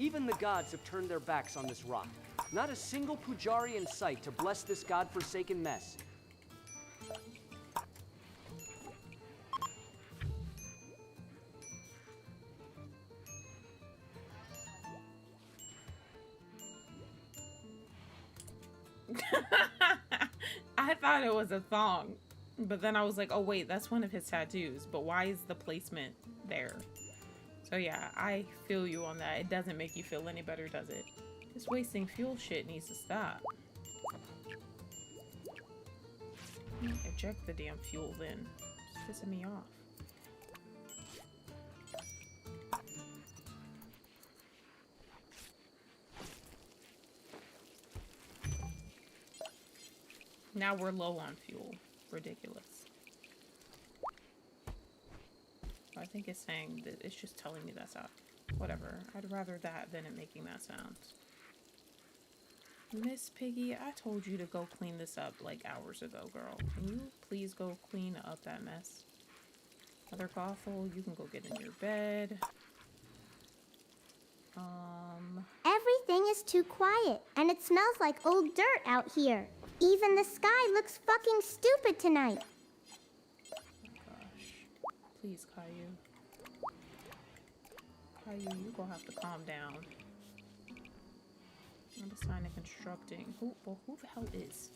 Even the gods have turned their backs on this rock. Not a single pujari in sight to bless this godforsaken mess. I thought it was a thong, but then I was like, oh wait, that's one of his tattoos, but why is the placement there? So yeah, I feel you on that. It doesn't make you feel any better, does it? This wasting fuel shit needs to stop. Eject the damn fuel then. It's pissing me off. Now we're low on fuel. Ridiculous. I think it's saying that it's just telling me that's out. Whatever. I'd rather that than it making that sound. Miss Piggy, I told you to go clean this up like hours ago, girl. Can you please go clean up that mess? Mother Gothel, you can go get in your bed. Everything is too quiet, and it smells like old dirt out here. Even the sky looks fucking stupid tonight. Oh gosh. Please, Caillou. Caillou, you gonna have to calm down. I'm a sign of constructing. Who the hell is?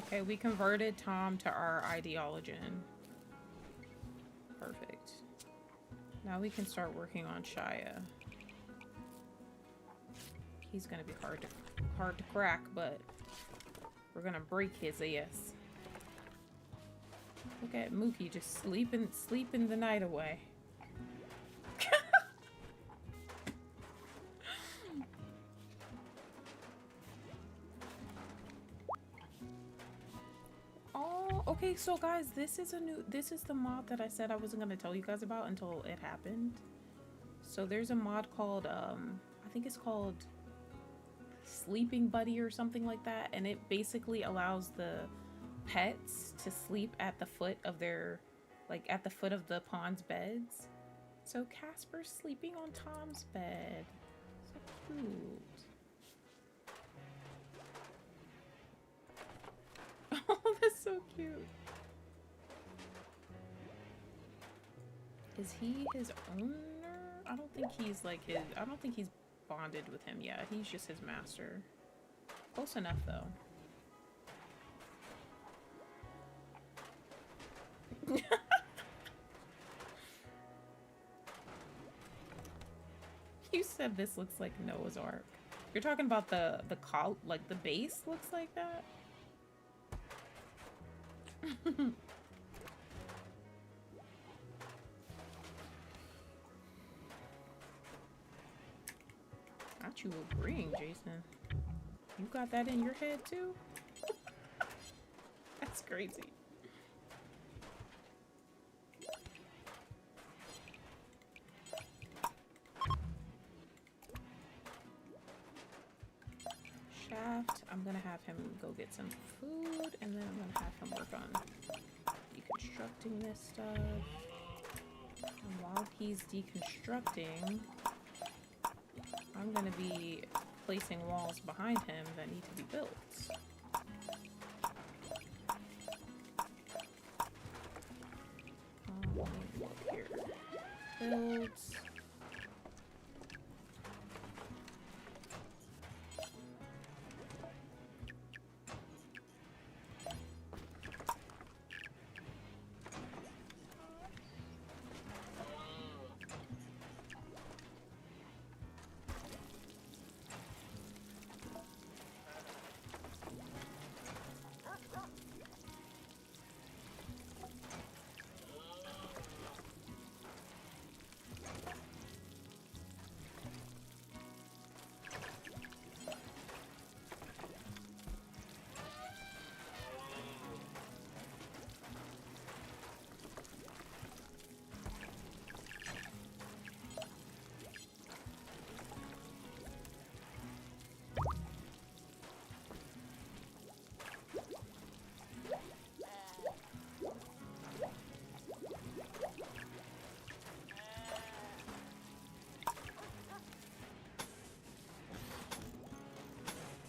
Okay, we converted Tom to our ideologian. Perfect. Now we can start working on Shia. He's gonna be hard to crack, but we're gonna break his ass. Look at Mookie just sleeping the night away. Okay, so guys, this is the mod that I said I wasn't gonna tell you guys about until it happened. So there's a mod called I think it's called Sleeping Buddy or something like that, and it basically allows the pets to sleep at the foot of their, like at the foot of the pawn's beds. So Casper's sleeping on Tom's bed. So cute. Oh, that's so cute. Is he his owner? I don't think he's like his, I don't think he's bonded with him yet. He's just his master. Close enough though. You said this looks like Noah's Ark. You're talking about the like the base looks like that? Not you agreeing, Jason. You got that in your head too? That's crazy. Shaft, I'm gonna have him go get some food, and then I'm gonna have him work on deconstructing this stuff. And while he's deconstructing, I'm gonna be placing walls behind him that need to be built. builds.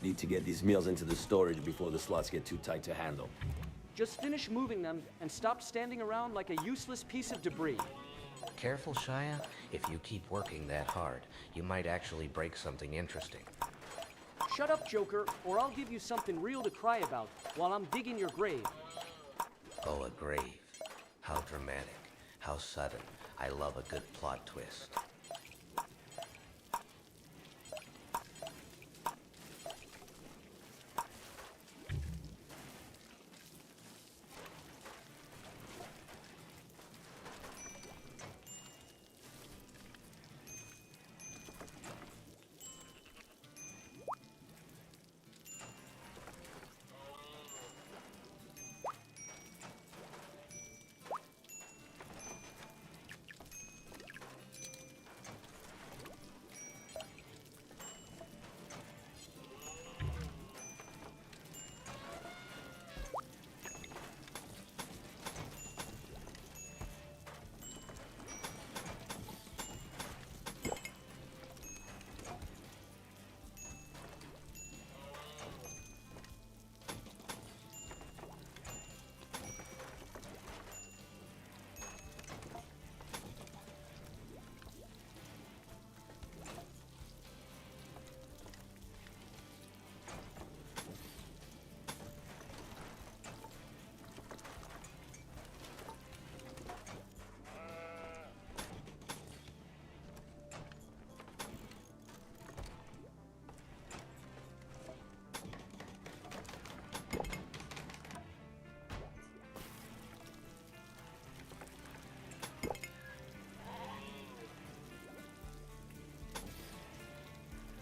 Need to get these meals into the storage before the slots get too tight to handle. Just finish moving them and stop standing around like a useless piece of debris. Careful, Shia. If you keep working that hard, you might actually break something interesting. Shut up, Joker, or I'll give you something real to cry about while I'm digging your grave. Oh, a grave. How dramatic. How sudden. I love a good plot twist.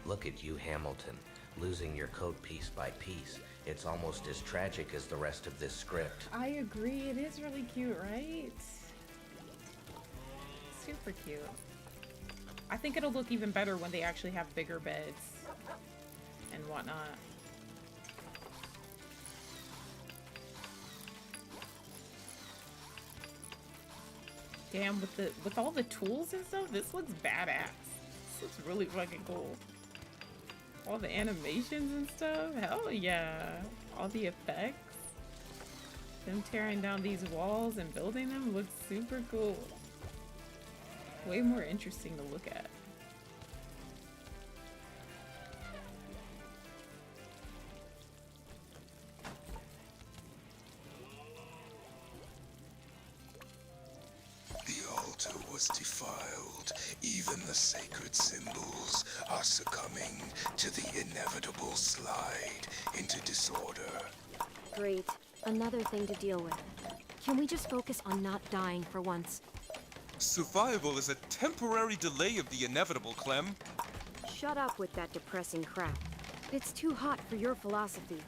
Look at you, Hamilton, losing your coat piece by piece. It's almost as tragic as the rest of this script. I agree, it is really cute, right? Super cute. I think it'll look even better when they actually have bigger beds and whatnot. Damn, with all the tools and stuff, this looks badass. This looks really fucking cool. All the animations and stuff, hell yeah. All the effects. Them tearing down these walls and building them looks super cool. Way more interesting to look at. The altar was defiled. Even the sacred symbols are succumbing to the inevitable slide into disorder. Great. Another thing to deal with. Can we just focus on not dying for once? Survival is a temporary delay of the inevitable, Clem. Shut up with that depressing crap. It's too hot for your philosophy.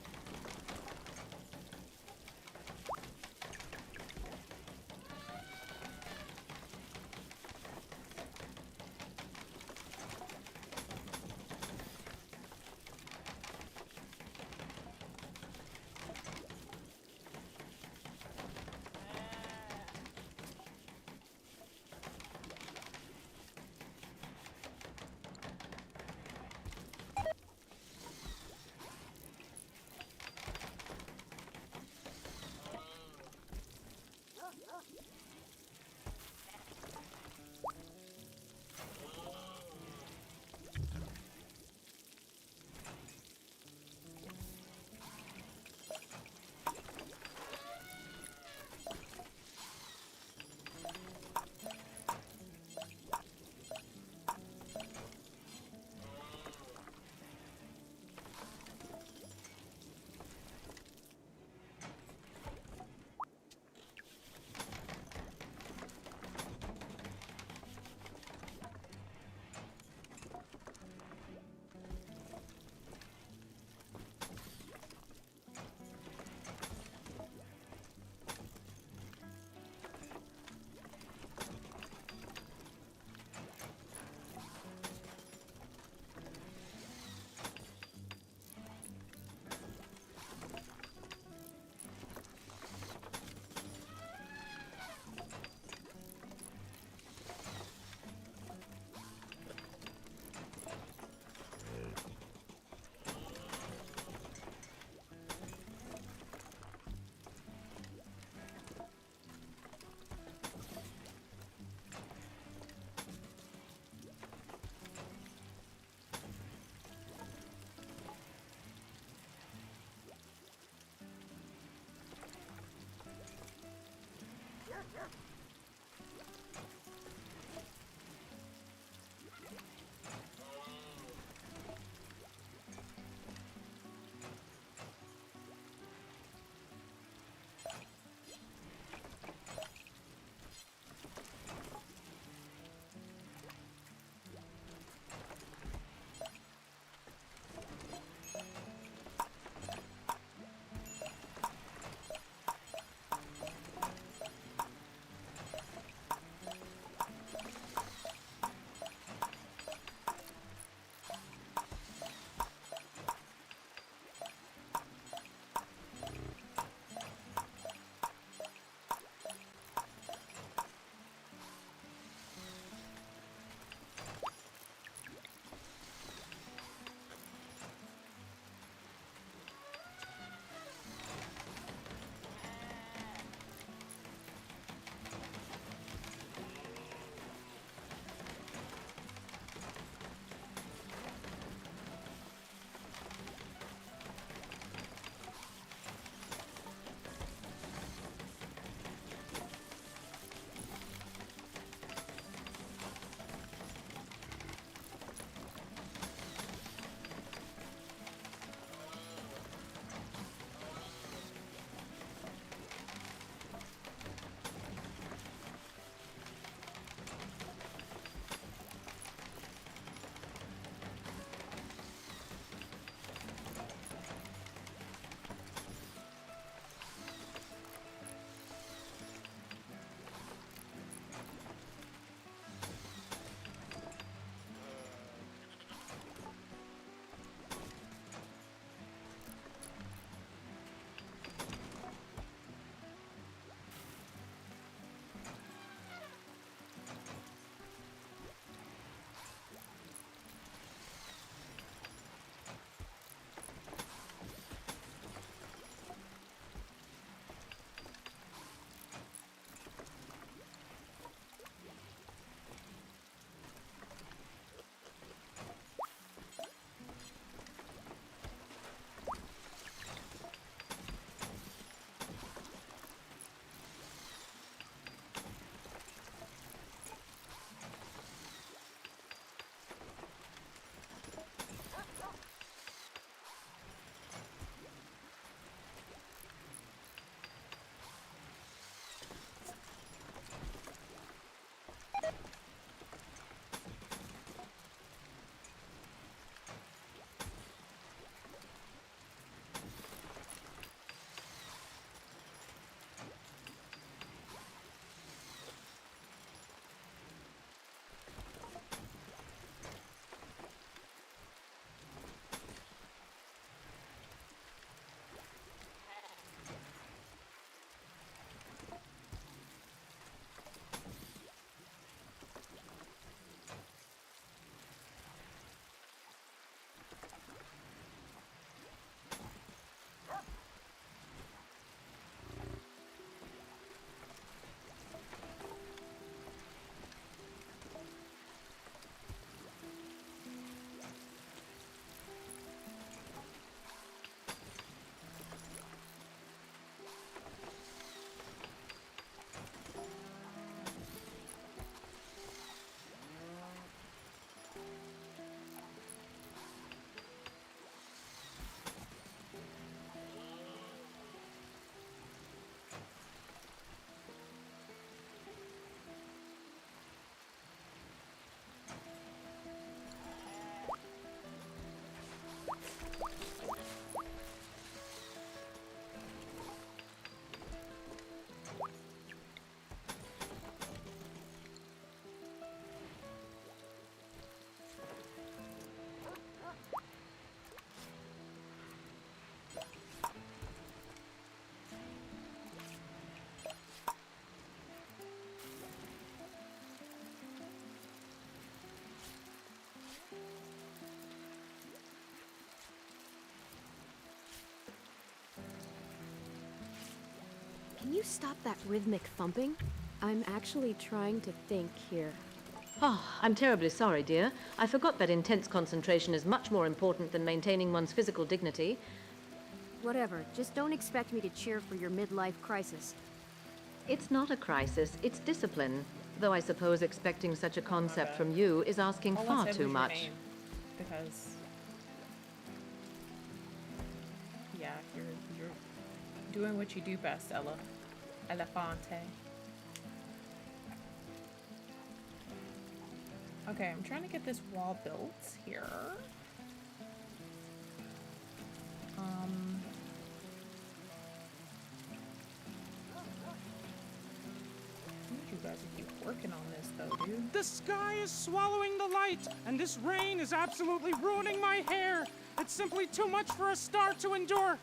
Can you stop that rhythmic thumping? I'm actually trying to think here. Oh, I'm terribly sorry, dear. I forgot that intense concentration is much more important than maintaining one's physical dignity. Whatever, just don't expect me to cheer for your midlife crisis. It's not a crisis, it's discipline. Though I suppose expecting such a concept from you is asking All I far said too was your much. name, because yeah, you're doing what you do best, Ella. Elefante. Okay, I'm trying to get this wall built here. I need you guys to keep working on this though, dude. The sky is swallowing the light, and this rain is absolutely ruining my hair. It's simply too much for a star to endure.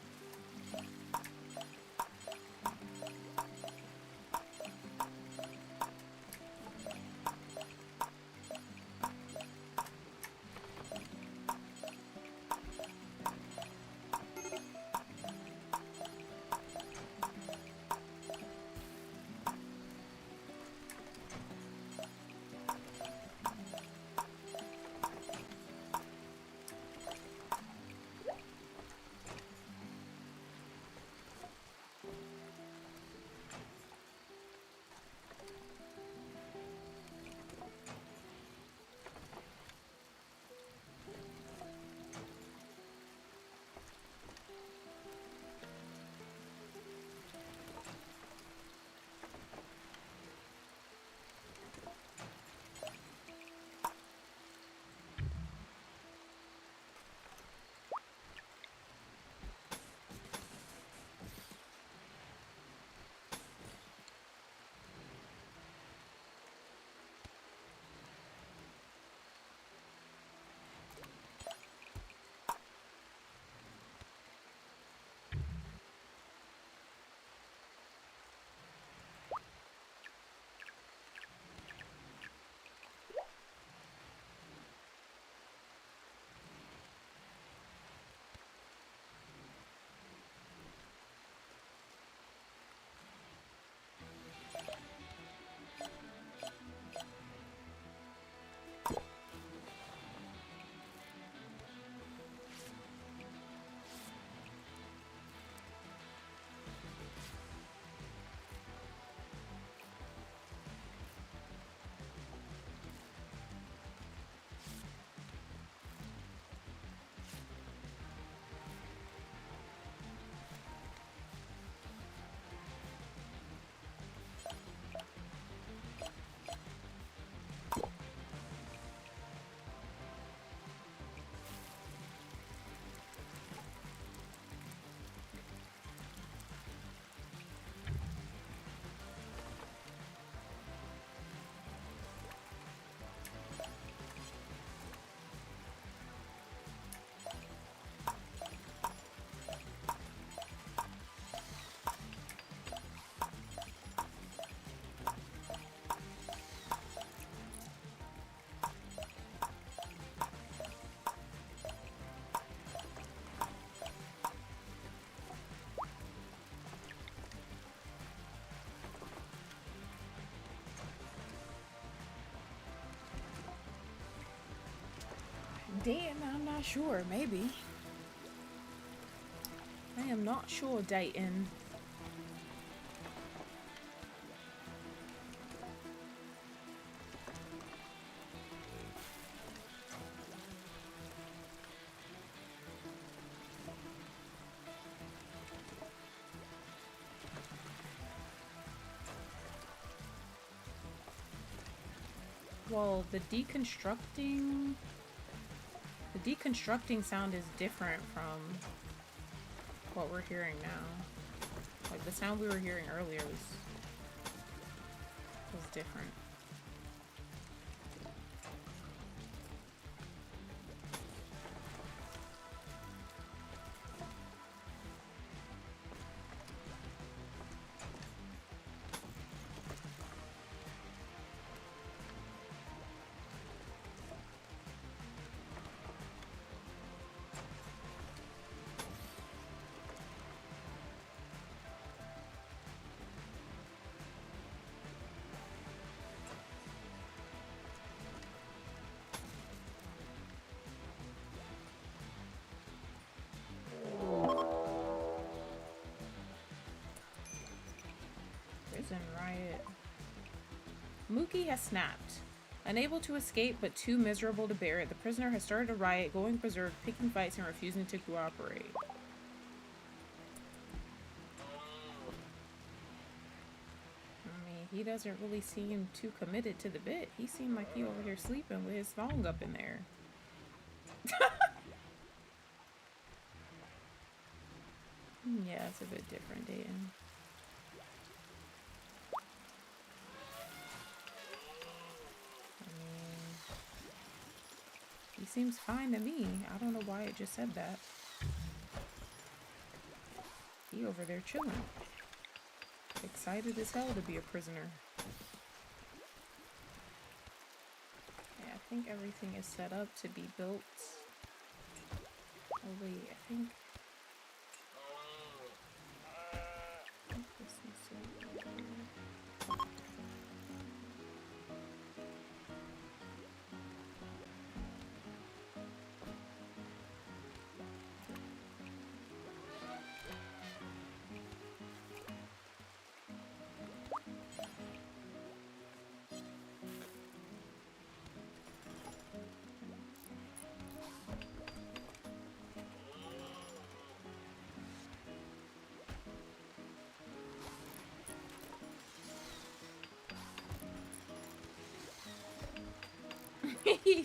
Dayton, I'm not sure. Maybe. I am not sure, Dayton. Well, the deconstructing sound is different from what we're hearing now. Like the sound we were hearing earlier was different. prison riot. Mookie has snapped. Unable to escape, but too miserable to bear it, the prisoner has started a riot, going berserk, picking fights, and refusing to cooperate. I mean, he doesn't really seem too committed to the bit. He seemed like he over here sleeping with his thong up in there. Yeah, it's a bit different, Dayton. I mean, he seems fine to me. I don't know why it just said that. He over there chilling. Excited as hell to be a prisoner. Yeah, I think everything is set up to be built. Oh wait, I think this needs to be built.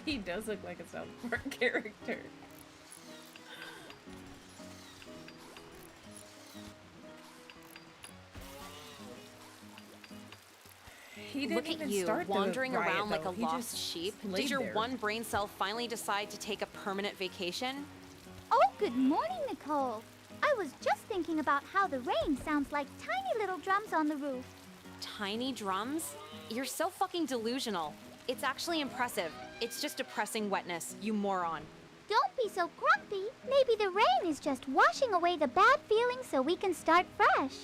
He does look like a South Park character. He didn't Look at even you, start the wandering riot, around like though. a He lost just sheep. laid Did your there. one brain cell finally decide to take a permanent vacation? Oh, good morning, Nicole. I was just thinking about how the rain sounds like tiny little drums on the roof. Tiny drums? You're so fucking delusional. It's actually impressive. It's just depressing wetness, you moron. Don't be so grumpy. Maybe the rain is just washing away the bad feelings so we can start fresh.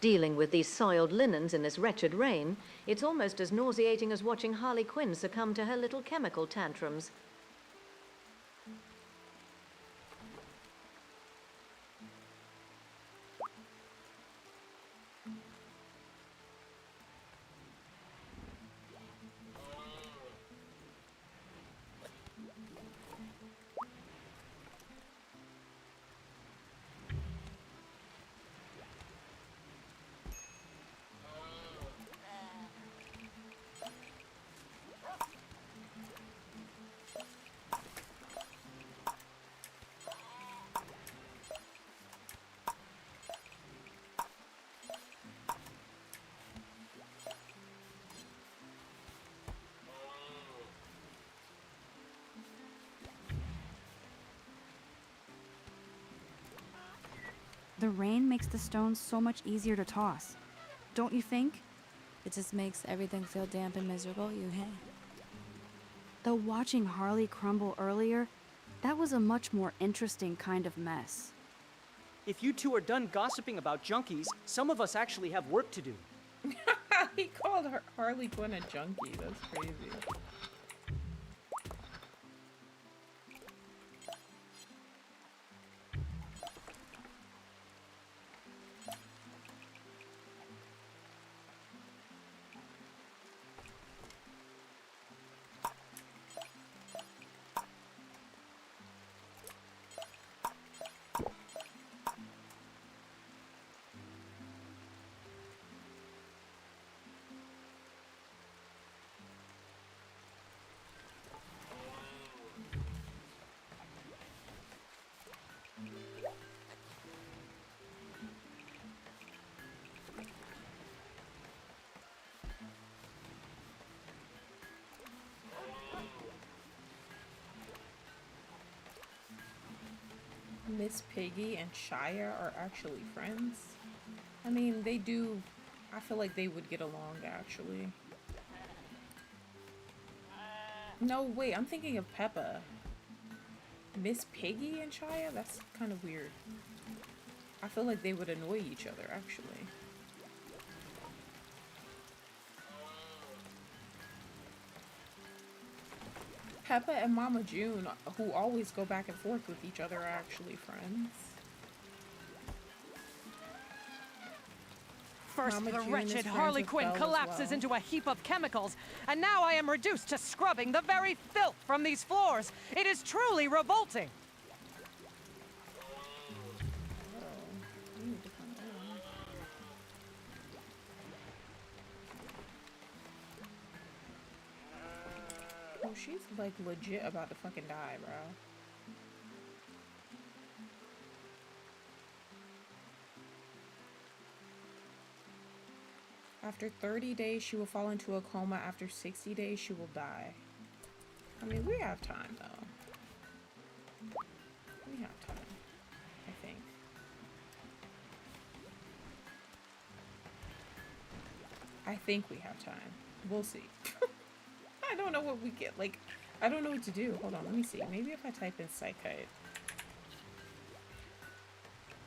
Dealing with these soiled linens in this wretched rain, it's almost as nauseating as watching Harley Quinn succumb to her little chemical tantrums. The rain makes the stones so much easier to toss. Don't you think? It just makes everything feel damp and miserable, Yuhei. Though watching Harley crumble earlier, that was a much more interesting kind of mess. If you two are done gossiping about junkies, some of us actually have work to do. He called Harley Quinn a junkie. That's crazy. Miss Piggy and Shia are actually friends. I mean, they do. I feel like they would get along, actually. No, wait, I'm thinking of Peppa. Miss Piggy and Shia? That's kind of weird. I feel like they would annoy each other, actually. Peppa and Mama June, who always go back and forth with each other, are actually friends. First, Mama the June is wretched friends Harley with Quinn Belle as collapses well. into a heap of chemicals, and now I am reduced to scrubbing the very filth from these floors. It is truly revolting. Oh, she's like legit about to fucking die, bro. After 30 days, she will fall into a coma. After 60 days, she will die. I mean, we have time, though. We have time, I think. I think we have time. We'll see. I don't know what we get. Like, I don't know what to do. Hold on, let me see. Maybe if I type in psychoid.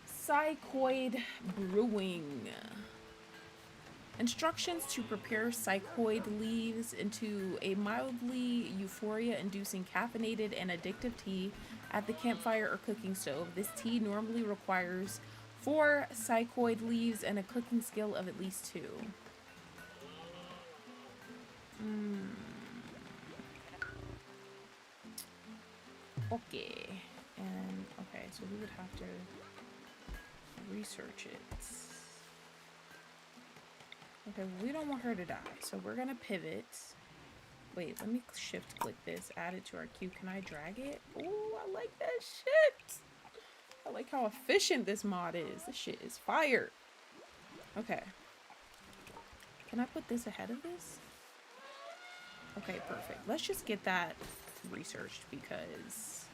Psychoid brewing. Instructions to prepare psychoid leaves into a mildly euphoria-inducing caffeinated and addictive tea at the campfire or cooking stove. This tea normally requires 4 psychoid leaves and a cooking skill of at least 2. Okay. And, okay, so we would have to research it. Okay, well, we don't want her to die, so we're gonna pivot. Wait, let me shift click this, add it to our queue. Can I drag it? Oh, I like that shit. I like how efficient this mod is. This shit is fire. Okay. Can I put this ahead of this? Okay, perfect. Let's just get that researched because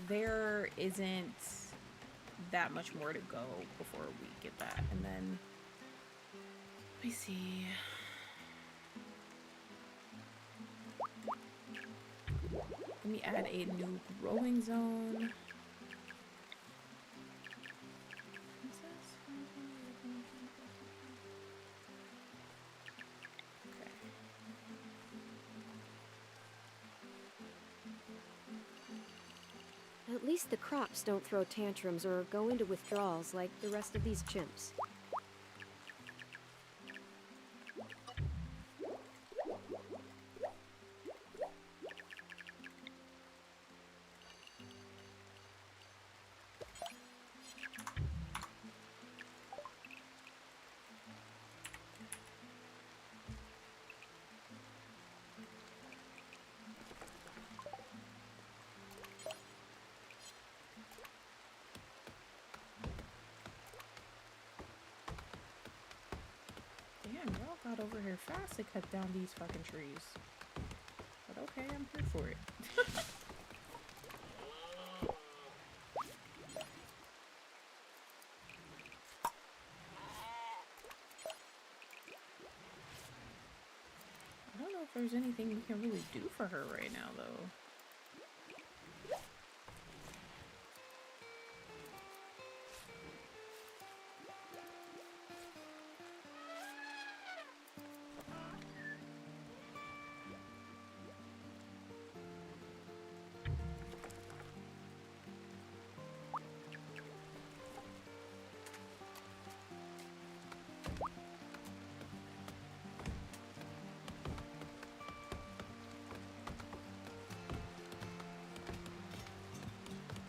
there isn't that much more to go before we get that. And then let me see. Let me add a new growing zone. At least the crops don't throw tantrums or go into withdrawals like the rest of these chimps. Damn, y'all got over here fast to cut down these fucking trees. But okay, I'm here for it. I don't know if there's anything we can really do for her right now, though.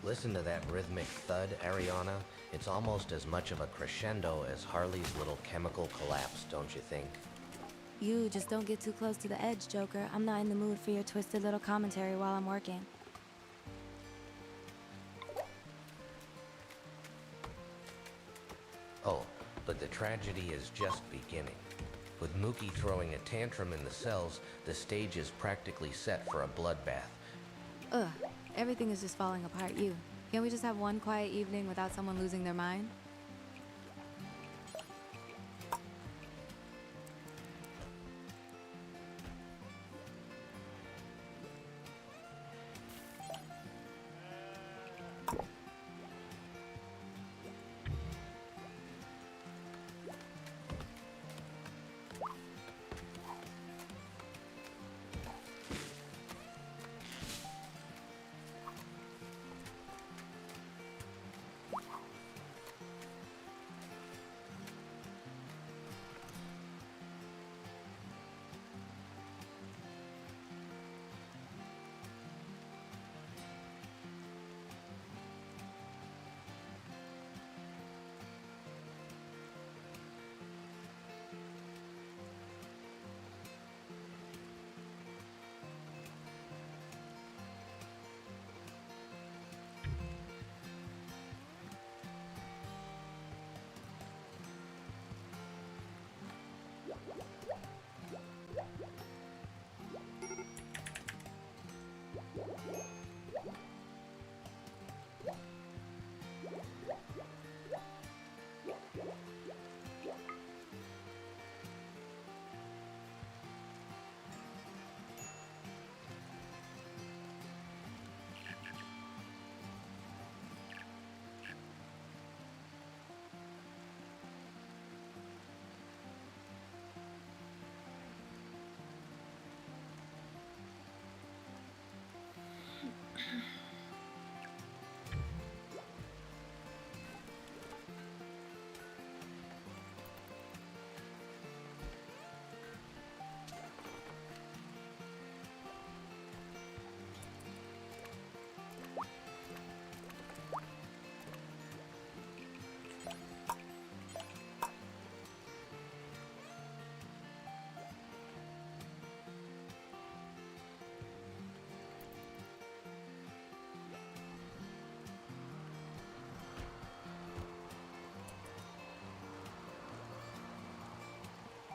Listen to that rhythmic thud, Ariana. It's almost as much of a crescendo as Harley's little chemical collapse, don't you think? You just don't get too close to the edge, Joker. I'm not in the mood for your twisted little commentary while I'm working. Oh, but the tragedy is just beginning. With Mookie throwing a tantrum in the cells, the stage is practically set for a bloodbath. Ugh. Everything is just falling apart. Can't we just have one quiet evening without someone losing their mind?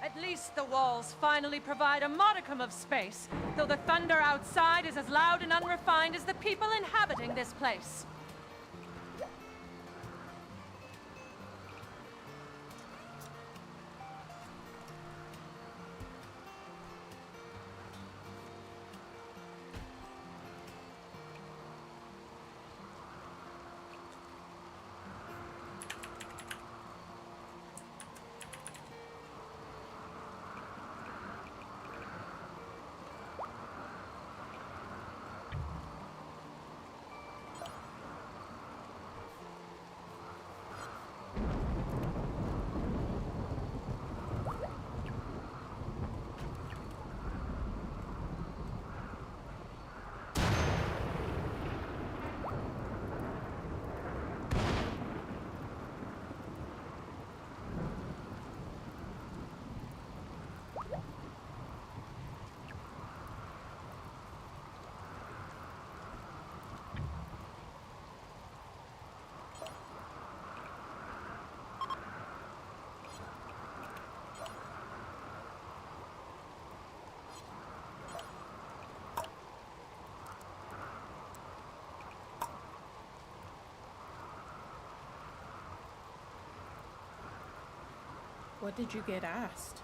At least the walls finally provide a modicum of space, though the thunder outside is as loud and unrefined as the people inhabiting this place. What did you get asked?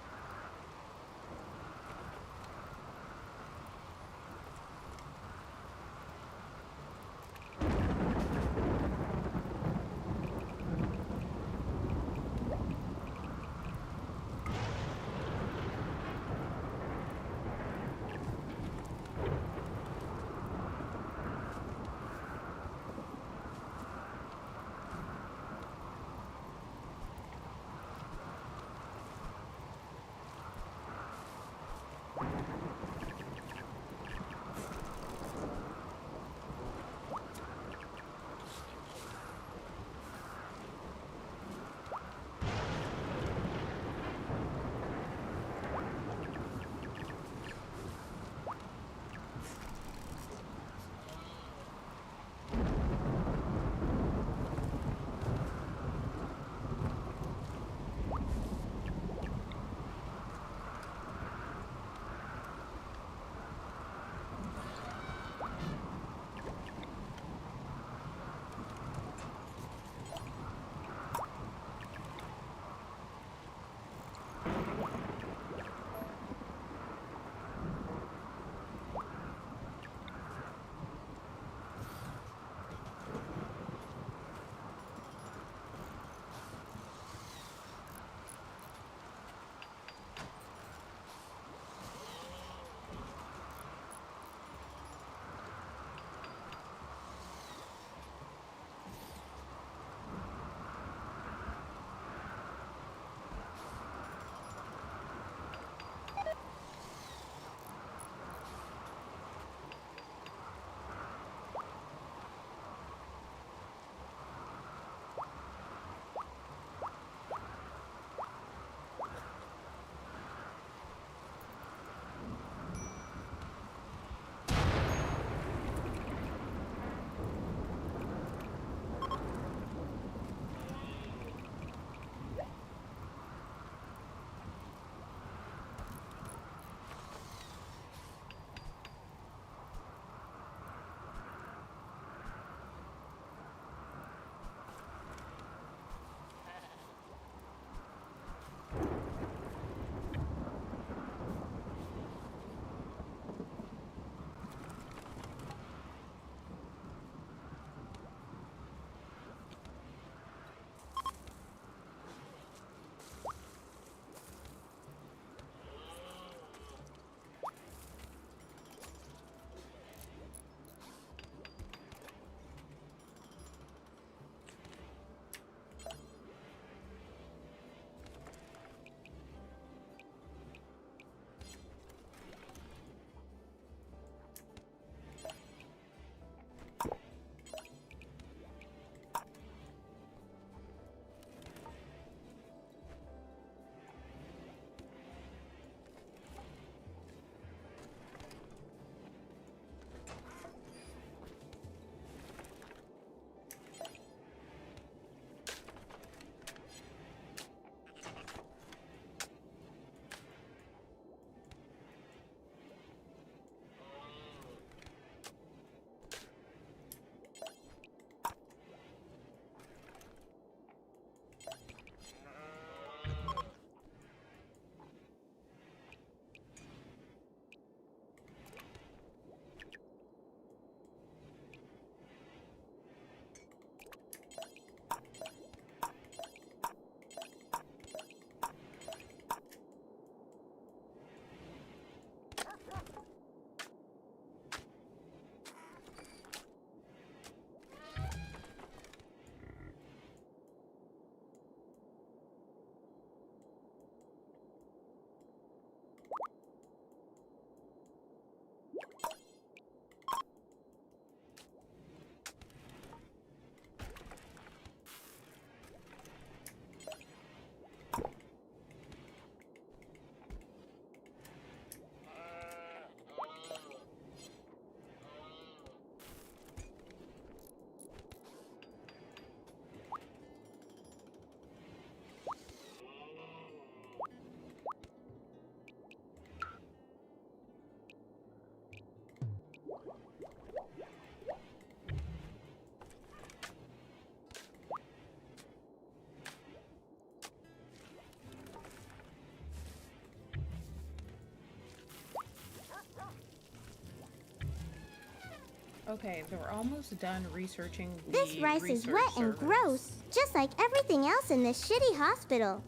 Okay, we're almost done researching the This rice is research wet and service. gross, just like everything else in this shitty hospital.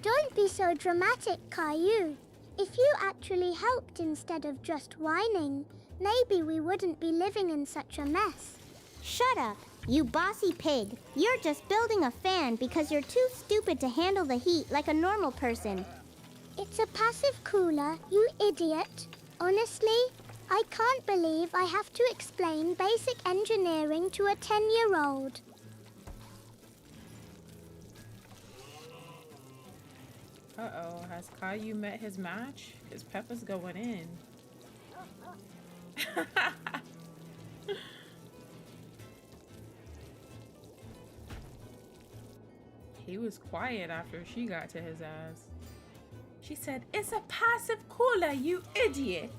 Don't be so dramatic, Caillou. If you actually helped instead of just whining, maybe we wouldn't be living in such a mess. Shut up, you bossy pig. You're just building a fan because you're too stupid to handle the heat like a normal person. It's a passive cooler, you idiot. Honestly, I can't believe I have to explain basic engineering to a 10-year-old. Uh-oh, has Caillou met his match? Because Peppa's going in. He was quiet after she got to his ass. She said, "It's a passive cooler, you idiot."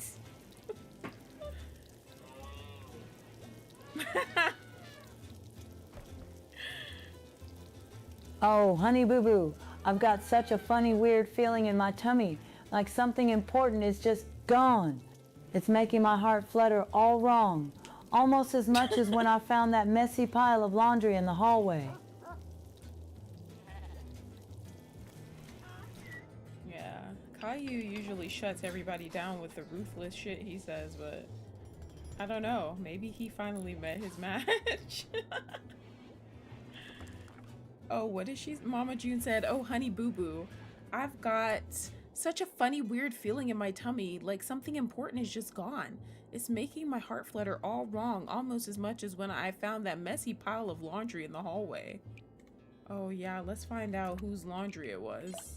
Oh, honey boo boo, I've got such a funny, weird feeling in my tummy, like something important is just gone. It's making my heart flutter all wrong, almost as much as when I found that messy pile of laundry in the hallway. Yeah, Caillou usually shuts everybody down with the ruthless shit he says, but I don't know. Maybe he finally met his match. Oh, what is she? Mama June said, "Oh, honey boo boo, I've got such a funny, weird feeling in my tummy, like something important is just gone. It's making my heart flutter all wrong, almost as much as when I found that messy pile of laundry in the hallway." Oh yeah, let's find out whose laundry it was.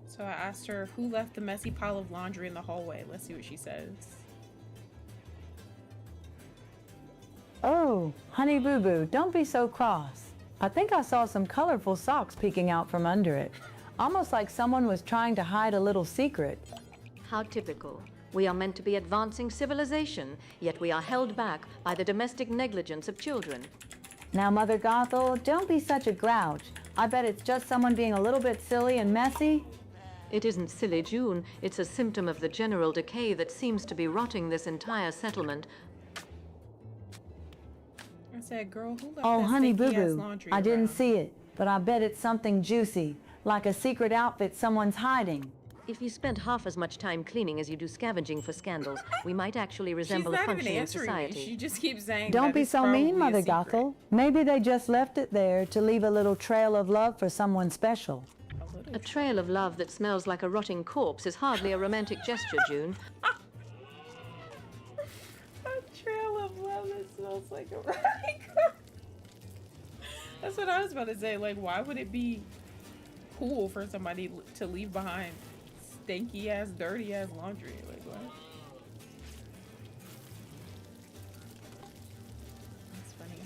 So I asked her who left the messy pile of laundry in the hallway. Let's see what she says. Oh, honey boo boo, don't be so cross. I think I saw some colorful socks peeking out from under it, almost like someone was trying to hide a little secret. How typical. We are meant to be advancing civilization, yet we are held back by the domestic negligence of children. Now, Mother Gothel, don't be such a grouch. I bet it's just someone being a little bit silly and messy. It isn't silly, June. It's a symptom of the general decay that seems to be rotting this entire settlement. I said, "Girl, who left Oh, that honey stinky boo ass boo, laundry I didn't around?" see it, but I bet it's something juicy, like a secret outfit someone's hiding. If you spent half as much time cleaning as you do scavenging for scandals, we might actually She's resemble a not even functioning answering me. society. She just keeps saying Don't that be it's so mean, probably Mother a secret. Gothel. Maybe they just left it there to leave a little trail of love for someone special. A trail of love that smells like a rotting corpse is hardly a romantic gesture, June. A trail of love that smells like a rotting corpse. That's what I was about to say. Like, why would it be cool for somebody to leave behind stinky ass, dirty ass laundry? Like, what? That's funny.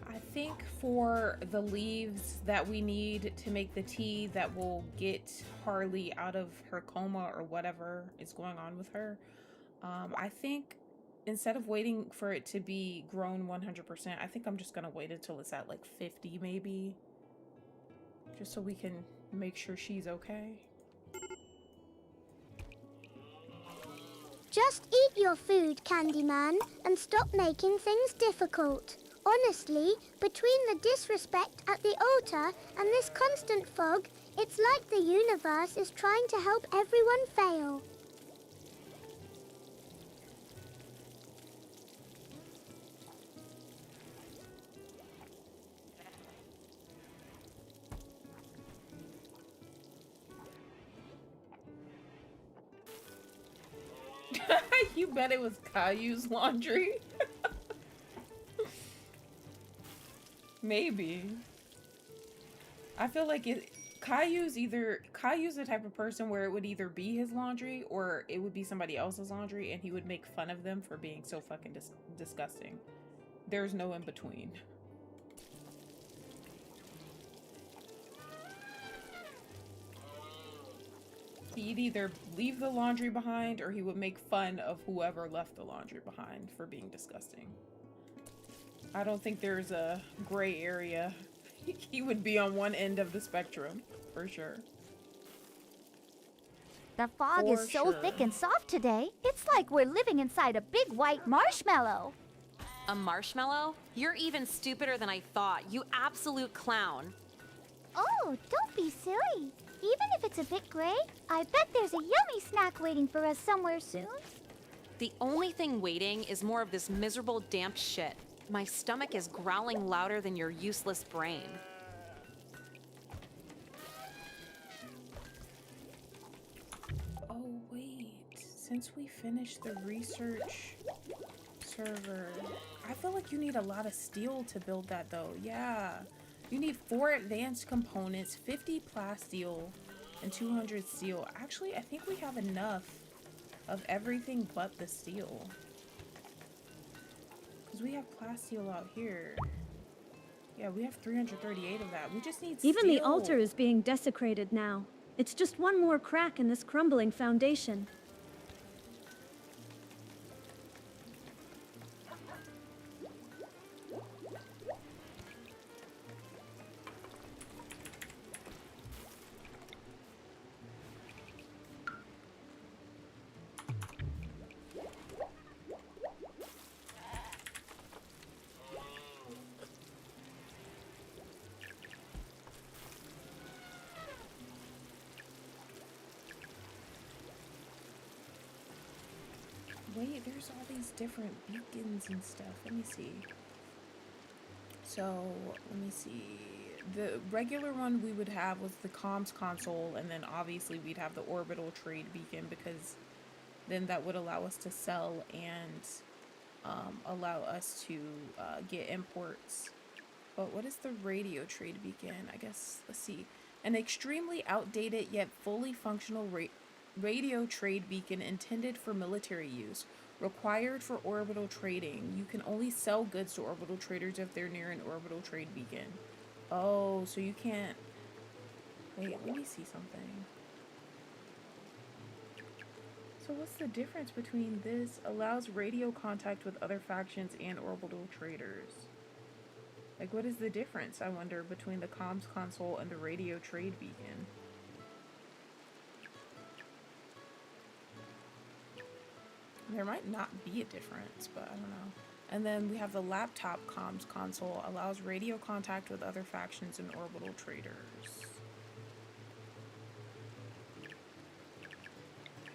I think for the leaves that we need to make the tea that will get Harley out of her coma or whatever is going on with her, I think instead of waiting for it to be grown 100%, I think I'm just gonna wait until it's at like 50 maybe, just so we can make sure she's okay. Just eat your food, Candyman, and stop making things difficult. Honestly, between the disrespect at the altar and this constant fog, it's like the universe is trying to help everyone fail. You bet it was Caillou's laundry. Maybe. I feel like Caillou's the type of person where it would either be his laundry or it would be somebody else's laundry, and he would make fun of them for being so fucking disgusting. There's no in between. He'd either leave the laundry behind or he would make fun of whoever left the laundry behind for being disgusting. I don't think there's a gray area. He would be on one end of the spectrum, for sure. The fog is so thick and soft today, it's like we're living inside a big white marshmallow. A marshmallow? You're even stupider than I thought, you absolute clown. Oh, don't be silly. Even if it's a bit gray, I bet there's a yummy snack waiting for us somewhere soon. The only thing waiting is more of this miserable damp shit. My stomach is growling louder than your useless brain. Oh, wait. Since we finished the research server, I feel like you need a lot of steel to build that, though. Yeah. You need 4 advanced components, 50 plasteel, and 200 steel. Actually, I think we have enough of everything but the steel. Because we have plasteel out here. Yeah, we have 338 of that. We just need steel. Even the altar is being desecrated now. It's just one more crack in this crumbling foundation. Wait, there's all these different beacons and stuff. Let me see. So, let me see. The regular one we would have was the comms console, and then obviously we'd have the orbital trade beacon, because then that would allow us to sell and allow us to get imports. But what is the radio trade beacon? I guess, let's see. An extremely outdated yet fully functional radio trade beacon intended for military use, required for orbital trading. You can only sell goods to orbital traders if they're near an orbital trade beacon. Oh, so you can't... Wait, let me see something. So what's the difference between this? Allows radio contact with other factions and orbital traders. Like, what is the difference, I wonder, between the comms console and the radio trade beacon? There might not be a difference, but I don't know. And then we have the laptop comms console, allows radio contact with other factions and orbital traders.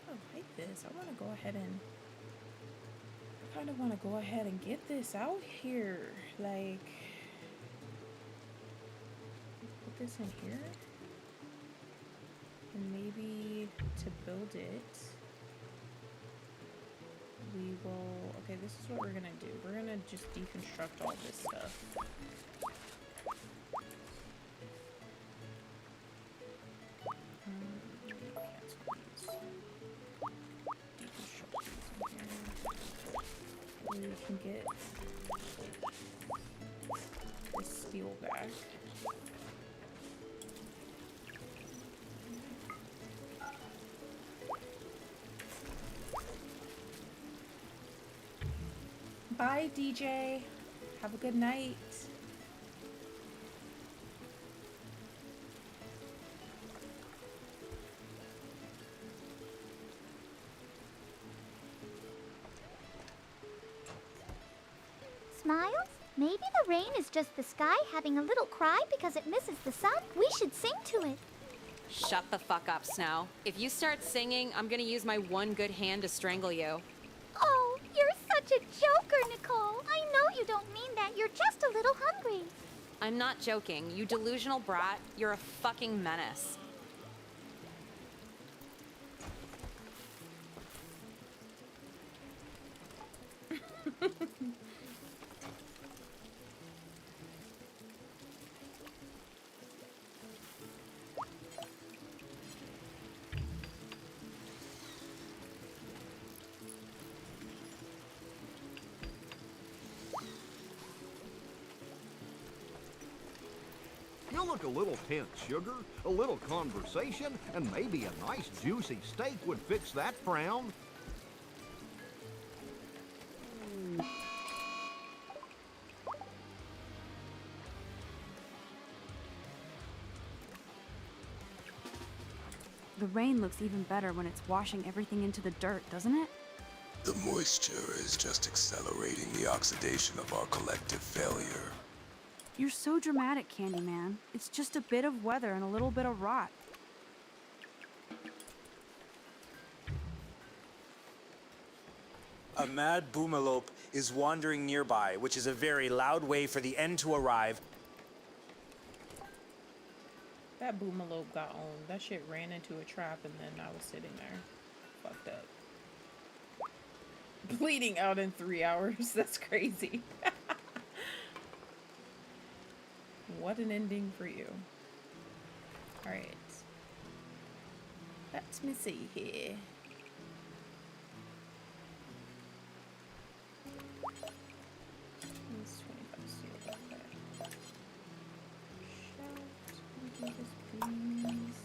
I like this. I want to go ahead and... I kind of want to go ahead and get this out here. Like... Put this in here. And maybe to build it... We will, okay, this is what we're gonna do. We're gonna just deconstruct all this stuff. Cancel these. Deconstruct these in here. And we can get this steel back. Bye, DJ. Have a good night. Smiles? Maybe the rain is just the sky having a little cry because it misses the sun. We should sing to it. Shut the fuck up, Snow. If you start singing, I'm gonna use my one good hand to strangle you. Oh, you're such a joker, Nicole. I know you don't mean that. You're just a little hungry. I'm not joking. You delusional brat. You're a fucking menace. look a little tense, sugar. A little conversation, and maybe a nice juicy steak would fix that frown. The rain looks even better when it's washing everything into the dirt, doesn't it? The moisture is just accelerating the oxidation of our collective failure. You're so dramatic, Candyman. It's just a bit of weather and a little bit of rot. A mad boomalope is wandering nearby, which is a very loud way for the end to arrive. That boomalope got owned. That shit ran into a trap and then I was sitting there. Fucked up. Bleeding out in 3 hours. That's crazy. What an ending for you. Alright. Let me see here. It's 25 steel back there. Shout. Can we do this, please?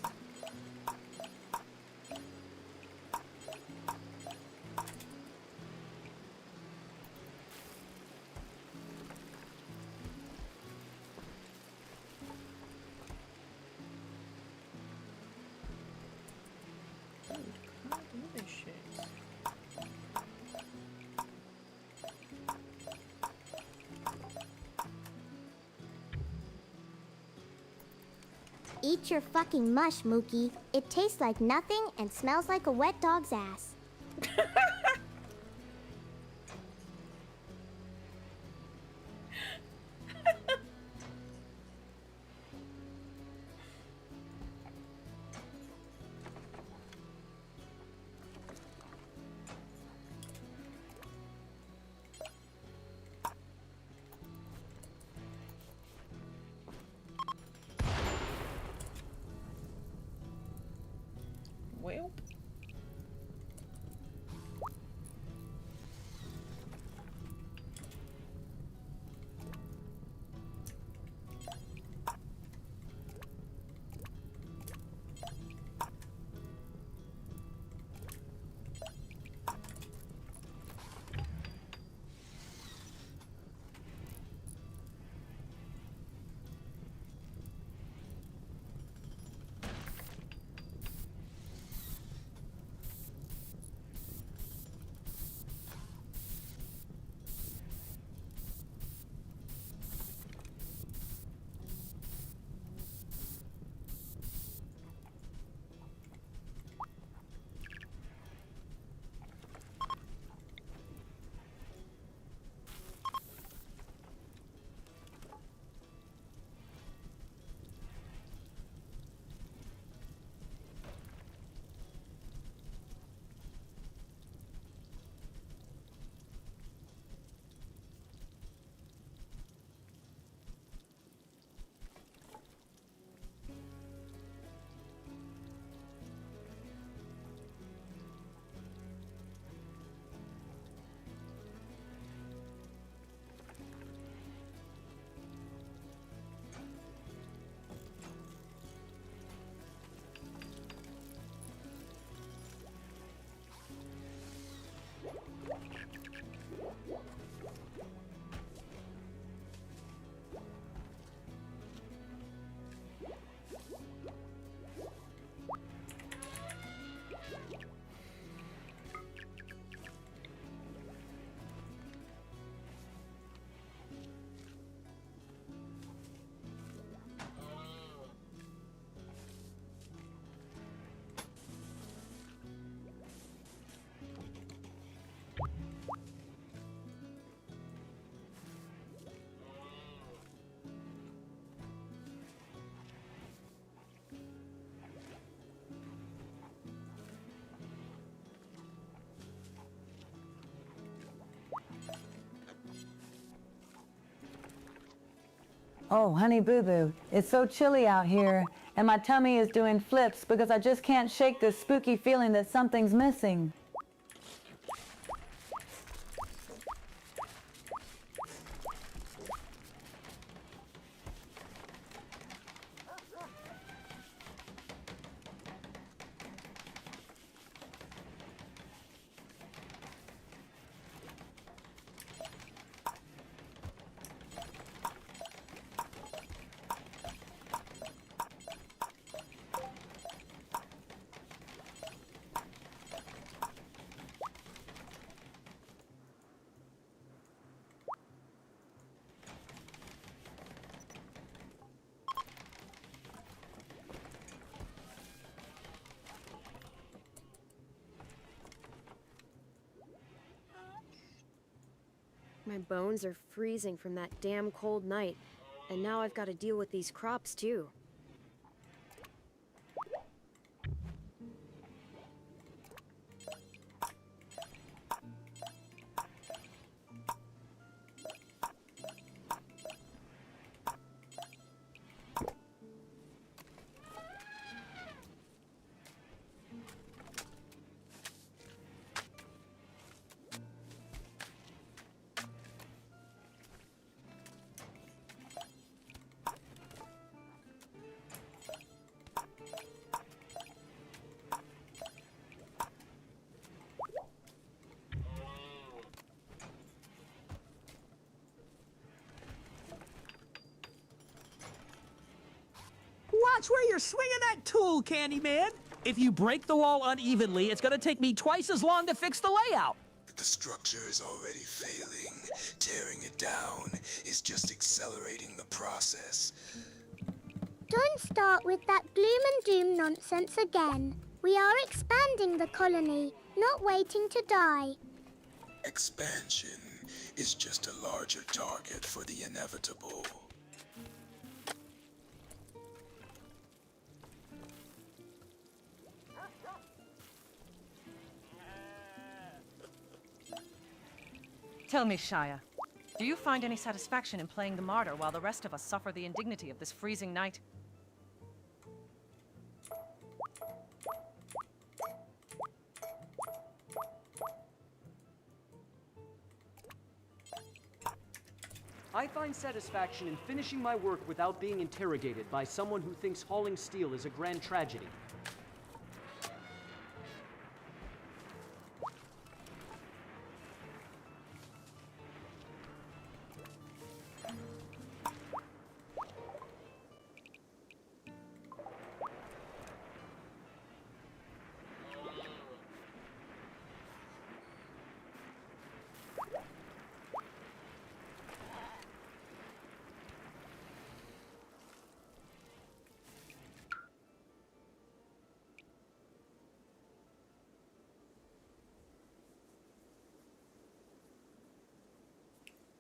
Eat your fucking mush, Mookie. It tastes like nothing and smells like a wet dog's ass. Well. Oh, honey boo boo, it's so chilly out here, and my tummy is doing flips because I just can't shake this spooky feeling that something's missing. My bones are freezing from that damn cold night, and now I've got to deal with these crops too. Watch where you're swinging that tool, Candyman! If you break the wall unevenly, it's gonna take me twice as long to fix the layout. The structure is already failing. Tearing it down is just accelerating the process. Don't start with that gloom and doom nonsense again. We are expanding the colony, not waiting to die. Expansion is just a larger target for the inevitable. Tell me, Shia, do you find any satisfaction in playing the martyr while the rest of us suffer the indignity of this freezing night? I find satisfaction in finishing my work without being interrogated by someone who thinks hauling steel is a grand tragedy.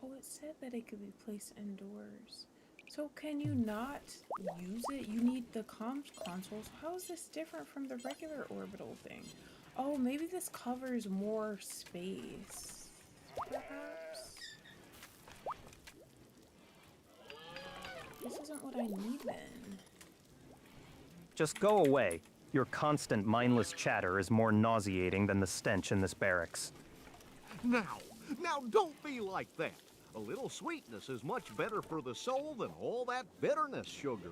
Oh, it said that it could be placed indoors. So can you not use it? You need the comms consoles. How is this different from the regular orbital thing? Oh, maybe this covers more space, perhaps? This isn't what I need then. Just go away. Your constant mindless chatter is more nauseating than the stench in this barracks. Now don't be like that. A little sweetness is much better for the soul than all that bitterness, sugar.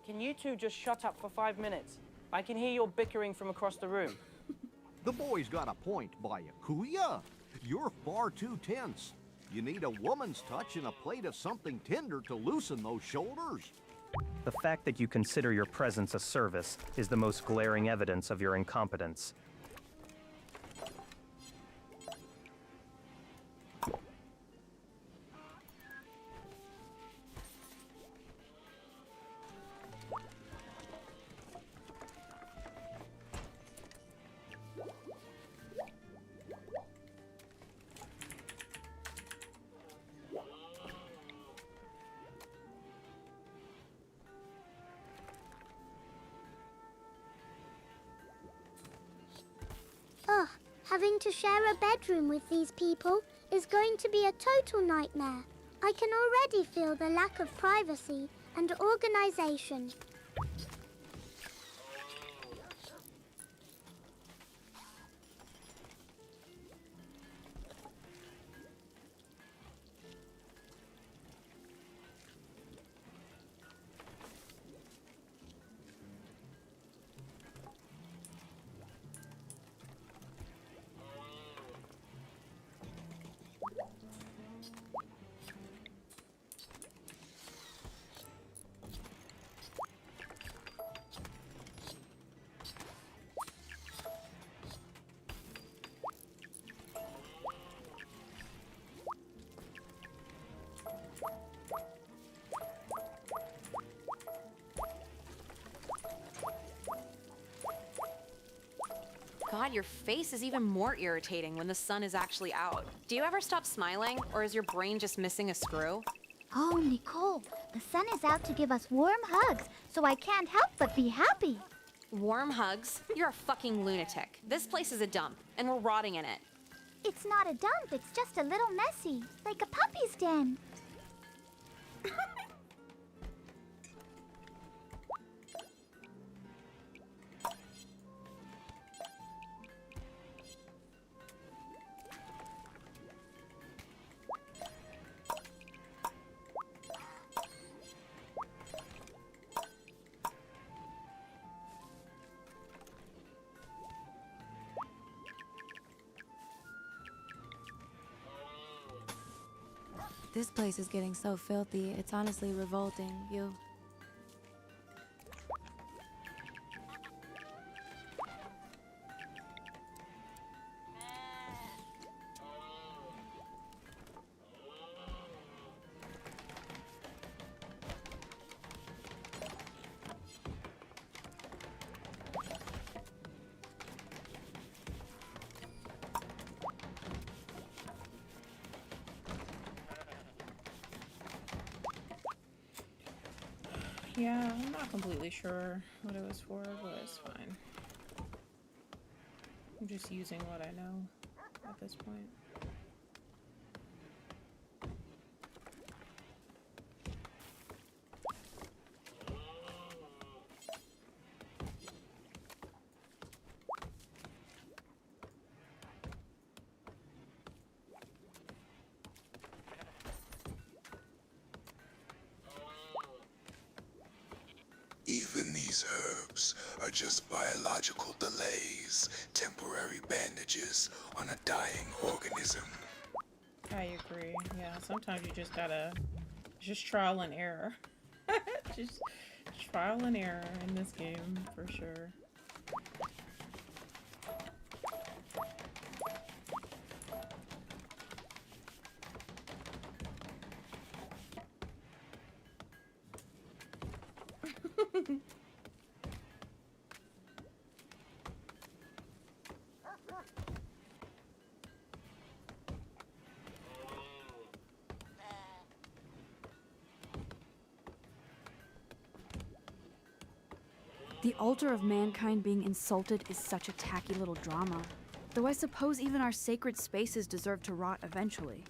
Can you two just shut up for 5 minutes? I can hear your bickering from across the room. The boy's got a point, Byakuya. You're far too tense. You need a woman's touch and a plate of something tender to loosen those shoulders. The fact that you consider your presence a service is the most glaring evidence of your incompetence. Ugh, having to share a bedroom with these people is going to be a total nightmare. I can already feel the lack of privacy and organization. god, your face is even more irritating when the sun is actually out. Do you ever stop smiling, or is your brain just missing a screw? Oh, Nicole, the sun is out to give us warm hugs, so I can't help but be happy. Warm hugs? You're a fucking lunatic. This place is a dump, and we're rotting in it. It's not a dump, it's just a little messy, like a puppy's den. This place is getting so filthy, it's honestly revolting. Yeah, I'm not completely sure what it was for, but it's fine. I'm just using what I know at this point. Even these herbs are just biological delays, temporary bandages on a dying organism. I agree. Yeah, sometimes you just gotta just trial and error. Just trial and error in this game for sure. The altar of mankind being insulted is such a tacky little drama. Though I suppose even our sacred spaces deserve to rot eventually.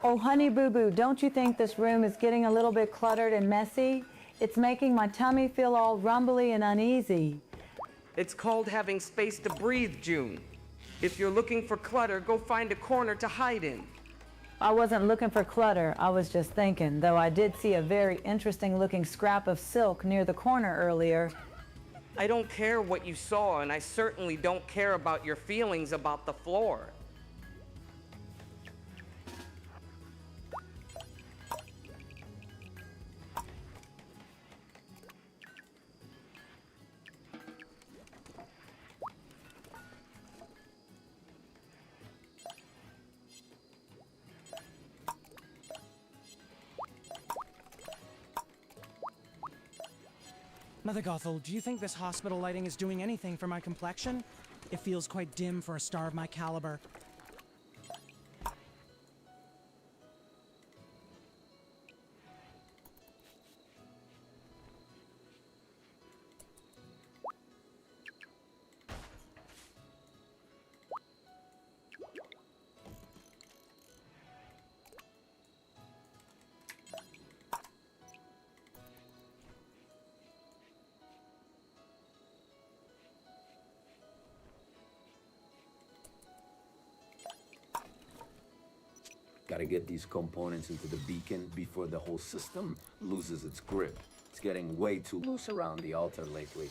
Oh, honey boo boo, don't you think this room is getting a little bit cluttered and messy? It's making my tummy feel all rumbly and uneasy. It's called having space to breathe, June. If you're looking for clutter, go find a corner to hide in. I wasn't looking for clutter, I was just thinking, though I did see a very interesting looking scrap of silk near the corner earlier. I don't care what you saw, and I certainly don't care about your feelings about the floor. Mother Gothel, do you think this hospital lighting is doing anything for my complexion? It feels quite dim for a star of my caliber. Gotta get these components into the beacon before the whole system loses its grip. It's getting way too loose around the altar lately.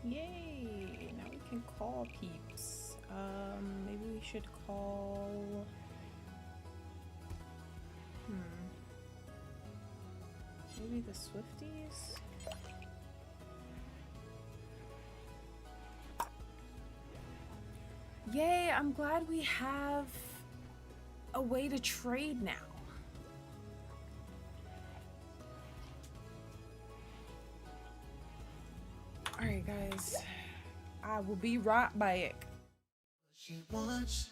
Yay! Now we can call peeps. Maybe we should call... Maybe the Swifties? Yay! I'm glad we have a way to trade now. Alright guys, I will be right back. She wants,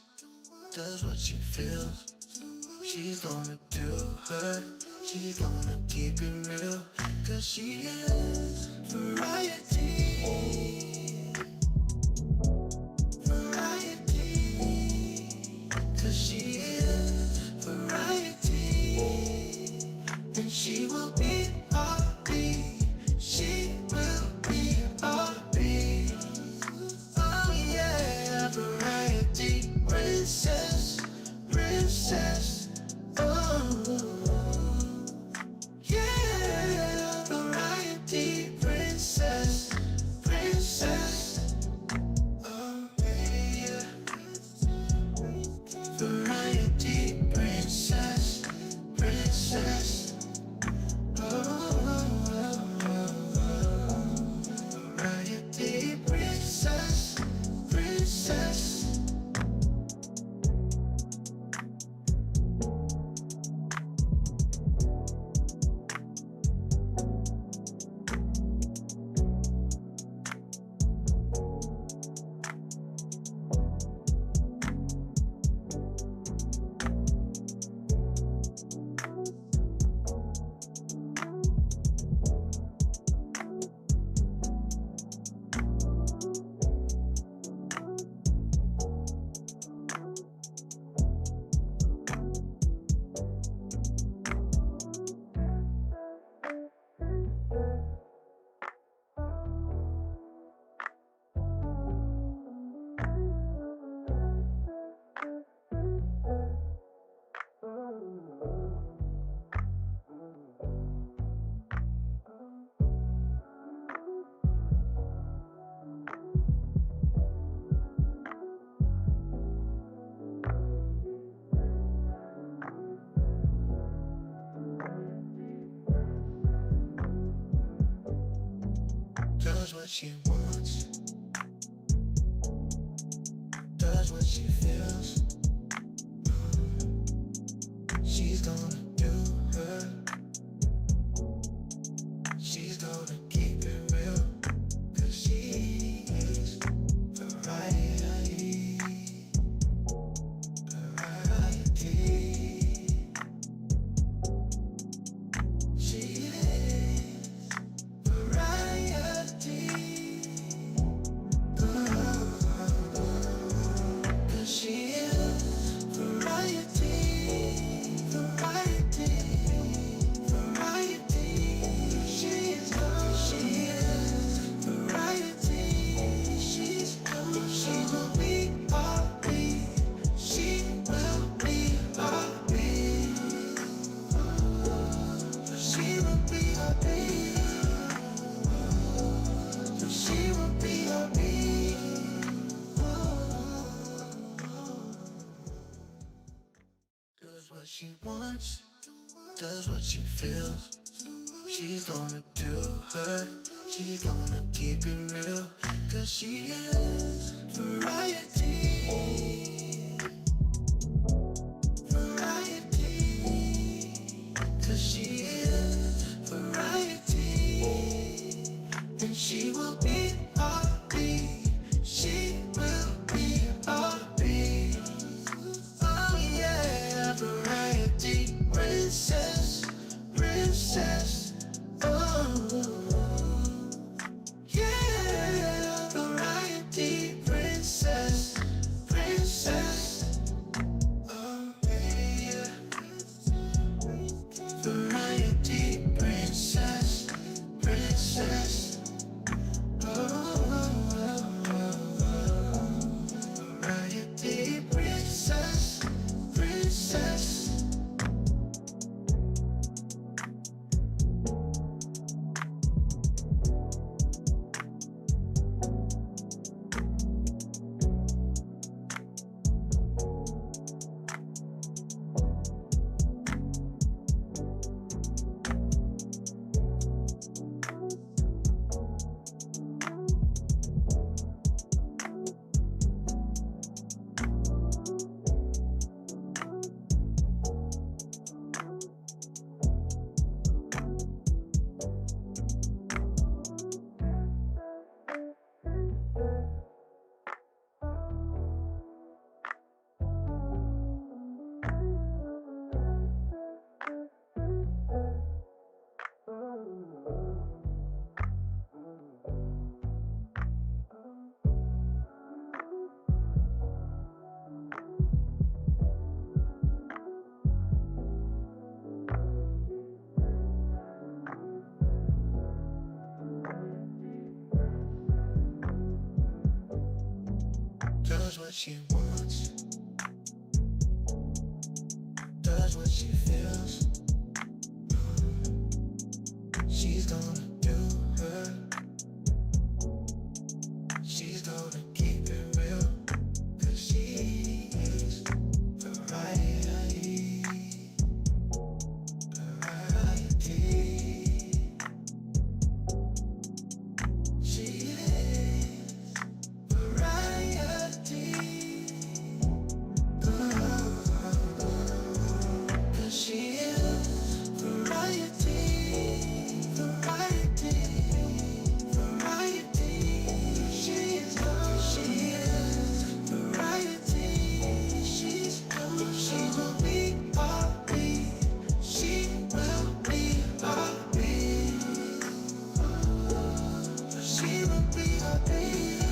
does what she feels. She's gonna do her, she's gonna keep it real. Cause she is variety. Variety. Cause she is variety. And she will be our bee. She will be our bee. Oh yeah, variety princess, princess. Oh yeah, variety princess, princess. Oh yeah, variety princess, princess. Variety princess, princess. Does what she wants, does what she feels. She's gonna do her, she's gonna keep it real. Cause she is variety, variety. She is variety. Cause she is variety, variety, variety. She is variety. She will be our bee. She will be our bee. She will be our bee. She will be our bee. Does what she wants, does what she feels. She's gonna do her, she's gonna keep it real. Cause she is variety. Variety. Does what she wants. Does what she feels. She's gonna do her. She's gonna keep it real. 'Cause she's variety. Variety. She is variety. 'Cause she is variety. Variety. Variety. She is variety. She will be our beat. She will be our beat. She will be our beat.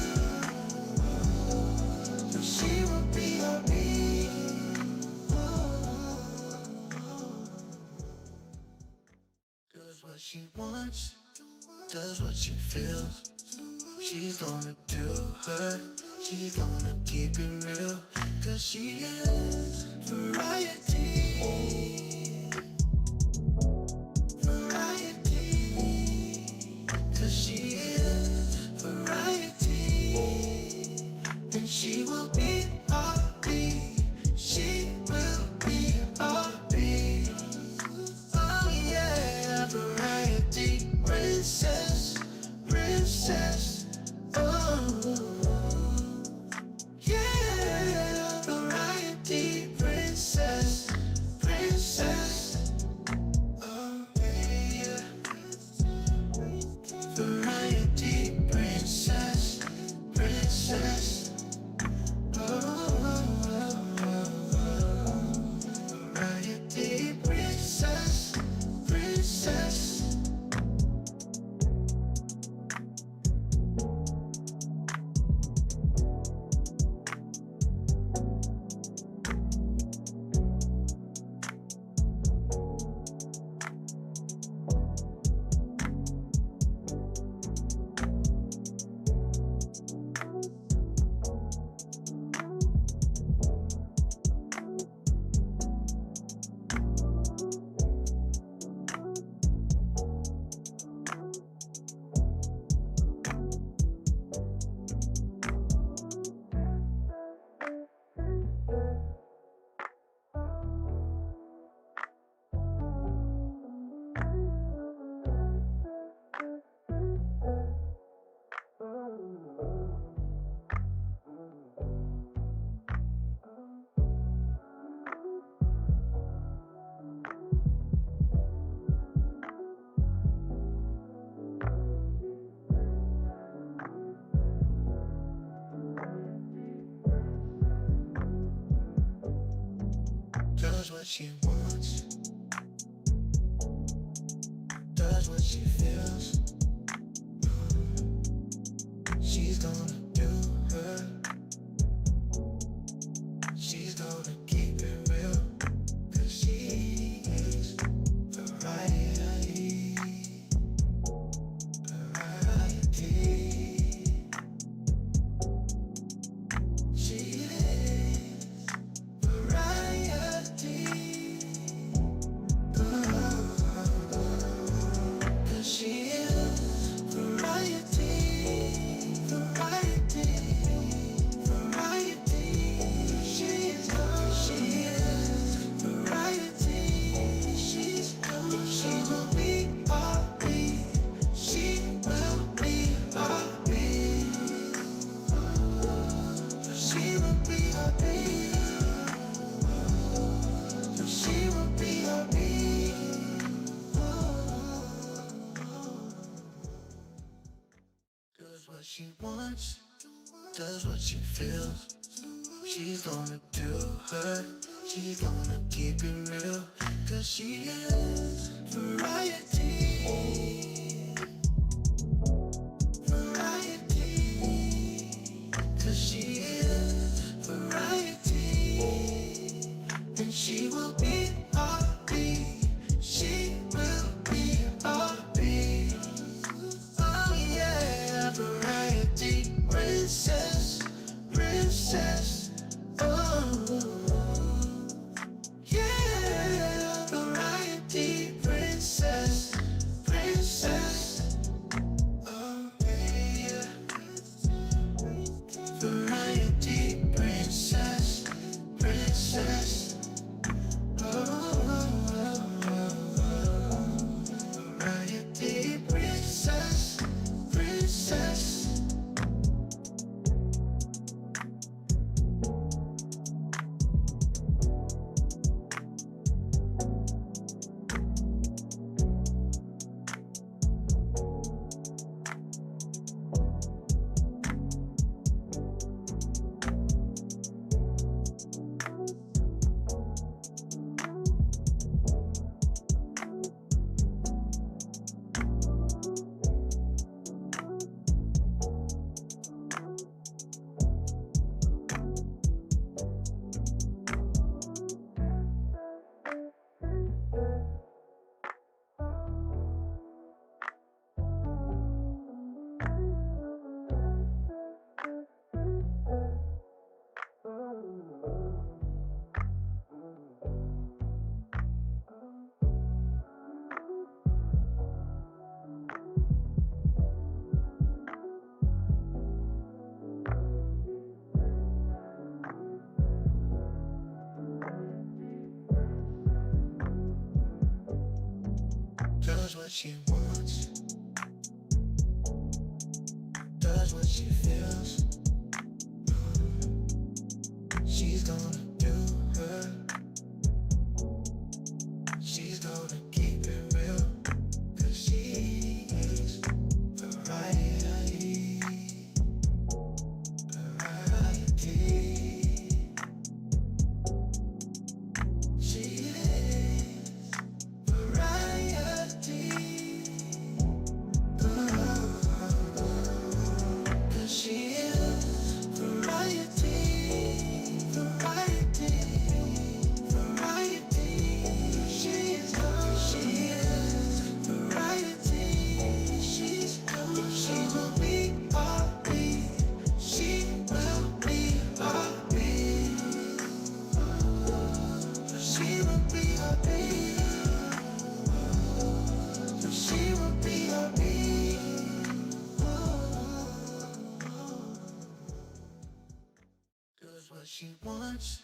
She will be our beat. Does what she wants. Does what she feels. She's gonna do her. She's gonna keep it real. 'Cause she is variety. Variety. 'Cause she is variety. And she will be our beat. She will be our beat. Oh yeah, variety. Princess. Princess. Oh. Yeah, variety. Princess. Princess. Oh yeah. Variety. Princess. Princess. Variety. Princess. Princess. Does what she wants. Does what she feels. She's gonna do her. She's gonna keep it real. 'Cause she is variety. Variety. She is variety. 'Cause she is variety. Variety. Variety. She is variety. She will be our beat. She will be our beat. She will be our beat. She will be our beat. Does what she wants. Does what she feels. She's gonna do her. She's gonna keep it real. 'Cause she is variety. Variety. 'Cause she is variety. And she will be our beat. She will be our beat. Oh yeah, variety. Princess. Princess. what she wants, does what she feels. She's gonna do her. She's gonna keep it real. 'Cause she's variety. Variety. She is variety. 'Cause she is variety. Variety. Variety. She is variety. She will be our beat. She will be our beat. She will be our beat. She will be our beat. Does what she wants,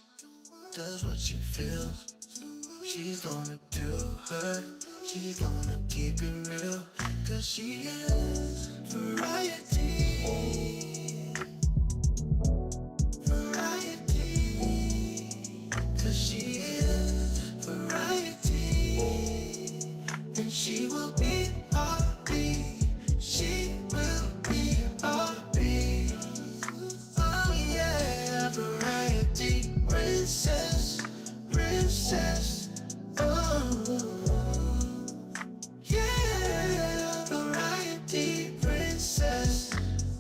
does what she feels. She's gonna do her. She's gonna keep it real. 'Cause she is variety. Variety. 'Cause she is variety. And she will be our beat. She will be our beat. Oh yeah, variety princess, princess. Oh yeah, variety princess,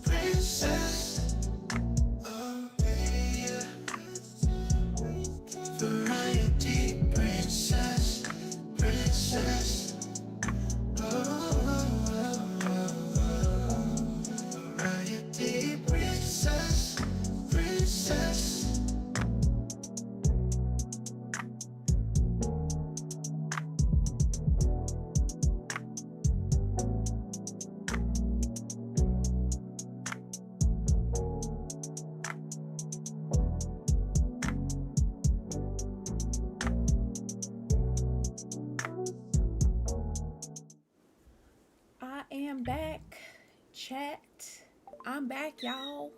princess. Oh yeah, variety princess, princess. Variety princess, princess. I am back, chat. I'm back, y'all.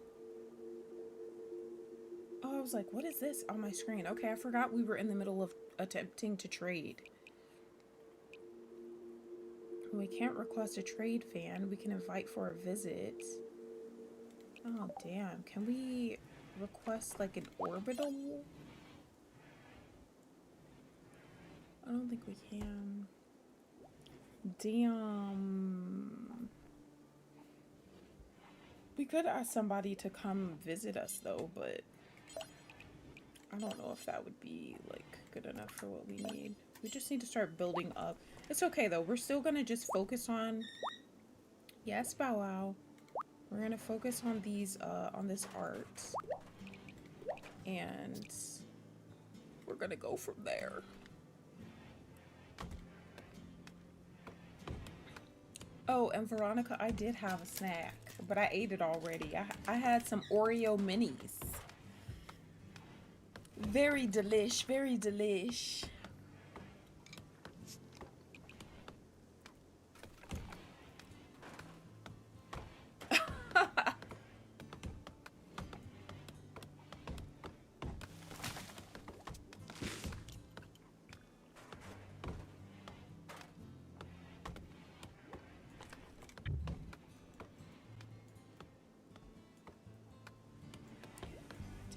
Oh, I was like, what is this on my screen? Okay, I forgot we were in the middle of attempting to trade. We can't request a trade fan. We can invite for a visit. Oh, damn. Can we request like an orbital? I don't think we can. Damn. We could ask somebody to come visit us though, but I don't know if that would be like good enough for what we need. We just need to start building up. It's okay though. We're still gonna just focus on, yes, Bow Wow. We're gonna focus on these, on this art, and we're gonna go from there. Oh, and Veronica, I did have a snack, but I ate it already. I had some Oreo minis. Very delish, very delish.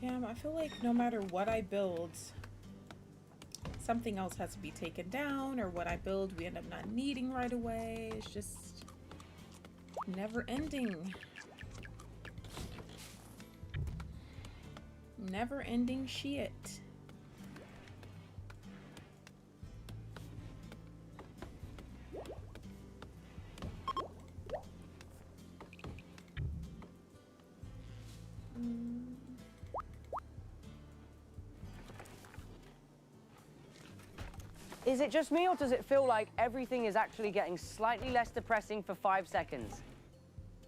Damn, I feel like no matter what I build, something else has to be taken down, or what I build we end up not needing right away. It's just never ending. Never ending shit. Is it just me, or does it feel like everything is actually getting slightly less depressing for 5 seconds?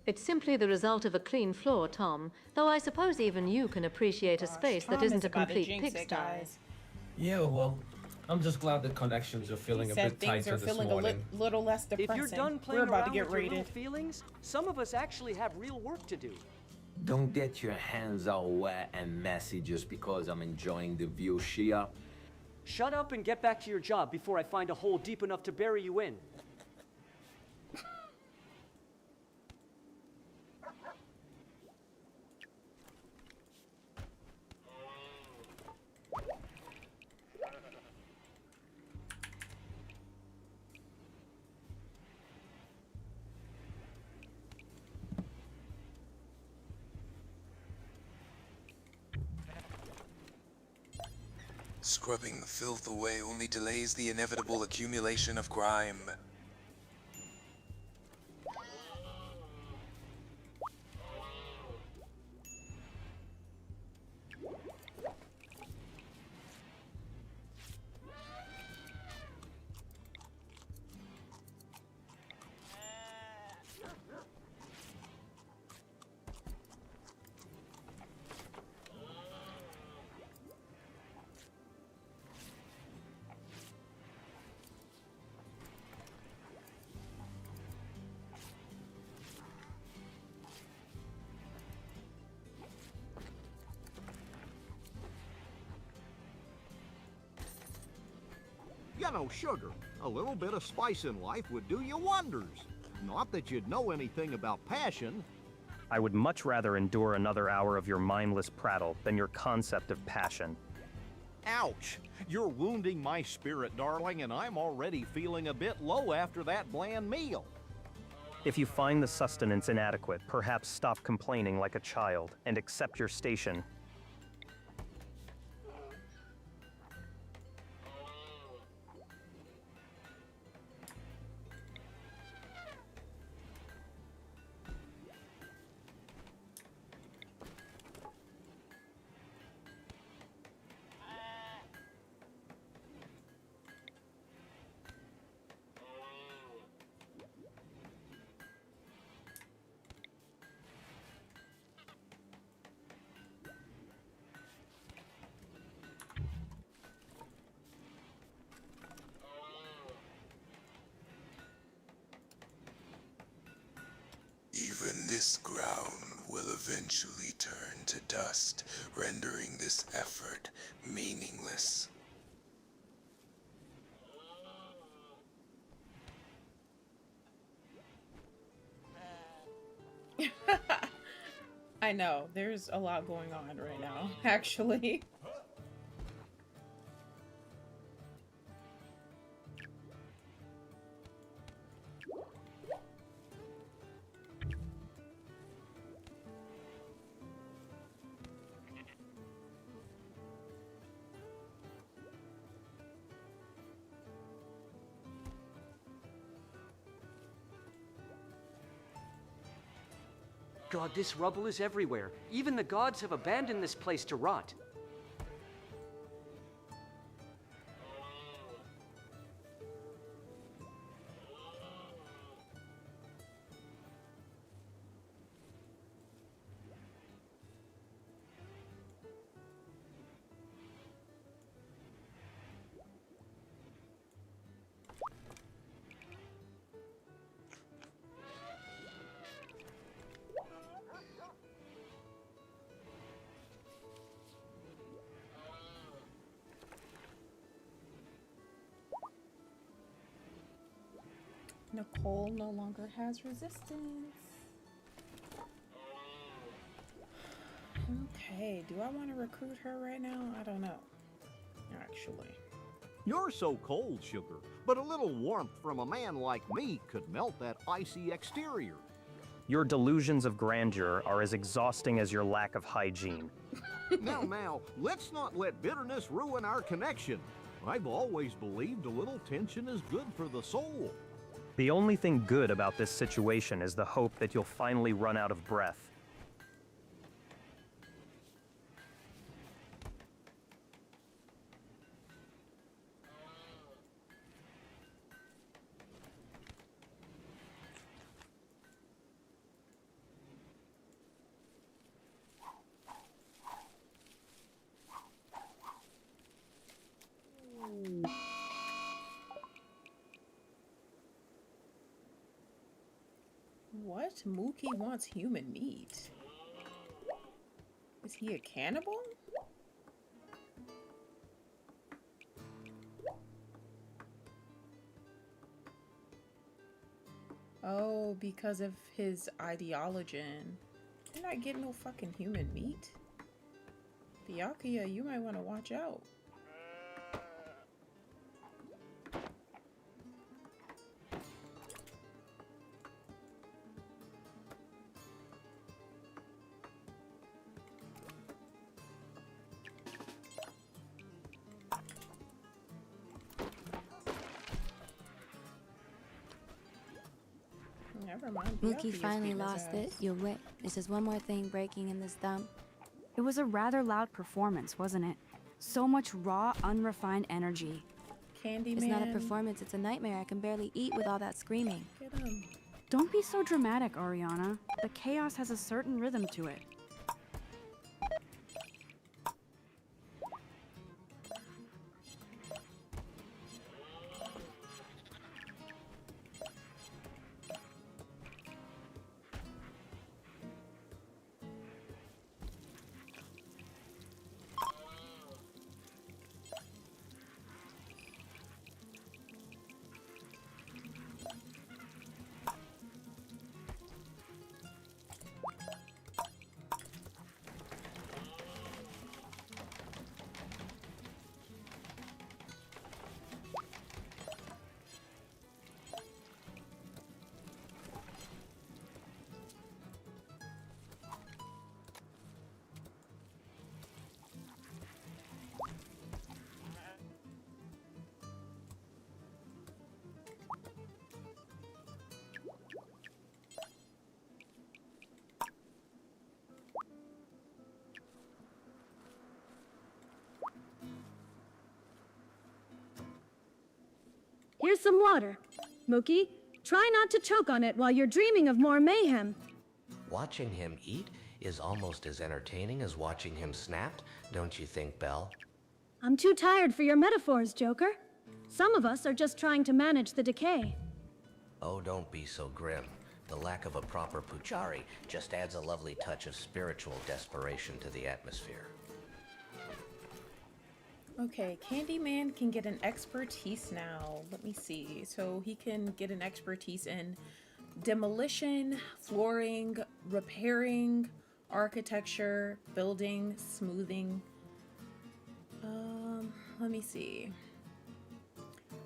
It's simply the result of a clean floor, Tom. Though I suppose even you can appreciate a space that isn't a complete pigsty. Yeah, well, I'm just glad the connections are feeling He a said bit things tighter are this feeling morning. a little less If depressing. you're done playing We're about to around get with your little rated. feelings, some of us actually have real work to do. Don't get your hands all wet and messy just because I'm enjoying the view, Shia. Shut up and get back to your job before I find a hole deep enough to bury you in. Scrubbing the filth away only delays the inevitable accumulation of grime. You know, sugar, a little bit of spice in life would do you wonders. Not that you'd know anything about passion. I would much rather endure another hour of your mindless prattle than your concept of passion. Ouch! You're wounding my spirit, darling, and I'm already feeling a bit low after that bland meal. If you find the sustenance inadequate, perhaps stop complaining like a child and accept your station. Even this ground will eventually turn to dust, rendering this effort meaningless. I know, there's a lot going on right now, actually. God, this rubble is everywhere. Even the gods have abandoned this place to rot. Nicole no longer has resistance. Okay, do I want to recruit her right now? I don't know, actually. You're so cold, sugar, but a little warmth from a man like me could melt that icy exterior. Your delusions of grandeur are as exhausting as your lack of hygiene. Now, let's not let bitterness ruin our connection. I've always believed a little tension is good for the soul. The only thing good about this situation is the hope that you'll finally run out of breath. What? Mookie wants human meat. Is he a cannibal? Oh, because of his ideology. You're not getting no fucking human meat. Byakuya, you might want to watch out. Never mind. Mookie finally lost it. You're wet. There's just one more thing breaking in this dump. It was a rather loud performance, wasn't it? So much raw, unrefined energy. Candyman. It's not a performance, it's a nightmare. I can barely eat with all that screaming. Get him. Don't be so dramatic, Ariana. The chaos has a certain rhythm to it. Here's some water. Mookie, try not to choke on it while you're dreaming of more mayhem. Watching him eat is almost as entertaining as watching him snapped, don't you think, Belle? I'm too tired for your metaphors, Joker. Some of us are just trying to manage the decay. Oh, don't be so grim. The lack of a proper puchari just adds a lovely touch of spiritual desperation to the atmosphere. Okay, Candyman can get an expertise now. Let me see. So he can get an expertise in demolition, flooring, repairing, architecture, building, smoothing. Let me see.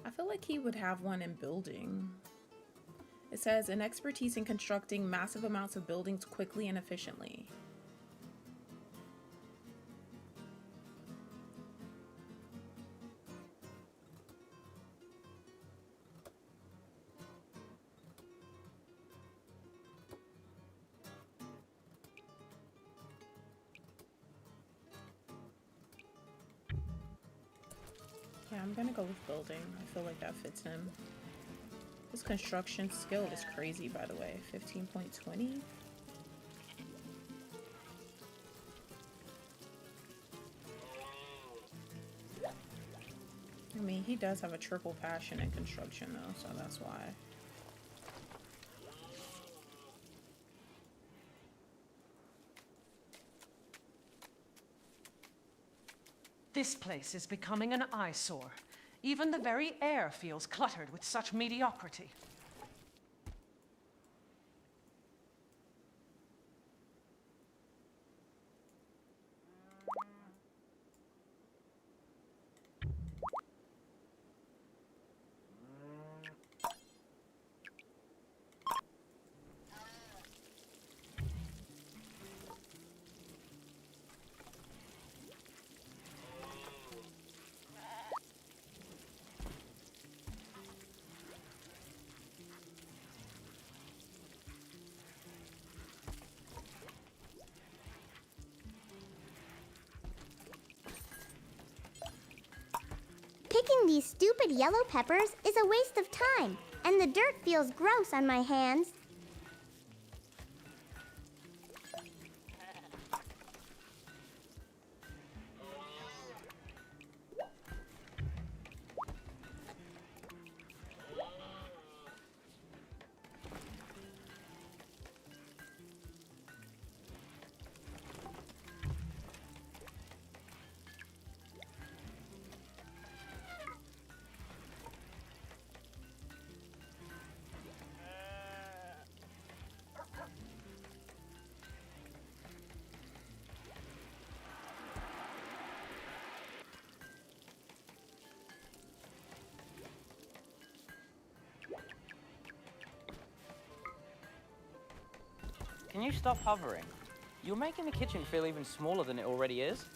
I feel like he would have one in building. It says an expertise in constructing massive amounts of buildings quickly and efficiently. Yeah, I'm gonna go with building. I feel like that fits him. His construction skill is crazy, by the way. 15.20. I mean, he does have a triple passion in construction, though, so that's why. This place is becoming an eyesore. Even the very air feels cluttered with such mediocrity. Picking these stupid yellow peppers is a waste of time, and the dirt feels gross on my hands. can you stop hovering? You're making the kitchen feel even smaller than it already is.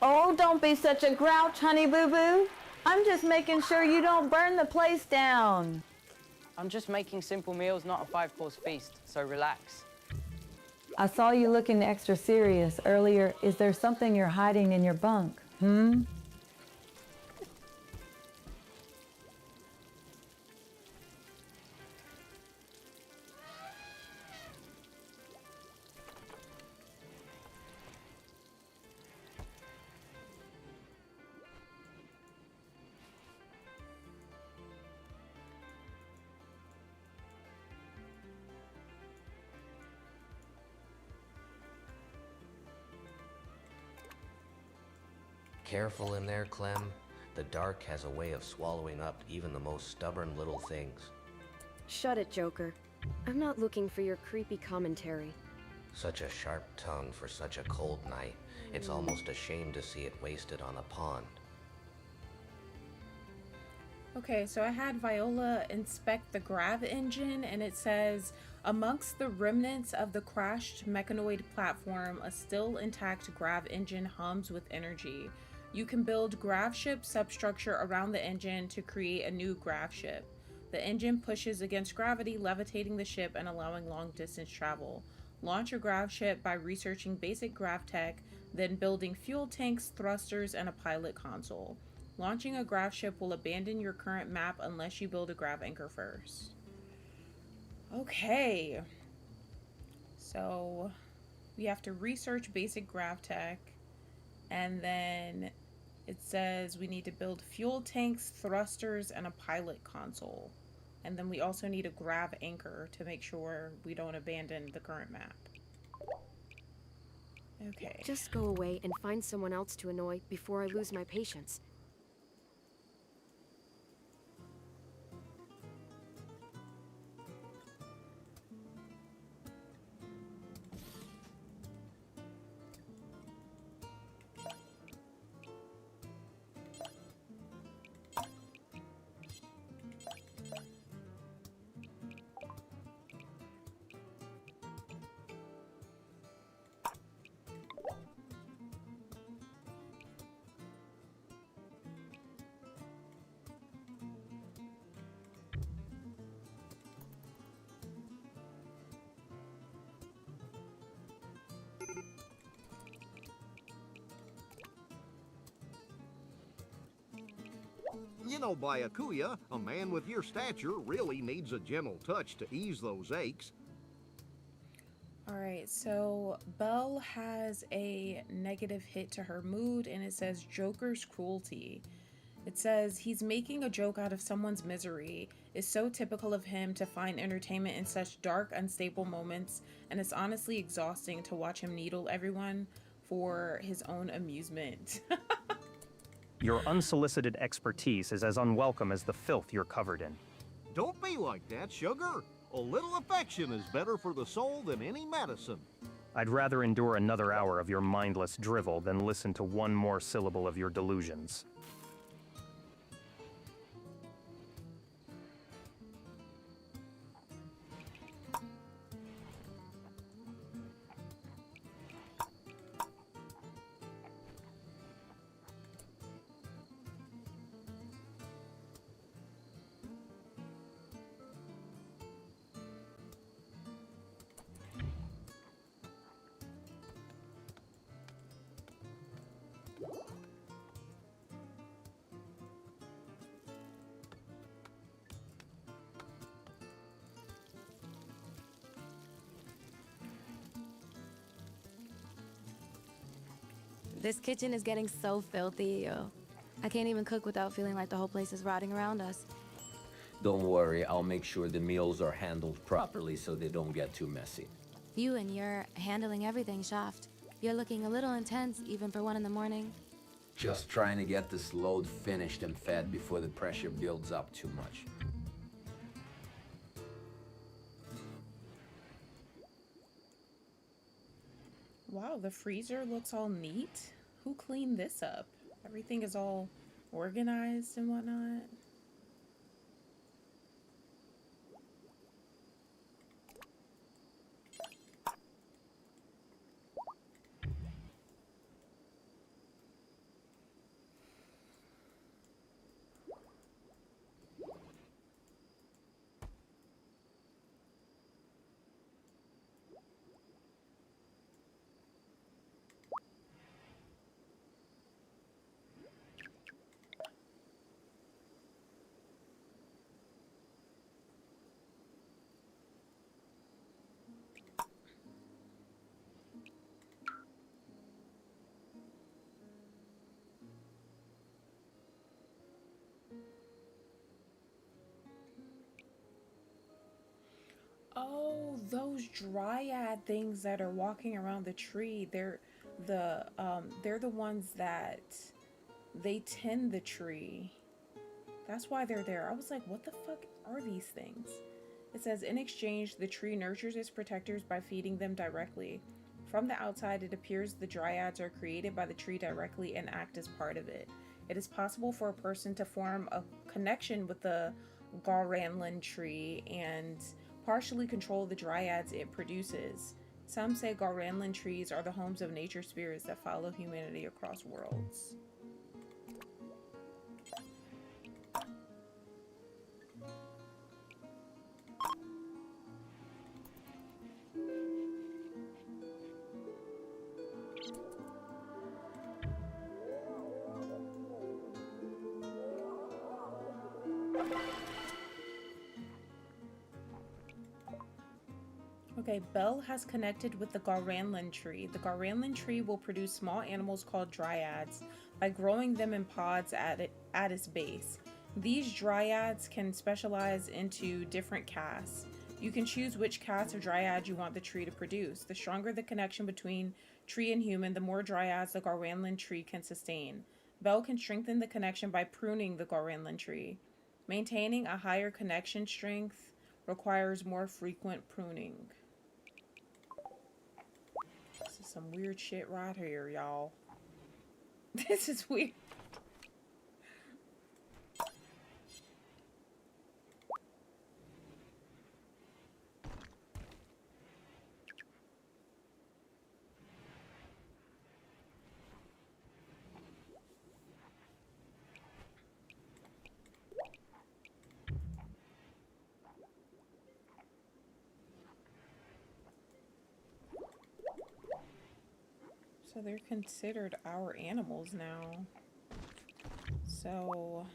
Oh, don't be such a grouch, honey boo-boo. I'm just making sure you don't burn the place down. I'm just making simple meals, not a 5-course feast, so relax. I saw you looking extra serious earlier. Is there something you're hiding in your bunk? Careful in there, Clem. The dark has a way of swallowing up even the most stubborn little things. Shut it, Joker. I'm not looking for your creepy commentary. Such a sharp tongue for such a cold night. It's almost a shame to see it wasted on a pond. Okay, so I had Viola inspect the grav engine, and it says, amongst the remnants of the crashed mechanoid platform, a still intact grav engine hums with energy. You can build grav ship substructure around the engine to create a new grav ship. The engine pushes against gravity, levitating the ship and allowing long distance travel. Launch your grav ship by researching basic grav tech, then building fuel tanks, thrusters, and a pilot console. Launching a grav ship will abandon your current map unless you build a grav anchor first. Okay. So we have to research basic grav tech, and then it says we need to build fuel tanks, thrusters, and a pilot console. And then we also need a grav anchor to make sure we don't abandon the current map. Okay. Just go away and find someone else to annoy before I lose my patience. You know, Byakuya, a man with your stature really needs a gentle touch to ease those aches. Alright, so Belle has a negative hit to her mood, and it says Joker's cruelty. It says he's making a joke out of someone's misery. It's so typical of him to find entertainment in such dark, unstable moments, and it's honestly exhausting to watch him needle everyone for his own amusement. Your unsolicited expertise is as unwelcome as the filth you're covered in. Don't be like that, sugar. A little affection is better for the soul than any medicine. I'd rather endure another hour of your mindless drivel than listen to one more syllable of your delusions. This kitchen is getting so filthy, yo. I can't even cook without feeling like the whole place is rotting around us. Don't worry, I'll make sure the meals are handled properly so they don't get too messy. You and you're handling everything, Shaft. You're looking a little intense, even for 1 in the morning. Just trying to get this load finished and fed before the pressure builds up too much. Wow, the freezer looks all neat. Who cleaned this up? Everything is all organized and whatnot. those dryad things that are walking around the tree, they're the ones that they tend the tree. That's why they're there. I was like, what the fuck are these things? It says, in exchange, the tree nurtures its protectors by feeding them directly. From the outside, it appears the dryads are created by the tree directly and act as part of it. It is possible for a person to form a connection with the Garranlin tree and partially control the dryads it produces. Some say Garranlin trees are the homes of nature spirits that follow humanity across worlds. Okay, Belle has connected with the Garranlin tree. The Garranlin tree will produce small animals called dryads by growing them in pods at its base. These dryads can specialize into different castes. You can choose which caste of dryad you want the tree to produce. The stronger the connection between tree and human, the more dryads the Garranlin tree can sustain. Belle can strengthen the connection by pruning the Garranlin tree. Maintaining a higher connection strength requires more frequent pruning. This is some weird shit right here, y'all. This is weird. So they're considered our animals now. So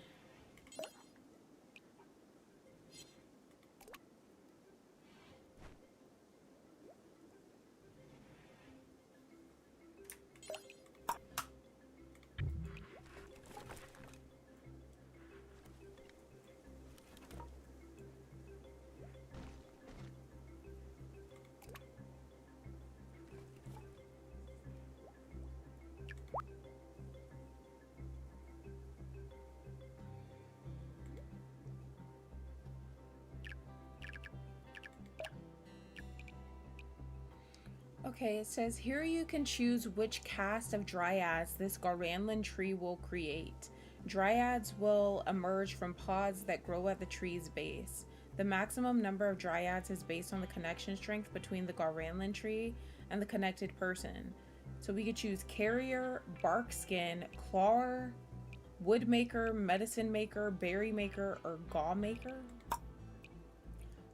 okay, it says here you can choose which caste of dryads this Garranlin tree will create. Dryads will emerge from pods that grow at the tree's base. The maximum number of dryads is based on the connection strength between the Garranlin tree and the connected person. So we could choose carrier, bark skin, clawer, wood maker, medicine maker, berry maker, or gaw maker.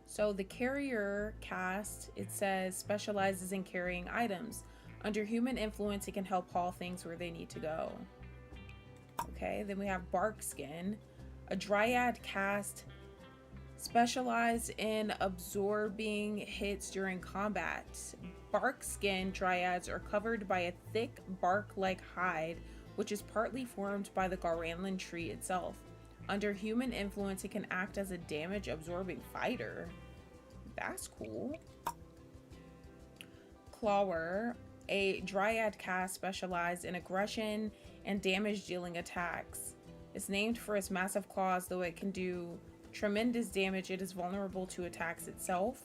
So the carrier caste, it says, specializes in carrying items. Under human influence, it can help haul things where they need to go. Okay, then we have bark skin. A dryad caste specialized in absorbing hits during combat. Bark skin dryads are covered by a thick bark-like hide, which is partly formed by the Garranlin tree itself. Under human influence, it can act as a damage-absorbing fighter. That's cool. Clawer, a dryad caste specialized in aggression and damage-dealing attacks. It's named for its massive claws, though it can do tremendous damage. It is vulnerable to attacks itself.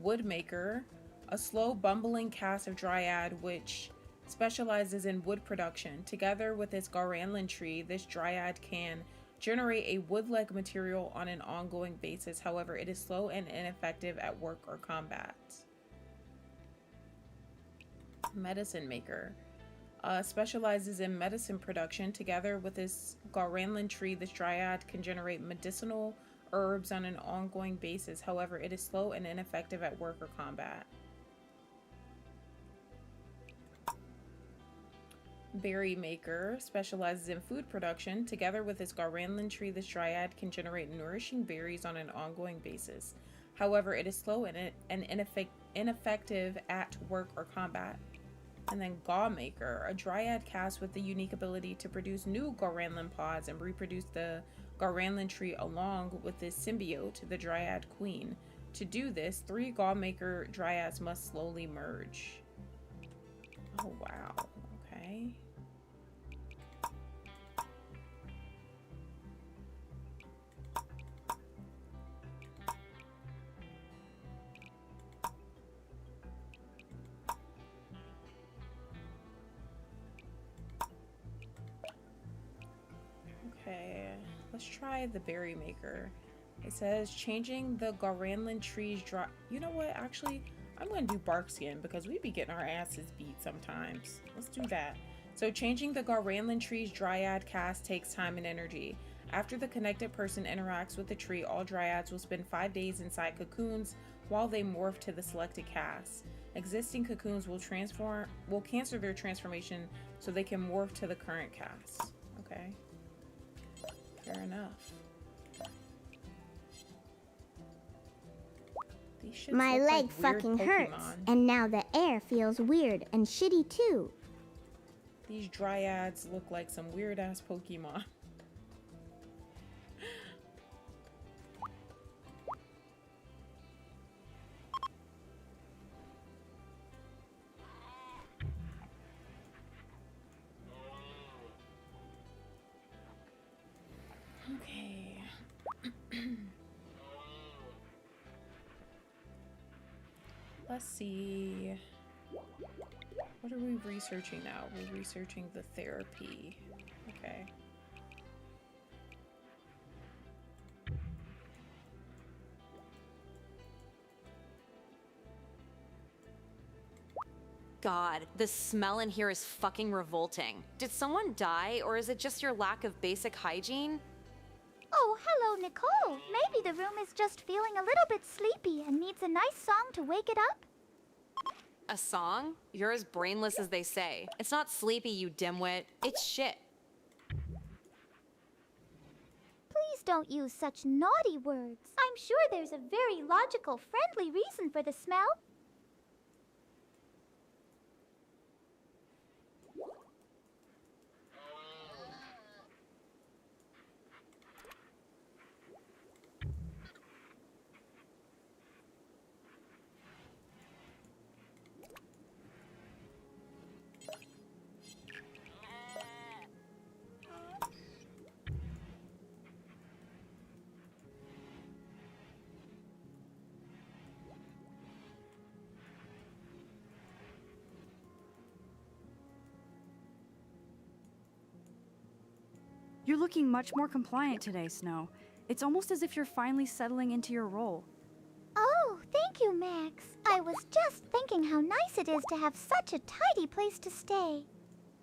Woodmaker, a slow, bumbling caste of dryad which specializes in wood production. Together with its Garranlin tree, this dryad can generate a wood-like material on an ongoing basis. However, it is slow and ineffective at work or combat. Medicine maker specializes in medicine production. Together with this Garranlin tree, this dryad can generate medicinal herbs on an ongoing basis. However, it is slow and ineffective at work or combat. Berry maker specializes in food production. Together with its Garranlin tree, this dryad can generate nourishing berries on an ongoing basis. However, it is slow and ineffective at work or combat. And then Gaw maker, a dryad caste with the unique ability to produce new Garranlin pods and reproduce the Garranlin tree along with this symbiote, the dryad queen. To do this, 3 Gallmaker dryads must slowly merge. Oh, wow. Okay. Okay, let's try the berry maker. It says changing the Garanland trees dry. You know what? Actually, I'm going to do bark skin because we be getting our asses beat sometimes. Let's do that. So changing the Garanland trees dryad cast takes time and energy. After the connected person interacts with the tree, all dryads will spend 5 days inside cocoons while they morph to the selected cast. Existing cocoons will cancel their transformation so they can morph to the current cast. Okay. Fair enough. My leg fucking hurts, and now the air feels weird and shitty too. These dryads look like some weird ass Pokemon. Okay. Let's see. What are we researching now? We're researching the therapy. Okay. God, the smell in here is fucking revolting. Did someone die, or is it just your lack of basic hygiene? Oh, hello, Nicole. Maybe the room is just feeling a little bit sleepy and needs a nice song to wake it up. A song? You're as brainless as they say. It's not sleepy, you dimwit. It's shit. Please don't use such naughty words. I'm sure there's a very logical, friendly reason for the smell. You're looking much more compliant today, Snow. It's almost as if you're finally settling into your role. Oh, thank you, Max. I was just thinking how nice it is to have such a tidy place to stay.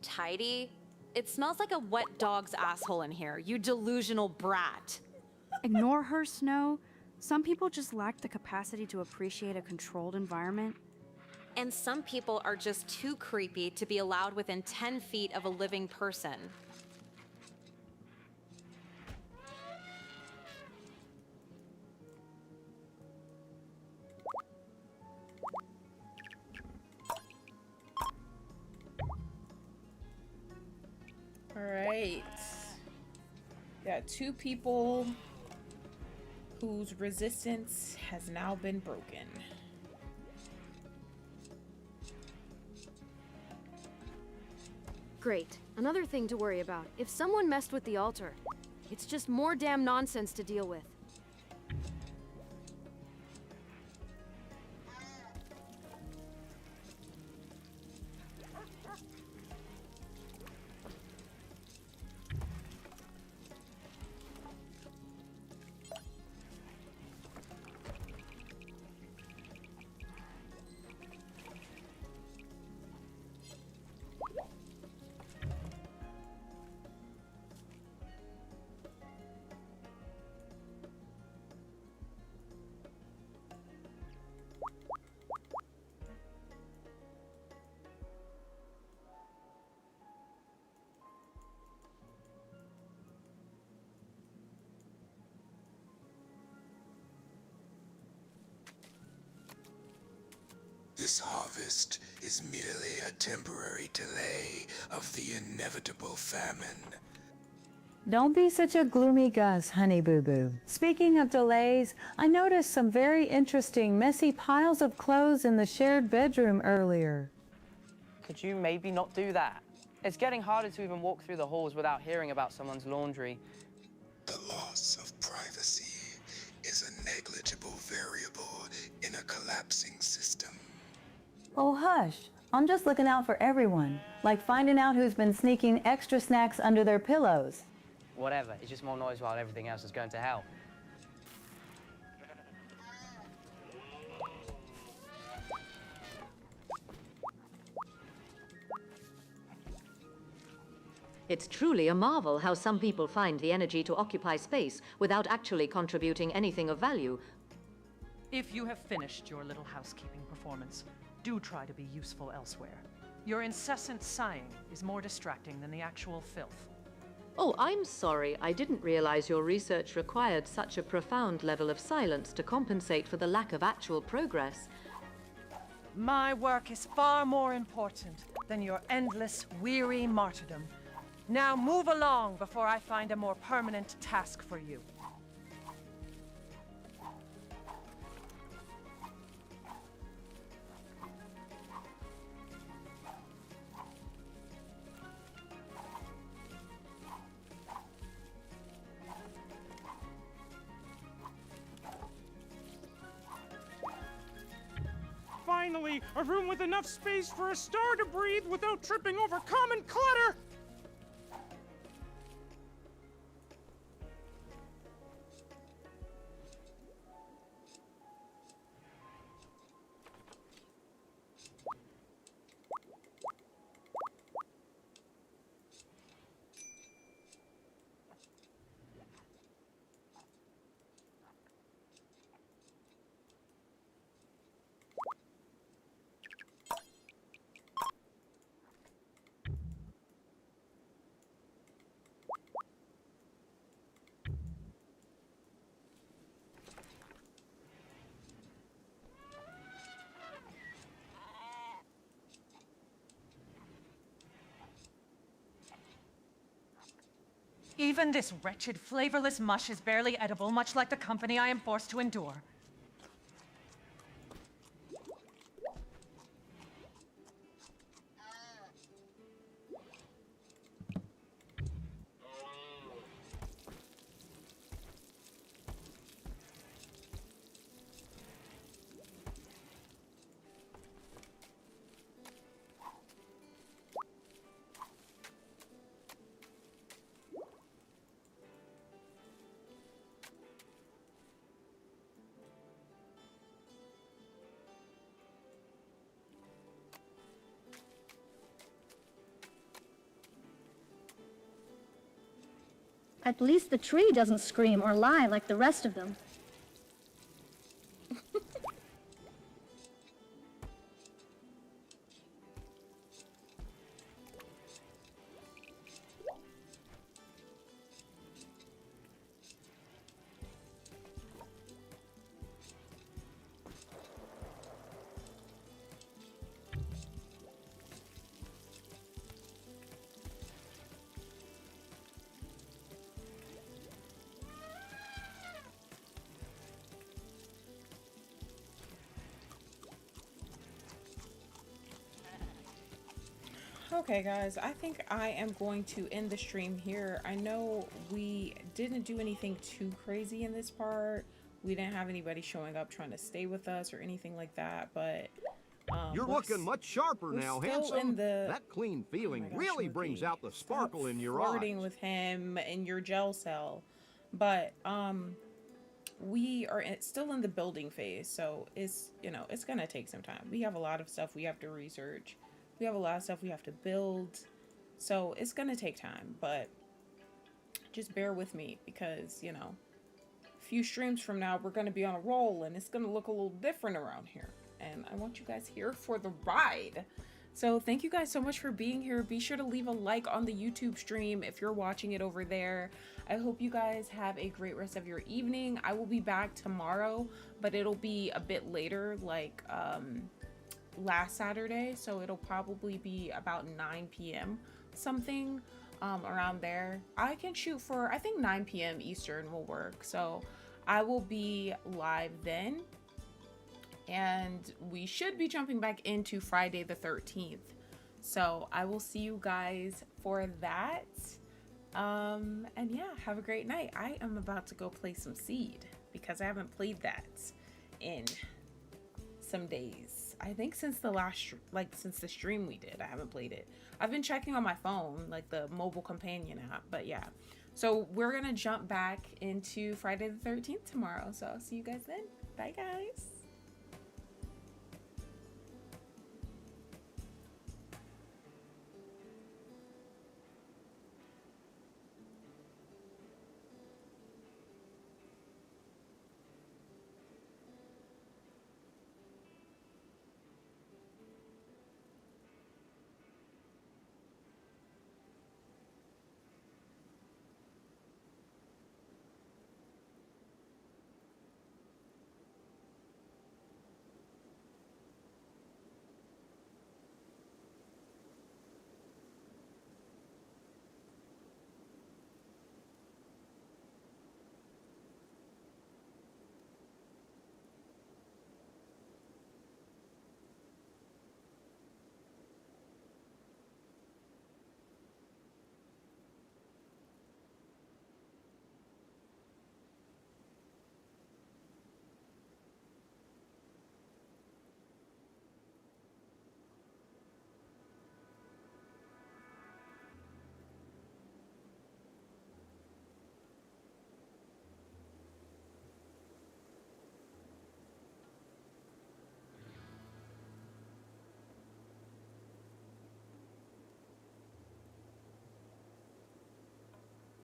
Tidy? It smells like a wet dog's asshole in here, you delusional brat. Ignore her, Snow. Some people just lack the capacity to appreciate a controlled environment. And some people are just too creepy to be allowed within 10 feet of a living person. Alright. Got 2 people whose resistance has now been broken. Great. Another thing to worry about. If someone messed with the altar, it's just more damn nonsense to deal with. This harvest is merely a temporary delay of the inevitable famine. Don't be such a gloomy Gus, honey boo-boo. Speaking of delays, I noticed some very interesting messy piles of clothes in the shared bedroom earlier. Could you maybe not do that? It's getting harder to even walk through the halls without hearing about someone's laundry. The loss of privacy is a negligible variable in a collapsing system. Oh, hush. I'm just looking out for everyone, like finding out who's been sneaking extra snacks under their pillows. Whatever, it's just more noise while everything else is going to hell. It's truly a marvel how some people find the energy to occupy space without actually contributing anything of value. If you have finished your little housekeeping performance, do try to be useful elsewhere. Your incessant sighing is more distracting than the actual filth. Oh, I'm sorry. I didn't realize your research required such a profound level of silence to compensate for the lack of actual progress. My work is far more important than your endless, weary martyrdom. Now move along before I find a more permanent task for you. Finally, a room with enough space for a star to breathe without tripping over common clutter! Even this wretched, flavorless mush is barely edible, much like the company I am forced to endure. At least the tree doesn't scream or lie like the rest of them. Okay guys, I think I am going to end the stream here. I know we didn't do anything too crazy in this part. We didn't have anybody showing up trying to stay with us or anything like that, but you're looking much sharper now, handsome. That clean feeling really brings out the sparkle in your eyes. Flirting with him in your gel cell, but we are still in the building phase, so it's, you know, it's gonna take some time. We have a lot of stuff we have to research. We have a lot of stuff we have to build, so it's gonna take time, but just bear with me because, you know, a few streams from now we're gonna be on a roll and it's gonna look a little different around here, and I want you guys here for the ride. So thank you guys so much for being here. Be sure to leave a like on the YouTube stream if you're watching it over there. I hope you guys have a great rest of your evening. I will be back tomorrow, but it'll be a bit later, like last Saturday, so it'll probably be about 9 p.m. something. around there. I can shoot for, I think 9 p.m. Eastern will work. So I will be live then. And we should be jumping back into Friday the 13th. So I will see you guys for that. And yeah, have a great night. I am about to go play some Seed because I haven't played that in some days. I think since the last, since the stream we did, I haven't played it. I've been checking on my phone, like the mobile companion app, but yeah. So we're gonna jump back into Friday the 13th tomorrow. So I'll see you guys then. Bye guys.